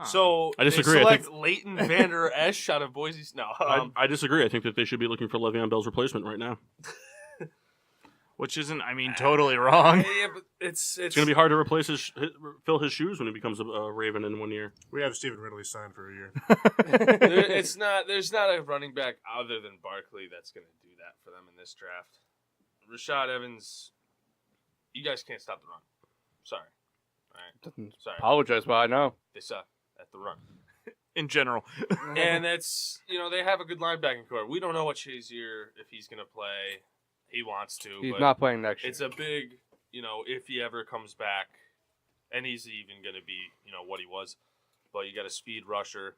[SPEAKER 6] So
[SPEAKER 2] I disagree.
[SPEAKER 6] They
[SPEAKER 2] I
[SPEAKER 6] select Leighton Vander Esch out of Boise. No,
[SPEAKER 2] I disagree. I think that they should be looking for Le'Veon Bell's replacement right now.
[SPEAKER 3] Which isn't, I mean, totally wrong.
[SPEAKER 6] yeah, but it's
[SPEAKER 2] It's going to be hard to replace fill his shoes when he becomes a Raven in 1 year.
[SPEAKER 5] We have Stephen Ridley signed for a year.
[SPEAKER 6] There's not a running back other than Barkley that's going to do that for them in this draft. Rashad Evans, you guys can't stop the run. Sorry. All right. Sorry.
[SPEAKER 4] Apologize, but I know.
[SPEAKER 6] They suck at the run.
[SPEAKER 3] in general.
[SPEAKER 6] And that's, they have a good linebacking core. We don't know what Shazier, if he's going to play. He wants to.
[SPEAKER 4] He's
[SPEAKER 6] but
[SPEAKER 4] not playing next year.
[SPEAKER 6] It's a big, if he ever comes back, and he's even going to be, what he was. But you got a speed rusher.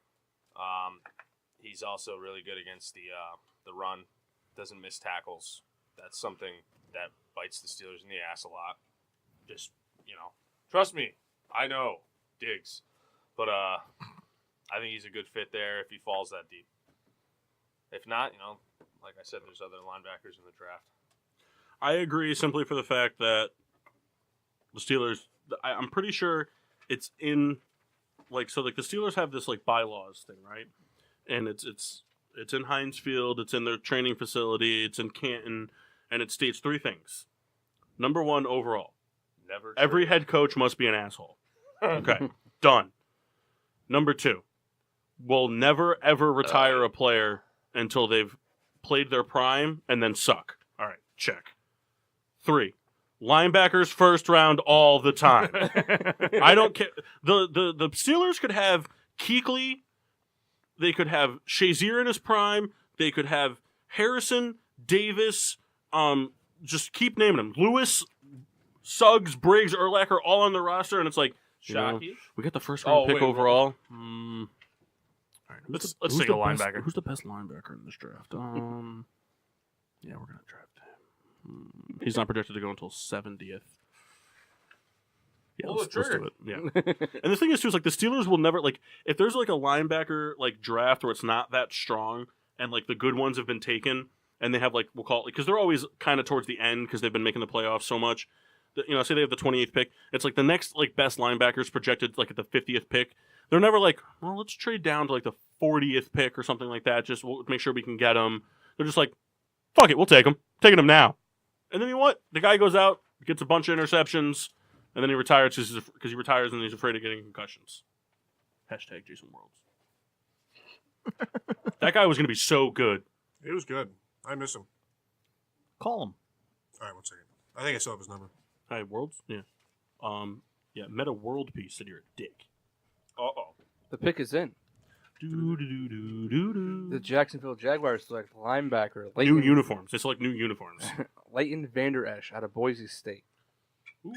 [SPEAKER 6] He's also really good against the run. Doesn't miss tackles. That's something that bites the Steelers in the ass a lot. Just, trust me. I know. Diggs. But I think he's a good fit there if he falls that deep. If not, like I said, there's other linebackers in the draft.
[SPEAKER 2] I agree simply for the fact that the Steelers, I'm pretty sure it's in, the Steelers have this, bylaws thing, right? And it's in Heinz Field, it's in their training facility, it's in Canton, and it states 3 things. Number 1, overall.
[SPEAKER 6] Never.
[SPEAKER 2] Every head coach must be an asshole. Okay, done. Number 2, we'll never, ever retire a player until they've played their prime and then suck. All right, check. 3, linebackers first round all the time. I don't care. The Steelers could have Kuechly. They could have Shazier in his prime. They could have Harrison, Davis. Just keep naming them. Lewis, Suggs, Briggs, Urlacher, all on the roster, and it's like,
[SPEAKER 6] Shockey.
[SPEAKER 2] we got the first round pick overall.
[SPEAKER 6] All
[SPEAKER 2] right,
[SPEAKER 3] Let's take a linebacker.
[SPEAKER 2] Who's the best linebacker in this draft? Yeah, we're gonna draft him. He's not projected to go until 70th. Yeah,
[SPEAKER 6] Pull
[SPEAKER 2] let's
[SPEAKER 6] the
[SPEAKER 2] do
[SPEAKER 6] trigger.
[SPEAKER 2] it. Yeah. And the thing is too is the Steelers will never if there's a linebacker draft where it's not that strong and the good ones have been taken and they have we'll call it because they're always kind of towards the end because they've been making the playoffs so much. Say they have the 28th pick. It's the next best linebackers projected at the 50th pick. They're never well, let's trade down to the 40th pick or something like that. Just we'll make sure we can get them. They're just fuck it, we'll take them. Taking them now. And then you know what? The guy goes out, gets a bunch of interceptions, and then he retires because he retires and he's afraid of getting concussions. Hashtag Jason Worlds. That guy was going to be so good.
[SPEAKER 5] He was good. I miss him.
[SPEAKER 3] Call him.
[SPEAKER 5] All right, 1 second. I think I still have his number.
[SPEAKER 2] Hi, Worlds? Yeah. Yeah, Meta World Peace said you're a dick.
[SPEAKER 6] Uh-oh.
[SPEAKER 4] The pick is in.
[SPEAKER 2] Do-do-do-do-do.
[SPEAKER 4] The Jacksonville Jaguars select linebacker
[SPEAKER 2] New uniforms. It's new uniforms.
[SPEAKER 4] Leighton Vander Esch out of Boise State.
[SPEAKER 2] Ooh.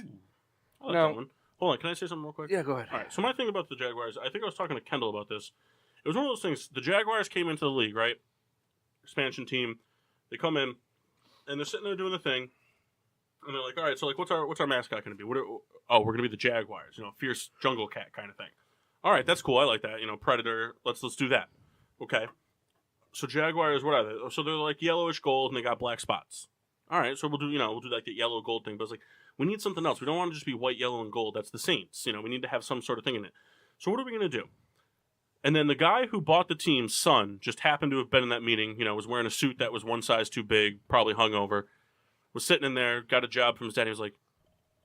[SPEAKER 2] I like
[SPEAKER 4] No.
[SPEAKER 2] that one. Hold on, can I say something real quick?
[SPEAKER 4] Yeah, go ahead.
[SPEAKER 2] All right, so my thing about the Jaguars, I think I was talking to Kendall about this. It was one of those things, the Jaguars came into the league, right? Expansion team. They come in, and they're sitting there doing the thing, and they're like, all right, so what's our mascot going to be? We're going to be the Jaguars, fierce jungle cat kind of thing. All right, that's cool. I like that. Predator. Let's do that. Okay. So Jaguars, what are they? So they're yellowish gold and they got black spots. All right, so we'll do the yellow gold thing. But it's we need something else. We don't want to just be white, yellow, and gold. That's the Saints. We need to have some sort of thing in it. So what are we going to do? And then the guy who bought the team's son just happened to have been in that meeting. Was wearing a suit that was one size too big, probably hungover. Was sitting in there, got a job from his dad. He was like,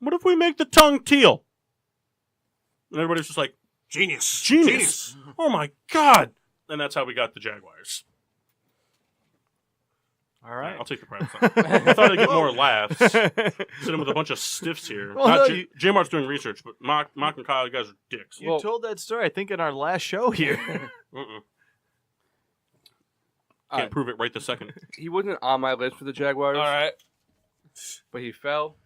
[SPEAKER 2] "What if we make the tongue teal?" And everybody's just like, Genius. Oh, my God. And that's how we got the Jaguars.
[SPEAKER 3] All right.
[SPEAKER 2] I'll take the private side. I thought I'd get more laughs. Sitting with a bunch of stiffs here.
[SPEAKER 3] Well,
[SPEAKER 2] J-Mart's doing research, but Mock and Kyle, you guys are dicks.
[SPEAKER 3] You told that story, I think, in our last show here.
[SPEAKER 2] Can't prove it right this second.
[SPEAKER 4] He wasn't on my list for the Jaguars.
[SPEAKER 6] All right.
[SPEAKER 4] But he fell.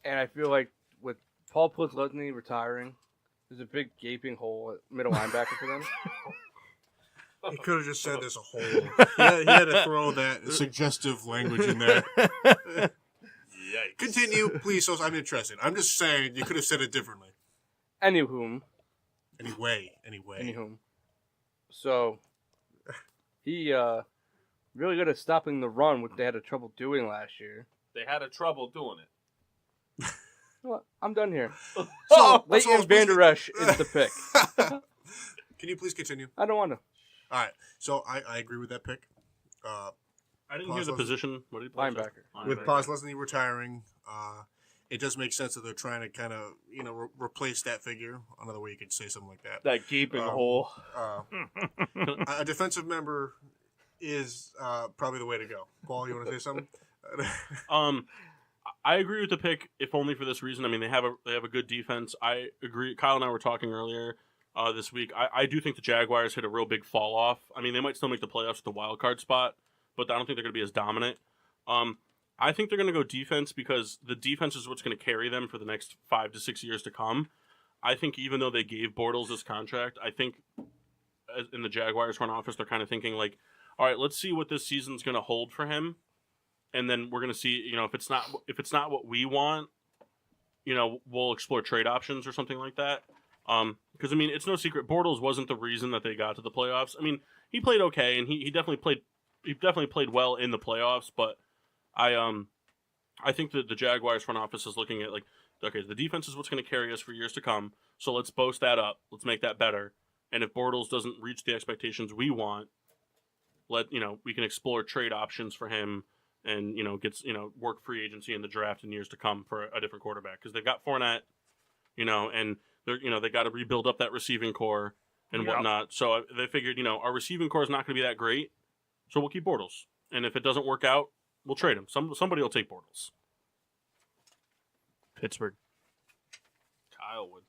[SPEAKER 4] And I feel like with Paul Posluszny retiring, there's a big gaping hole at middle linebacker for them.
[SPEAKER 5] He could have just said there's a hole. He had to throw that suggestive language in there.
[SPEAKER 6] Yikes.
[SPEAKER 5] Continue, please. So I'm interested. I'm just saying you could have said it differently.
[SPEAKER 4] Anywhom.
[SPEAKER 5] Anyway.
[SPEAKER 4] So he really good at stopping the run, which they had a trouble doing last year.
[SPEAKER 6] They had a trouble doing it.
[SPEAKER 4] Well, I'm done here.
[SPEAKER 5] So
[SPEAKER 4] Leighton Vander Esch is the pick.
[SPEAKER 5] Can you please continue?
[SPEAKER 4] I don't want to.
[SPEAKER 5] All right. So I agree with that pick.
[SPEAKER 2] I didn't hear the position. What did he play?
[SPEAKER 4] Linebacker.
[SPEAKER 5] With Posluszny retiring, it does make sense that they're trying to kind of replace that figure. Another way you could say something like that.
[SPEAKER 3] That gaping hole.
[SPEAKER 5] A defensive member is probably the way to go. Paul, you want to say something?
[SPEAKER 2] I agree with the pick, if only for this reason. I mean, they have a good defense. I agree. Kyle and I were talking earlier. this week. I do think the Jaguars hit a real big fall off. I mean, they might still make the playoffs at the wild card spot, but I don't think they're going to be as dominant. I think they're going to go defense because the defense is what's going to carry them for the next 5 to 6 years to come. I think even though they gave Bortles this contract, I think in the Jaguars front office, they're kind of thinking like, all right, let's see what this season's going to hold for him. And then we're going to see, if it's not what we want, we'll explore trade options or something like that. Because, I mean, it's no secret, Bortles wasn't the reason that they got to the playoffs. I mean, he played okay, and he definitely played well in the playoffs, but I think that the Jaguars front office is looking at, like, okay, the defense is what's going to carry us for years to come, so let's boast that up. Let's make that better. And if Bortles doesn't reach the expectations we want, we can explore trade options for him and, work free agency in the draft in years to come for a different quarterback. Because they've got Fournette, and they got to rebuild up that receiving core and whatnot. So they figured, our receiving core is not going to be that great, so we'll keep Bortles. And if it doesn't work out, we'll trade him. Somebody will take Bortles.
[SPEAKER 3] Pittsburgh.
[SPEAKER 6] Kyle would.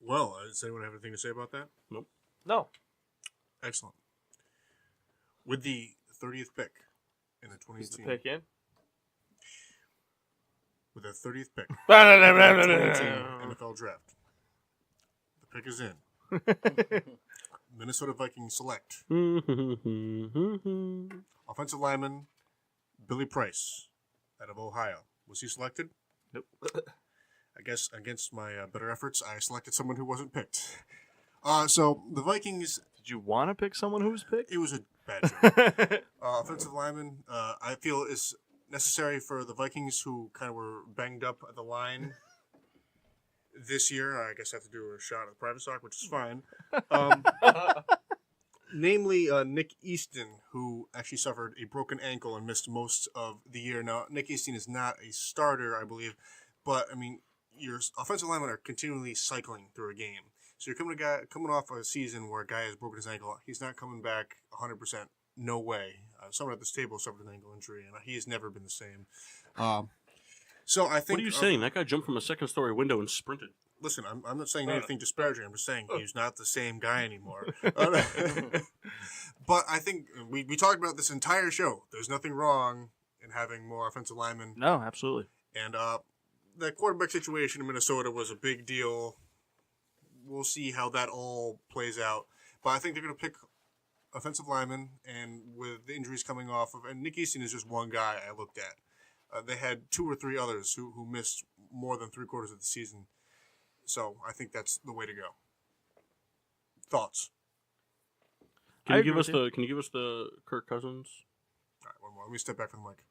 [SPEAKER 5] Well, does anyone have anything to say about that?
[SPEAKER 2] Nope.
[SPEAKER 6] No.
[SPEAKER 5] Excellent. With the 30th pick in the 2018
[SPEAKER 6] Is the pick in?
[SPEAKER 5] with the 30th pick in the 2018 NFL draft, the pick is in. Minnesota Vikings select offensive lineman Billy Price out of Ohio. Was he selected?
[SPEAKER 3] Nope.
[SPEAKER 5] I guess against my better efforts, I selected someone who wasn't picked. So the Vikings,
[SPEAKER 3] Did you want to pick someone who was picked?
[SPEAKER 5] it was a bad choice. Offensive lineman, I feel is necessary for the Vikings who kind of were banged up at the line this year. I guess I have to do a shot at private stock, which is fine. Namely, Nick Easton, who actually suffered a broken ankle and missed most of the year. Now, Nick Easton is not a starter, I believe, but, I mean, your offensive linemen are continually cycling through a game. So you're coming off a season where a guy has broken his ankle. He's not coming back 100%. No way. Someone at this table suffered an ankle injury, and he has never been the same. So I think.
[SPEAKER 2] What are you saying? That guy jumped from a second-story window and sprinted.
[SPEAKER 5] Listen, I'm not saying anything disparaging. I'm just saying he's not the same guy anymore. But I think we talked about this entire show. There's nothing wrong in having more offensive linemen.
[SPEAKER 3] No, absolutely.
[SPEAKER 5] And the quarterback situation in Minnesota was a big deal. We'll see how that all plays out. But I think they're going to pick offensive linemen, and with the injuries coming off of, and Nick Easton is just one guy I looked at. They had 2 or 3 others who missed more than 3/4 of the season. So I think that's the way to go. Thoughts?
[SPEAKER 2] Can you give us the Kirk Cousins?
[SPEAKER 5] All right, one more. Let me step back from the mic.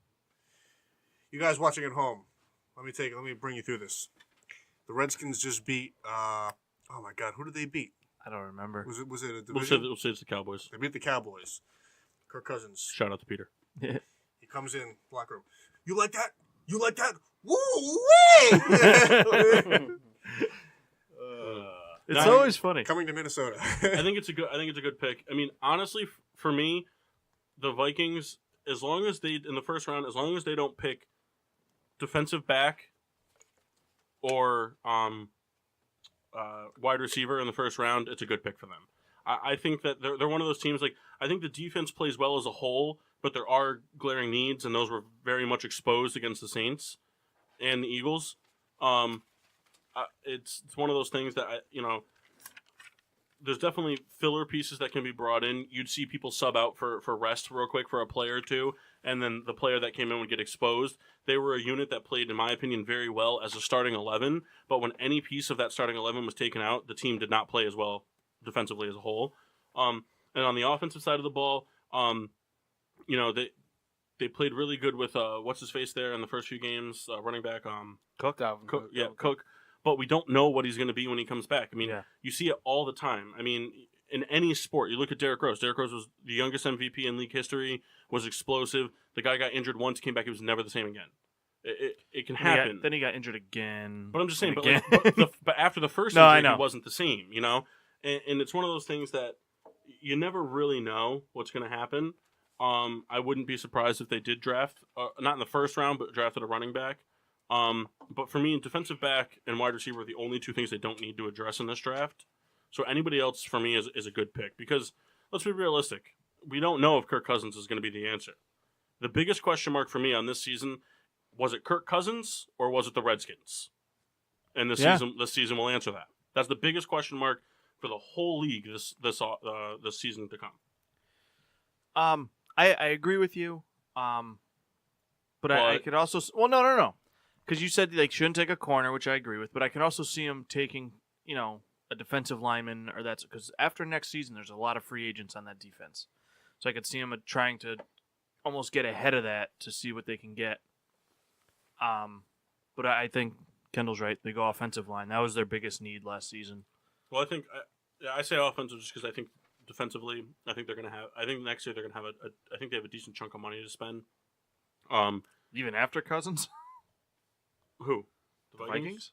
[SPEAKER 5] You guys watching at home, let me bring you through this. The Redskins just beat. Oh my God, who did they beat?
[SPEAKER 3] I don't remember.
[SPEAKER 5] Was it a
[SPEAKER 2] We'll
[SPEAKER 5] division?
[SPEAKER 2] say it's the Cowboys.
[SPEAKER 5] They beat the Cowboys. Kirk Cousins.
[SPEAKER 2] Shout out to Peter.
[SPEAKER 5] He comes in locker room. You like that? You like that? Woo-wee!
[SPEAKER 3] It's always funny.
[SPEAKER 5] Coming to Minnesota.
[SPEAKER 2] I think it's a good pick. I mean, honestly, for me, the Vikings, as long as they in the first round, as long as they don't pick defensive back or wide receiver in the first round, it's a good pick for them. I think that they're one of those teams. Like, I think the defense plays well as a whole, but there are glaring needs, and those were very much exposed against the Saints and the Eagles. It's one of those things that there's definitely filler pieces that can be brought in. You'd see people sub out for rest real quick for a player or two, and then the player that came in would get exposed. They were a unit that played, in my opinion, very well as a starting 11, but when any piece of that starting 11 was taken out, the team did not play as well defensively as a whole. And on the offensive side of the ball, they played really good with what's his face there in the first few games, running back
[SPEAKER 4] Cook.
[SPEAKER 2] Cook. But we don't know what he's going to be when he comes back. I mean,
[SPEAKER 3] Yeah.
[SPEAKER 2] You see it all the time. I mean, in any sport, you look at Derrick Rose. Derrick Rose was the youngest MVP in league history, was explosive. The guy got injured once, came back, he was never the same again. It can happen.
[SPEAKER 3] Then he got injured again.
[SPEAKER 2] But I'm just saying,
[SPEAKER 3] and
[SPEAKER 2] but,
[SPEAKER 3] again.
[SPEAKER 2] but after the first
[SPEAKER 3] No, I
[SPEAKER 2] injury,
[SPEAKER 3] know.
[SPEAKER 2] he wasn't the same, And it's one of those things that you never really know what's going to happen. I wouldn't be surprised if they did draft, not in the first round, but drafted a running back. But for me, defensive back and wide receiver are the only two things they don't need to address in this draft. So anybody else for me is a good pick because let's be realistic. We don't know if Kirk Cousins is going to be the answer. The biggest question mark for me on this season, was it Kirk Cousins or was it the Redskins? And this season will answer that. That's the biggest question mark for the whole league this season to come.
[SPEAKER 3] I agree with you. But I could also no. Because you said like shouldn't take a corner, which I agree with. But I can also see him taking a defensive lineman or that's because after next season there's a lot of free agents on that defense. So I could see him trying to almost get ahead of that to see what they can get. But I think Kendall's right. They go offensive line. That was their biggest need last season.
[SPEAKER 2] Well, I think I say offensive just because I think defensively, I think they're going to have. I think next year they're going to have I think they have a decent chunk of money to spend.
[SPEAKER 3] Even after Cousins?
[SPEAKER 2] Who?
[SPEAKER 3] The Vikings?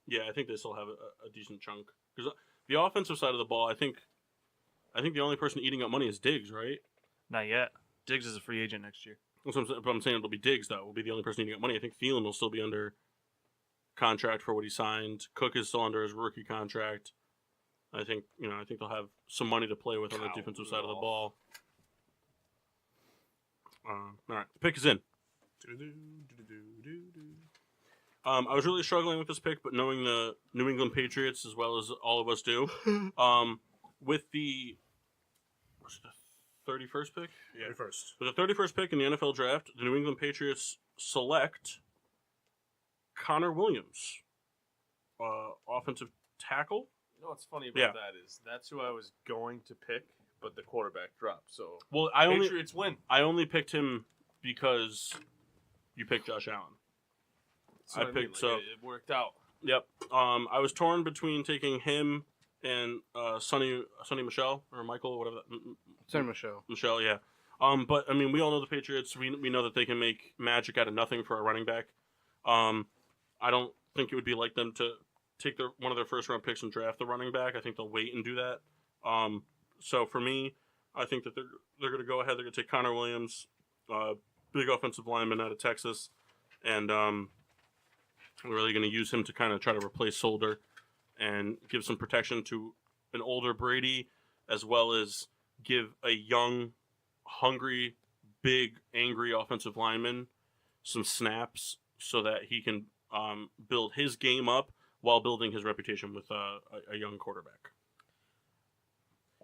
[SPEAKER 2] Yeah, I think they still have a decent chunk because the offensive side of the ball, I think the only person eating up money is Diggs, right?
[SPEAKER 3] Not yet. Diggs is a free agent next year.
[SPEAKER 2] That's what I'm saying it'll be Diggs though. Will be the only person eating up money. I think Thielen will still be under contract for what he signed. Cook is still under his rookie contract. I think they'll have some money to play with on the defensive side of the ball. All right, the pick is in. I was really struggling with this pick, but knowing the New England Patriots as well as all of us do, with the 31st pick?
[SPEAKER 5] Yeah, first.
[SPEAKER 2] With the 31st pick in the NFL draft, the New England Patriots select Connor Williams, offensive tackle.
[SPEAKER 6] You know what's funny about that is that's who I was going to pick, but the quarterback dropped. So Patriots win.
[SPEAKER 2] I only picked him because you picked Josh Allen.
[SPEAKER 6] I picked it worked out.
[SPEAKER 2] Yep. I was torn between taking him and Sonny Michel or Michael, whatever.
[SPEAKER 4] Sonny Michel.
[SPEAKER 2] Michel, yeah. But I mean, we all know the Patriots. We know that they can make magic out of nothing for a running back. I don't think it would be like them to take one of their first round picks and draft the running back. I think they'll wait and do that. So for me, I think that they're going to go ahead. They're going to take Connor Williams, big offensive lineman out of Texas, and we're really going to use him to kind of try to replace Solder and give some protection to an older Brady, as well as give a young, hungry, big, angry offensive lineman some snaps so that he can build his game up while building his reputation with a young quarterback.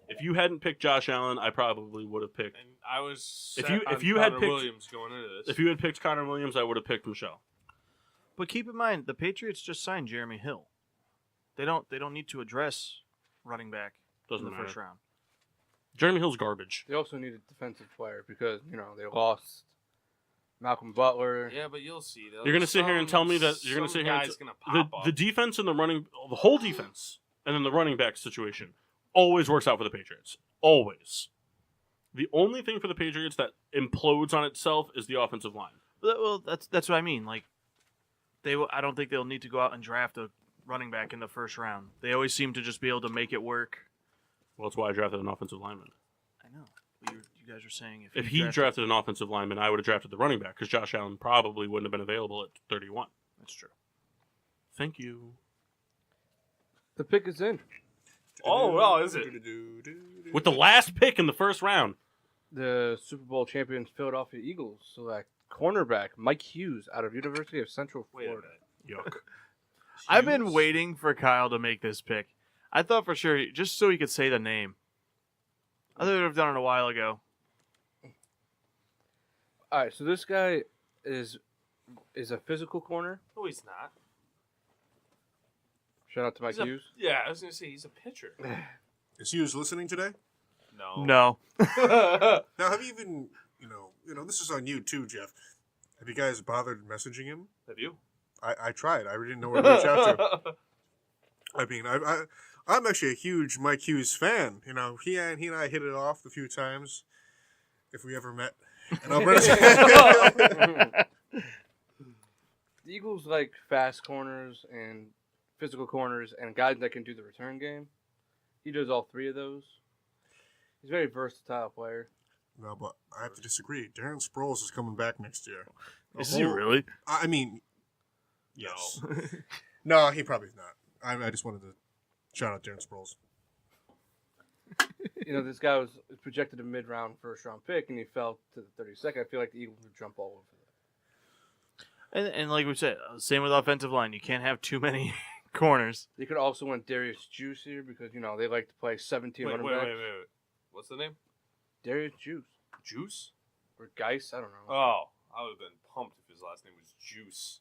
[SPEAKER 2] If you hadn't picked Josh Allen, I probably would have picked.
[SPEAKER 6] And I was
[SPEAKER 2] if you had picked
[SPEAKER 6] Williams going into this.
[SPEAKER 2] If you had picked Connor Williams, I would have picked Michelle.
[SPEAKER 3] But keep in mind, the Patriots just signed Jeremy Hill. They don't need to address running back in the first round.
[SPEAKER 2] Jeremy Hill's garbage.
[SPEAKER 4] They also need a defensive player because they lost Malcolm Butler.
[SPEAKER 6] Yeah, but you'll see.
[SPEAKER 2] You're going to sit here and tell me that you're going to sit here and the defense and the whole defense and then the running back situation always works out for the Patriots. Always. The only thing for the Patriots that implodes on itself is the offensive line.
[SPEAKER 3] Well, that's what I mean. Like, I don't think they'll need to go out and draft a running back in the first round. They always seem to just be able to make it work.
[SPEAKER 2] Well, that's why I drafted an offensive lineman.
[SPEAKER 3] I know. You guys are saying
[SPEAKER 2] if he drafted an offensive lineman, I would have drafted the running back because Josh Allen probably wouldn't have been available at 31.
[SPEAKER 3] That's true.
[SPEAKER 2] Thank you.
[SPEAKER 4] The pick is in.
[SPEAKER 6] Oh, well, is it?
[SPEAKER 2] With the last pick in the first round.
[SPEAKER 4] The Super Bowl champions Philadelphia Eagles select cornerback Mike Hughes out of University of Central Florida.
[SPEAKER 2] Yuck.
[SPEAKER 3] I've been waiting for Kyle to make this pick. I thought for sure, just so he could say the name. I thought he would have done it a while ago.
[SPEAKER 4] All right, so this guy is a physical corner.
[SPEAKER 6] No, he's not.
[SPEAKER 4] Shout out to Mike Hughes.
[SPEAKER 6] Yeah, I was going to say he's a pitcher.
[SPEAKER 5] Is Hughes listening today?
[SPEAKER 3] No.
[SPEAKER 5] Now, have you even, this is on you too, Jeff. Have you guys bothered messaging him?
[SPEAKER 6] Have you?
[SPEAKER 5] I tried. I didn't know where to reach out to. I mean, I'm actually a huge Mike Hughes fan. He and I hit it off a few times. If we ever met. And I'll
[SPEAKER 4] The Eagles like fast corners and physical corners and guys that can do the return game. He does all three of those. He's a very versatile player.
[SPEAKER 5] No, but I have to disagree. Darren Sproles is coming back next year.
[SPEAKER 3] Is he really?
[SPEAKER 5] I mean, Yes. No, he probably is not. I just wanted to shout out Darren Sproles.
[SPEAKER 4] This guy was projected a mid-round first-round pick, and he fell to the 32nd. I feel like the Eagles would jump all over that.
[SPEAKER 3] And like we said, same with offensive line. You can't have too many corners.
[SPEAKER 4] They could also want Darius Juice here because, they like to play 17
[SPEAKER 6] Wait.
[SPEAKER 4] running backs.
[SPEAKER 6] What's the name?
[SPEAKER 4] Darius Juice.
[SPEAKER 6] Juice?
[SPEAKER 4] Or Geis, I don't know.
[SPEAKER 6] Oh, I would have been pumped if his last name was Juice.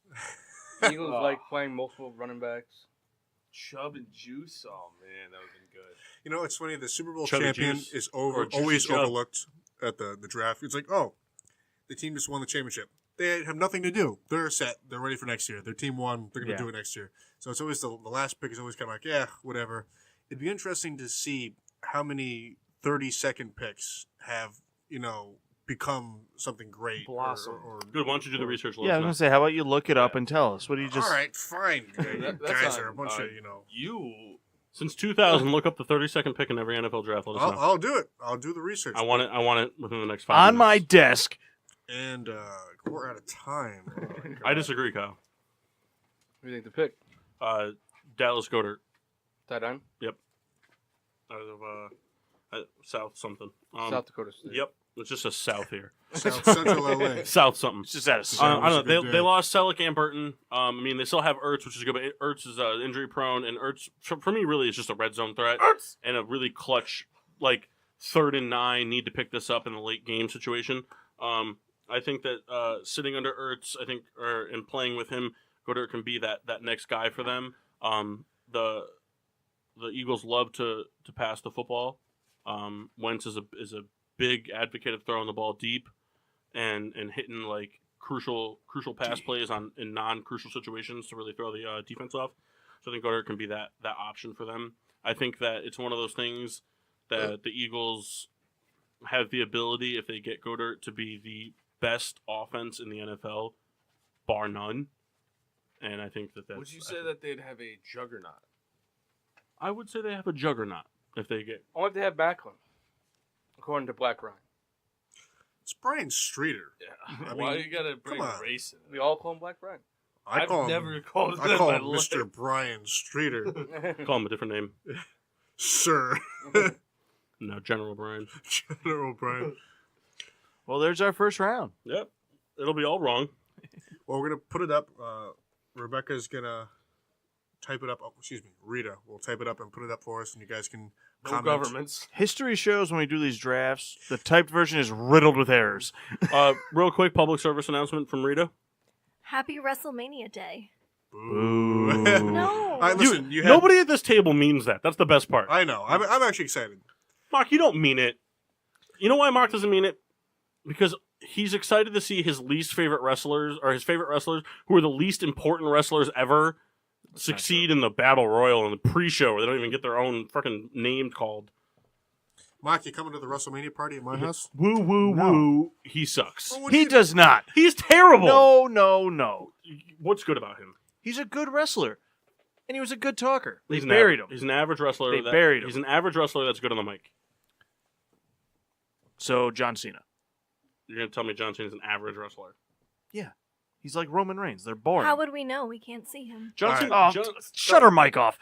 [SPEAKER 4] Eagles like playing multiple running backs.
[SPEAKER 6] Chubb and Juice? Oh, man, that would have been good.
[SPEAKER 5] It's funny. The Super Bowl
[SPEAKER 2] Chubby
[SPEAKER 5] champion
[SPEAKER 2] Juice.
[SPEAKER 5] is
[SPEAKER 2] Or Juicy
[SPEAKER 5] always
[SPEAKER 2] Chubb.
[SPEAKER 5] overlooked at the draft. It's like, oh, the team just won the championship. They have nothing to do. They're set. They're ready for next year. Their team won. They're going to do it next year. So it's always the last pick is always kind of like, yeah, whatever. It'd be interesting to see how many 30-second picks have, become something great.
[SPEAKER 6] Blossom.
[SPEAKER 5] Or
[SPEAKER 2] Good. Why don't you do the research?
[SPEAKER 3] Yeah, I was gonna say, how about you look it up and tell us? What do you just?
[SPEAKER 5] all right, fine. You
[SPEAKER 6] That's
[SPEAKER 5] guys
[SPEAKER 6] on,
[SPEAKER 5] are a bunch of,
[SPEAKER 2] Since 2000, look up the 32nd pick in every NFL draft. Let us know.
[SPEAKER 5] I'll do it. I'll do the research.
[SPEAKER 2] I want it within the next 5
[SPEAKER 3] On
[SPEAKER 2] minutes.
[SPEAKER 3] my desk.
[SPEAKER 5] And we're out of time. Oh, my
[SPEAKER 2] I
[SPEAKER 5] God.
[SPEAKER 2] disagree, Kyle.
[SPEAKER 4] Who do you think the pick?
[SPEAKER 2] Dallas Goedert
[SPEAKER 4] Tight end?
[SPEAKER 2] out of South something.
[SPEAKER 4] South Dakota State.
[SPEAKER 2] Yep, it's just a South here.
[SPEAKER 5] South Central LA.
[SPEAKER 2] South something.
[SPEAKER 3] It's just out of
[SPEAKER 5] It
[SPEAKER 3] sight.
[SPEAKER 5] was
[SPEAKER 2] I
[SPEAKER 5] a
[SPEAKER 2] don't know.
[SPEAKER 5] good
[SPEAKER 2] They
[SPEAKER 5] day.
[SPEAKER 2] lost Selleck and Burton. I mean, they still have Ertz, which is good, but Ertz is injury prone, and Ertz for me really is just a red zone threat and a really clutch, like 3rd and 9, need to pick this up in the late game situation. I think that sitting under Ertz, and playing with him, Goddard can be that next guy for them. The Eagles love to pass the football. Wentz is a big advocate of throwing the ball deep and hitting like crucial pass plays in non-crucial situations to really throw the defense off. So I think Goddard can be that option for them. I think that it's one of those things that the Eagles have the ability, if they get Goddard, to be the best offense in the NFL, bar none. And I think that's...
[SPEAKER 6] Would you say that they'd have a juggernaut?
[SPEAKER 2] I would say they have a juggernaut if they get...
[SPEAKER 4] Only if they have Backlund, according to Black Ryan.
[SPEAKER 5] It's Brian Streeter.
[SPEAKER 6] Yeah.
[SPEAKER 5] I
[SPEAKER 6] Why
[SPEAKER 5] mean,
[SPEAKER 6] you gotta bring
[SPEAKER 5] come on.
[SPEAKER 6] race in
[SPEAKER 4] We
[SPEAKER 6] it?
[SPEAKER 4] all call him Black Ryan.
[SPEAKER 6] I've never called him
[SPEAKER 5] I call
[SPEAKER 6] that
[SPEAKER 5] him
[SPEAKER 6] in my life.
[SPEAKER 5] Mr. Brian Streeter.
[SPEAKER 2] Call him a different name.
[SPEAKER 5] Sir.
[SPEAKER 2] No, General Brian.
[SPEAKER 5] General Brian.
[SPEAKER 3] Well, there's our first round.
[SPEAKER 2] Yep. It'll be all wrong.
[SPEAKER 5] Well, we're going to put it up. Rebecca's going to type it up. Oh, excuse me. Rita will type it up and put it up for us, and you guys can
[SPEAKER 6] No
[SPEAKER 5] comment.
[SPEAKER 6] governments.
[SPEAKER 3] History shows when we do these drafts, the typed version is riddled with errors.
[SPEAKER 2] Real quick, public service announcement from Rita.
[SPEAKER 7] Happy WrestleMania Day.
[SPEAKER 5] Boo.
[SPEAKER 7] No.
[SPEAKER 5] All right, listen, you have,
[SPEAKER 2] Nobody at this table means that. That's the best part.
[SPEAKER 5] I know. I'm actually excited.
[SPEAKER 2] Mark, you don't mean it. You know why Mark doesn't mean it? Because he's excited to see his least favorite wrestlers, or his favorite wrestlers, who are the least important wrestlers ever, succeed in the Battle Royal and the pre-show where they don't even get their own fucking name called.
[SPEAKER 5] Mark, you coming to the WrestleMania party at my house?
[SPEAKER 2] Woo, woo, woo. He sucks.
[SPEAKER 5] Well, what do
[SPEAKER 3] He
[SPEAKER 5] you-
[SPEAKER 3] does not.
[SPEAKER 2] He's terrible.
[SPEAKER 3] No.
[SPEAKER 2] What's good about him?
[SPEAKER 3] He's a good wrestler. And he was a good talker. They
[SPEAKER 2] He's an
[SPEAKER 3] buried him.
[SPEAKER 2] He's an average wrestler.
[SPEAKER 3] They buried him.
[SPEAKER 2] He's an average wrestler that's good on the mic.
[SPEAKER 3] So, John Cena.
[SPEAKER 2] You're going to tell me John Cena's an average wrestler?
[SPEAKER 3] He's like Roman Reigns. They're boring.
[SPEAKER 7] How would we know? We can't see him.
[SPEAKER 2] John
[SPEAKER 5] All
[SPEAKER 2] Cena.
[SPEAKER 3] Oh,
[SPEAKER 2] John,
[SPEAKER 3] shut her mic off.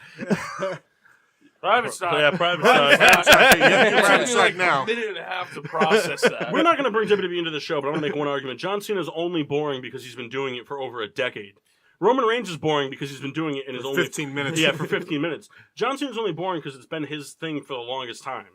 [SPEAKER 6] Private side.
[SPEAKER 2] yeah, private
[SPEAKER 5] Private
[SPEAKER 2] side.
[SPEAKER 5] side. Yeah,
[SPEAKER 6] It
[SPEAKER 5] you're
[SPEAKER 6] took
[SPEAKER 5] right.
[SPEAKER 6] me
[SPEAKER 5] It's
[SPEAKER 6] like
[SPEAKER 5] like now.
[SPEAKER 6] a minute and a half to process that.
[SPEAKER 2] We're not going to bring WWE into the show, but I'm going to make one argument. John Cena's only boring because he's been doing it for over a decade. Roman Reigns is boring because he's been doing it in his only
[SPEAKER 5] 15 minutes.
[SPEAKER 2] Yeah, for 15 minutes. John Cena's only boring because it's been his thing for the longest time.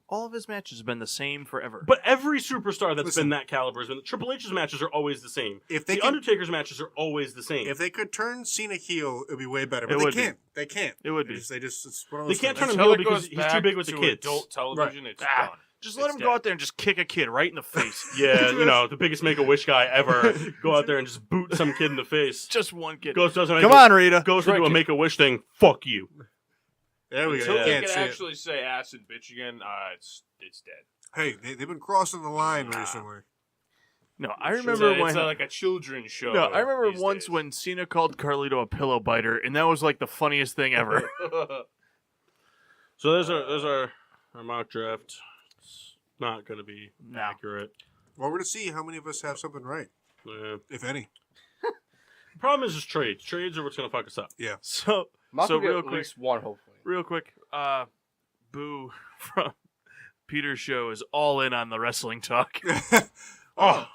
[SPEAKER 3] All of his matches have been the same forever.
[SPEAKER 2] But every superstar that's
[SPEAKER 5] Listen.
[SPEAKER 2] been that caliber has been. Triple H's matches are always the same.
[SPEAKER 5] If they
[SPEAKER 2] The
[SPEAKER 5] could,
[SPEAKER 2] Undertaker's matches are always the same.
[SPEAKER 5] if they could turn Cena heel, it'd be way better.
[SPEAKER 3] It
[SPEAKER 5] But they
[SPEAKER 3] would be.
[SPEAKER 5] can't. They can't.
[SPEAKER 3] It would
[SPEAKER 5] They
[SPEAKER 3] be.
[SPEAKER 5] just, it's one of
[SPEAKER 2] They
[SPEAKER 5] those
[SPEAKER 2] can't
[SPEAKER 5] things.
[SPEAKER 2] turn him
[SPEAKER 6] Until
[SPEAKER 2] heel
[SPEAKER 6] it
[SPEAKER 2] because
[SPEAKER 6] goes
[SPEAKER 2] he's too
[SPEAKER 6] back
[SPEAKER 2] big with the
[SPEAKER 6] to
[SPEAKER 2] kids.
[SPEAKER 6] adult television, it's
[SPEAKER 3] Ah,
[SPEAKER 6] done.
[SPEAKER 3] Just let
[SPEAKER 6] It's
[SPEAKER 3] him
[SPEAKER 6] dead.
[SPEAKER 3] go out there and just kick a kid right in the face.
[SPEAKER 2] Yeah, you know, the biggest Make-A-Wish guy ever. Go out there and just boot some kid in the face.
[SPEAKER 3] Just one kid.
[SPEAKER 2] Goes doesn't
[SPEAKER 3] Come on, Rita.
[SPEAKER 2] goes to do a Make-A-Wish thing. Fuck you.
[SPEAKER 5] There we go.
[SPEAKER 6] Until
[SPEAKER 5] You
[SPEAKER 6] they
[SPEAKER 5] can't
[SPEAKER 6] can
[SPEAKER 5] see it.
[SPEAKER 6] actually say ass and bitch again, it's dead.
[SPEAKER 5] Hey, they've been crossing the line recently.
[SPEAKER 3] No, I remember
[SPEAKER 6] it's
[SPEAKER 3] when.
[SPEAKER 6] like a children's show.
[SPEAKER 3] No, I remember
[SPEAKER 6] these
[SPEAKER 3] once
[SPEAKER 6] days.
[SPEAKER 3] when Cena called Carlito a pillow biter, and that was like the funniest thing ever.
[SPEAKER 2] So there's our mock draft. It's not going to be accurate.
[SPEAKER 5] Well, we're going to see how many of us have something right,
[SPEAKER 2] Yeah.
[SPEAKER 5] if any.
[SPEAKER 2] problem is trades. Trades are what's going to fuck us up.
[SPEAKER 5] Yeah.
[SPEAKER 3] So
[SPEAKER 4] Mock
[SPEAKER 3] so
[SPEAKER 4] will get
[SPEAKER 3] real
[SPEAKER 4] at
[SPEAKER 3] quick,
[SPEAKER 4] least one, hopefully.
[SPEAKER 3] real quick. Boo from Peter's show is all in on the wrestling talk.
[SPEAKER 5] Oh,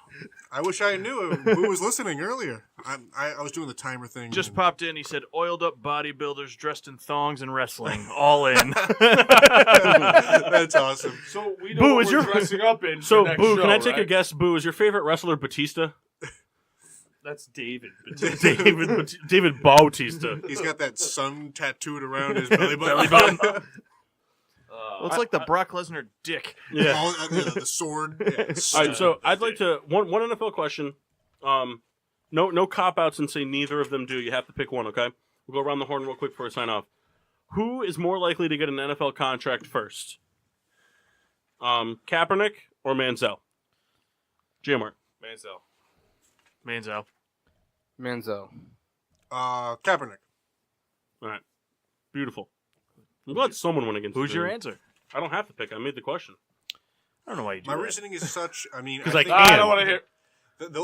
[SPEAKER 5] I wish I knew who was listening earlier. I was doing the timer thing.
[SPEAKER 3] Just
[SPEAKER 5] and-
[SPEAKER 3] popped in. He said, "Oiled up bodybuilders dressed in thongs and wrestling, all in."
[SPEAKER 5] That's awesome.
[SPEAKER 6] So we know
[SPEAKER 2] Boo,
[SPEAKER 6] what
[SPEAKER 2] is
[SPEAKER 6] we're
[SPEAKER 2] your-
[SPEAKER 6] dressing up in.
[SPEAKER 2] So,
[SPEAKER 6] for next
[SPEAKER 2] Boo,
[SPEAKER 6] show,
[SPEAKER 2] can I take a
[SPEAKER 6] right?
[SPEAKER 2] guess? Boo, is your favorite wrestler Batista?
[SPEAKER 6] That's David.
[SPEAKER 2] David Bautista.
[SPEAKER 5] He's got that sun tattooed around his belly
[SPEAKER 2] Belly
[SPEAKER 5] button.
[SPEAKER 2] button.
[SPEAKER 3] Well, it's like the Brock Lesnar dick.
[SPEAKER 2] Yeah.
[SPEAKER 5] The sword. Yeah.
[SPEAKER 2] All right, so I'd like to one NFL question. No cop outs and say neither of them do. You have to pick one. Okay, we'll go around the horn real quick before we sign off. Who is more likely to get an NFL contract first? Kaepernick or Manziel? Jamar.
[SPEAKER 6] Manziel.
[SPEAKER 3] Manziel.
[SPEAKER 4] Manziel.
[SPEAKER 5] Kaepernick.
[SPEAKER 2] All right, beautiful. I'm glad someone went against.
[SPEAKER 3] Who's
[SPEAKER 2] me.
[SPEAKER 3] your answer?
[SPEAKER 2] I don't have to pick. I made the question.
[SPEAKER 3] I don't know why you do
[SPEAKER 5] My
[SPEAKER 3] that.
[SPEAKER 5] reasoning is such. I mean,
[SPEAKER 2] 'Cause
[SPEAKER 5] I
[SPEAKER 2] I
[SPEAKER 5] think
[SPEAKER 2] can.
[SPEAKER 6] I don't want to hear.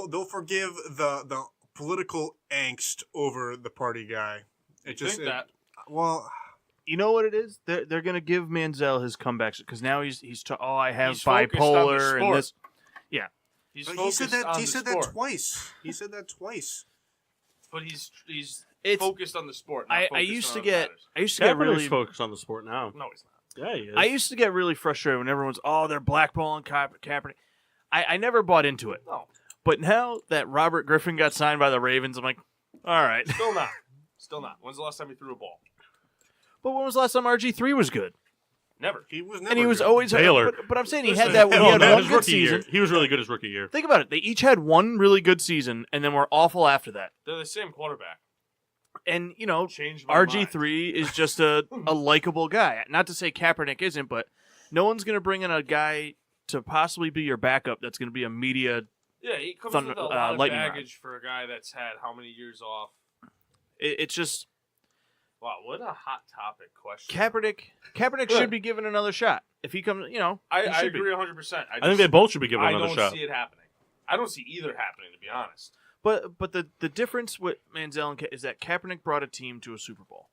[SPEAKER 5] they'll forgive the political angst over the party guy. It just
[SPEAKER 6] Think that.
[SPEAKER 5] well,
[SPEAKER 3] You know what it is? They're gonna give Manziel his comebacks because now he's I have
[SPEAKER 6] He's focused on the
[SPEAKER 3] bipolar and
[SPEAKER 6] sport.
[SPEAKER 3] this.
[SPEAKER 6] He's
[SPEAKER 5] but he
[SPEAKER 6] focused
[SPEAKER 5] said that.
[SPEAKER 6] on
[SPEAKER 5] He
[SPEAKER 6] the
[SPEAKER 5] said
[SPEAKER 6] sport.
[SPEAKER 5] that twice. He said that twice.
[SPEAKER 6] But he's
[SPEAKER 3] It's
[SPEAKER 6] focused on the sport. Not
[SPEAKER 3] I
[SPEAKER 6] focused
[SPEAKER 3] used
[SPEAKER 6] on
[SPEAKER 3] to
[SPEAKER 6] other
[SPEAKER 3] get
[SPEAKER 6] matters.
[SPEAKER 3] I used to get
[SPEAKER 2] Kaepernick's
[SPEAKER 3] really
[SPEAKER 2] focused on the sport now.
[SPEAKER 6] No, he's not.
[SPEAKER 2] Yeah, he is.
[SPEAKER 3] I used to get really frustrated when everyone's they're blackballing Kaepernick. I never bought into it.
[SPEAKER 6] No,
[SPEAKER 3] But now that Robert Griffin got signed by the Ravens, I'm like, all right.
[SPEAKER 6] still not. Still not. When's the last time he threw a ball?
[SPEAKER 3] But when was the last time RG3 was good?
[SPEAKER 6] Never.
[SPEAKER 5] He was never.
[SPEAKER 3] And he was
[SPEAKER 5] good.
[SPEAKER 3] always
[SPEAKER 2] Baylor.
[SPEAKER 3] But I'm saying he
[SPEAKER 6] Listen,
[SPEAKER 3] had that. He
[SPEAKER 2] No,
[SPEAKER 3] had
[SPEAKER 2] no,
[SPEAKER 3] one
[SPEAKER 2] his
[SPEAKER 3] good
[SPEAKER 2] rookie
[SPEAKER 3] season.
[SPEAKER 2] year. He was really good his rookie year.
[SPEAKER 3] Think about it. They each had one really good season, and then were awful after that.
[SPEAKER 6] They're the same quarterback.
[SPEAKER 3] And
[SPEAKER 6] Changed my mind.
[SPEAKER 3] RG3 is just a likable guy. Not to say Kaepernick isn't, but no one's going to bring in a guy to possibly be your backup that's going to be a media.
[SPEAKER 6] Yeah, he comes
[SPEAKER 3] Thunder-
[SPEAKER 6] with a lot of
[SPEAKER 3] lightning rod.
[SPEAKER 6] baggage for a guy that's had how many years off.
[SPEAKER 3] It's just
[SPEAKER 6] Wow, what a hot topic question.
[SPEAKER 3] Kaepernick should be given another shot. If he comes,
[SPEAKER 6] I
[SPEAKER 3] he should be.
[SPEAKER 6] agree 100%.
[SPEAKER 2] I think they both should be given
[SPEAKER 6] I
[SPEAKER 2] another
[SPEAKER 6] don't
[SPEAKER 2] shot.
[SPEAKER 6] see it happening. I don't see either happening, to be honest.
[SPEAKER 3] But the difference with Manziel and is that Kaepernick brought a team to a Super Bowl.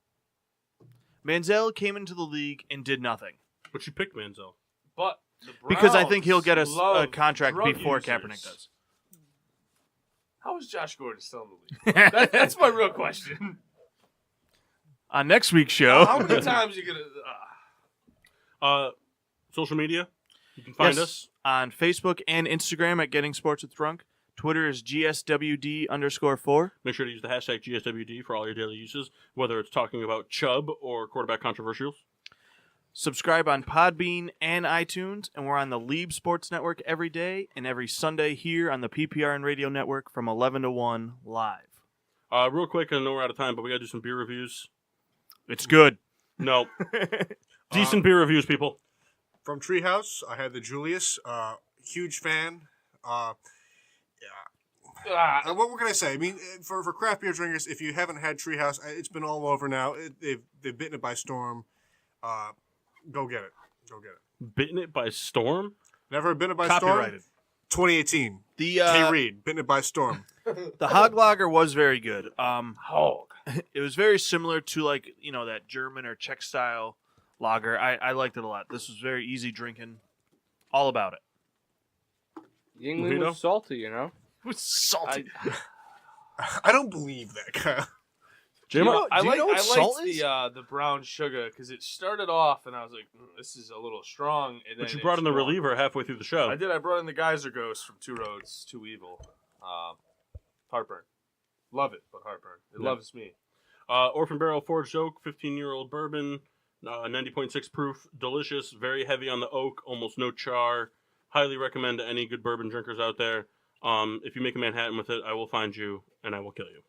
[SPEAKER 3] Manziel came into the league and did nothing
[SPEAKER 2] But you picked Manziel.
[SPEAKER 6] But the
[SPEAKER 3] because I think he'll get a
[SPEAKER 6] love
[SPEAKER 3] contract
[SPEAKER 6] drug
[SPEAKER 3] before
[SPEAKER 6] users.
[SPEAKER 3] Kaepernick does.
[SPEAKER 6] How is Josh Gordon still in the league? That's my real question.
[SPEAKER 3] On next week's show,
[SPEAKER 6] How many times are you gonna?
[SPEAKER 2] Social media. You can find
[SPEAKER 3] Yes.
[SPEAKER 2] us.
[SPEAKER 3] on Facebook and Instagram at Getting Sports with Drunk. Twitter is GSWD_4.
[SPEAKER 2] Make sure to use the hashtag GSWD for all your daily uses, whether it's talking about Chubb or quarterback controversials.
[SPEAKER 3] Subscribe on Podbean and iTunes, and we're on the Leeb Sports Network every day and every Sunday here on the PPRN Radio Network from 11 to 1 live.
[SPEAKER 2] Real quick, I know we're out of time, but we got to do some beer reviews.
[SPEAKER 3] It's good.
[SPEAKER 2] No. Decent beer reviews, people.
[SPEAKER 5] From Treehouse, I had the Julius. Huge fan. What can I say? I mean, for craft beer drinkers, if you haven't had Treehouse, it's been all over now. They've bitten it by storm. Go get it. Go get it.
[SPEAKER 2] Bitten it by storm?
[SPEAKER 5] Never bitten it by
[SPEAKER 3] Copyrighted.
[SPEAKER 5] storm? 2018.
[SPEAKER 3] The
[SPEAKER 5] K. Reed, bitten it by storm.
[SPEAKER 3] the Hog Lager was very good.
[SPEAKER 6] Hog.
[SPEAKER 3] It was very similar to that German or Czech style lager. I liked it a lot. This was very easy drinking. All about it.
[SPEAKER 4] Yingling
[SPEAKER 2] Mojito?
[SPEAKER 4] was salty,
[SPEAKER 3] It was salty.
[SPEAKER 5] I don't believe that, Kyle.
[SPEAKER 2] Jamar?
[SPEAKER 3] Do you know what salt is?
[SPEAKER 6] the brown sugar because it started off and I was like, this is a little strong. And then
[SPEAKER 2] But you
[SPEAKER 6] it
[SPEAKER 2] brought in the
[SPEAKER 6] strong.
[SPEAKER 2] reliever halfway through the show.
[SPEAKER 6] I did. I brought in the Geyser Ghost from Two Roads, Two Evil. Heartburn. Love it, but heartburn. It
[SPEAKER 2] Yeah.
[SPEAKER 6] loves me.
[SPEAKER 2] Orphan Barrel Forged Oak, 15-year-old bourbon, 90.6 proof, delicious, very heavy on the oak, almost no char. Highly recommend to any good bourbon drinkers out there. If you make a Manhattan with it, I will find you and I will kill you.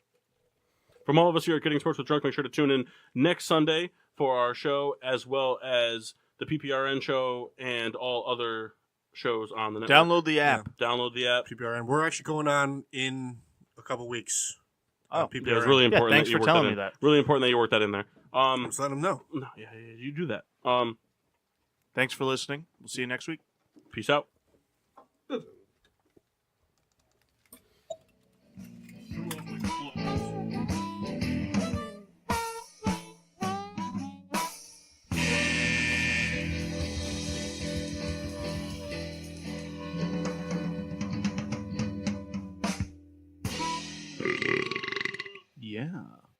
[SPEAKER 2] From all of us here at Getting Sports with Drunk, make sure to tune in next Sunday for our show, as well as the PPRN show and all other shows on the network.
[SPEAKER 3] Download the app.
[SPEAKER 2] Download the app.
[SPEAKER 5] PPRN. We're actually going on in a couple weeks.
[SPEAKER 3] Oh,
[SPEAKER 5] PPRN.
[SPEAKER 2] Yeah, it's really important
[SPEAKER 3] thanks
[SPEAKER 2] that you
[SPEAKER 3] for
[SPEAKER 2] work
[SPEAKER 3] telling
[SPEAKER 2] that
[SPEAKER 3] me
[SPEAKER 2] in.
[SPEAKER 3] that.
[SPEAKER 2] Really important that you work that in there.
[SPEAKER 5] Just let them know.
[SPEAKER 2] No, yeah, you do that.
[SPEAKER 3] Thanks for listening. We'll see you next week.
[SPEAKER 2] Peace out.
[SPEAKER 6] Ooh.
[SPEAKER 8] Yeah.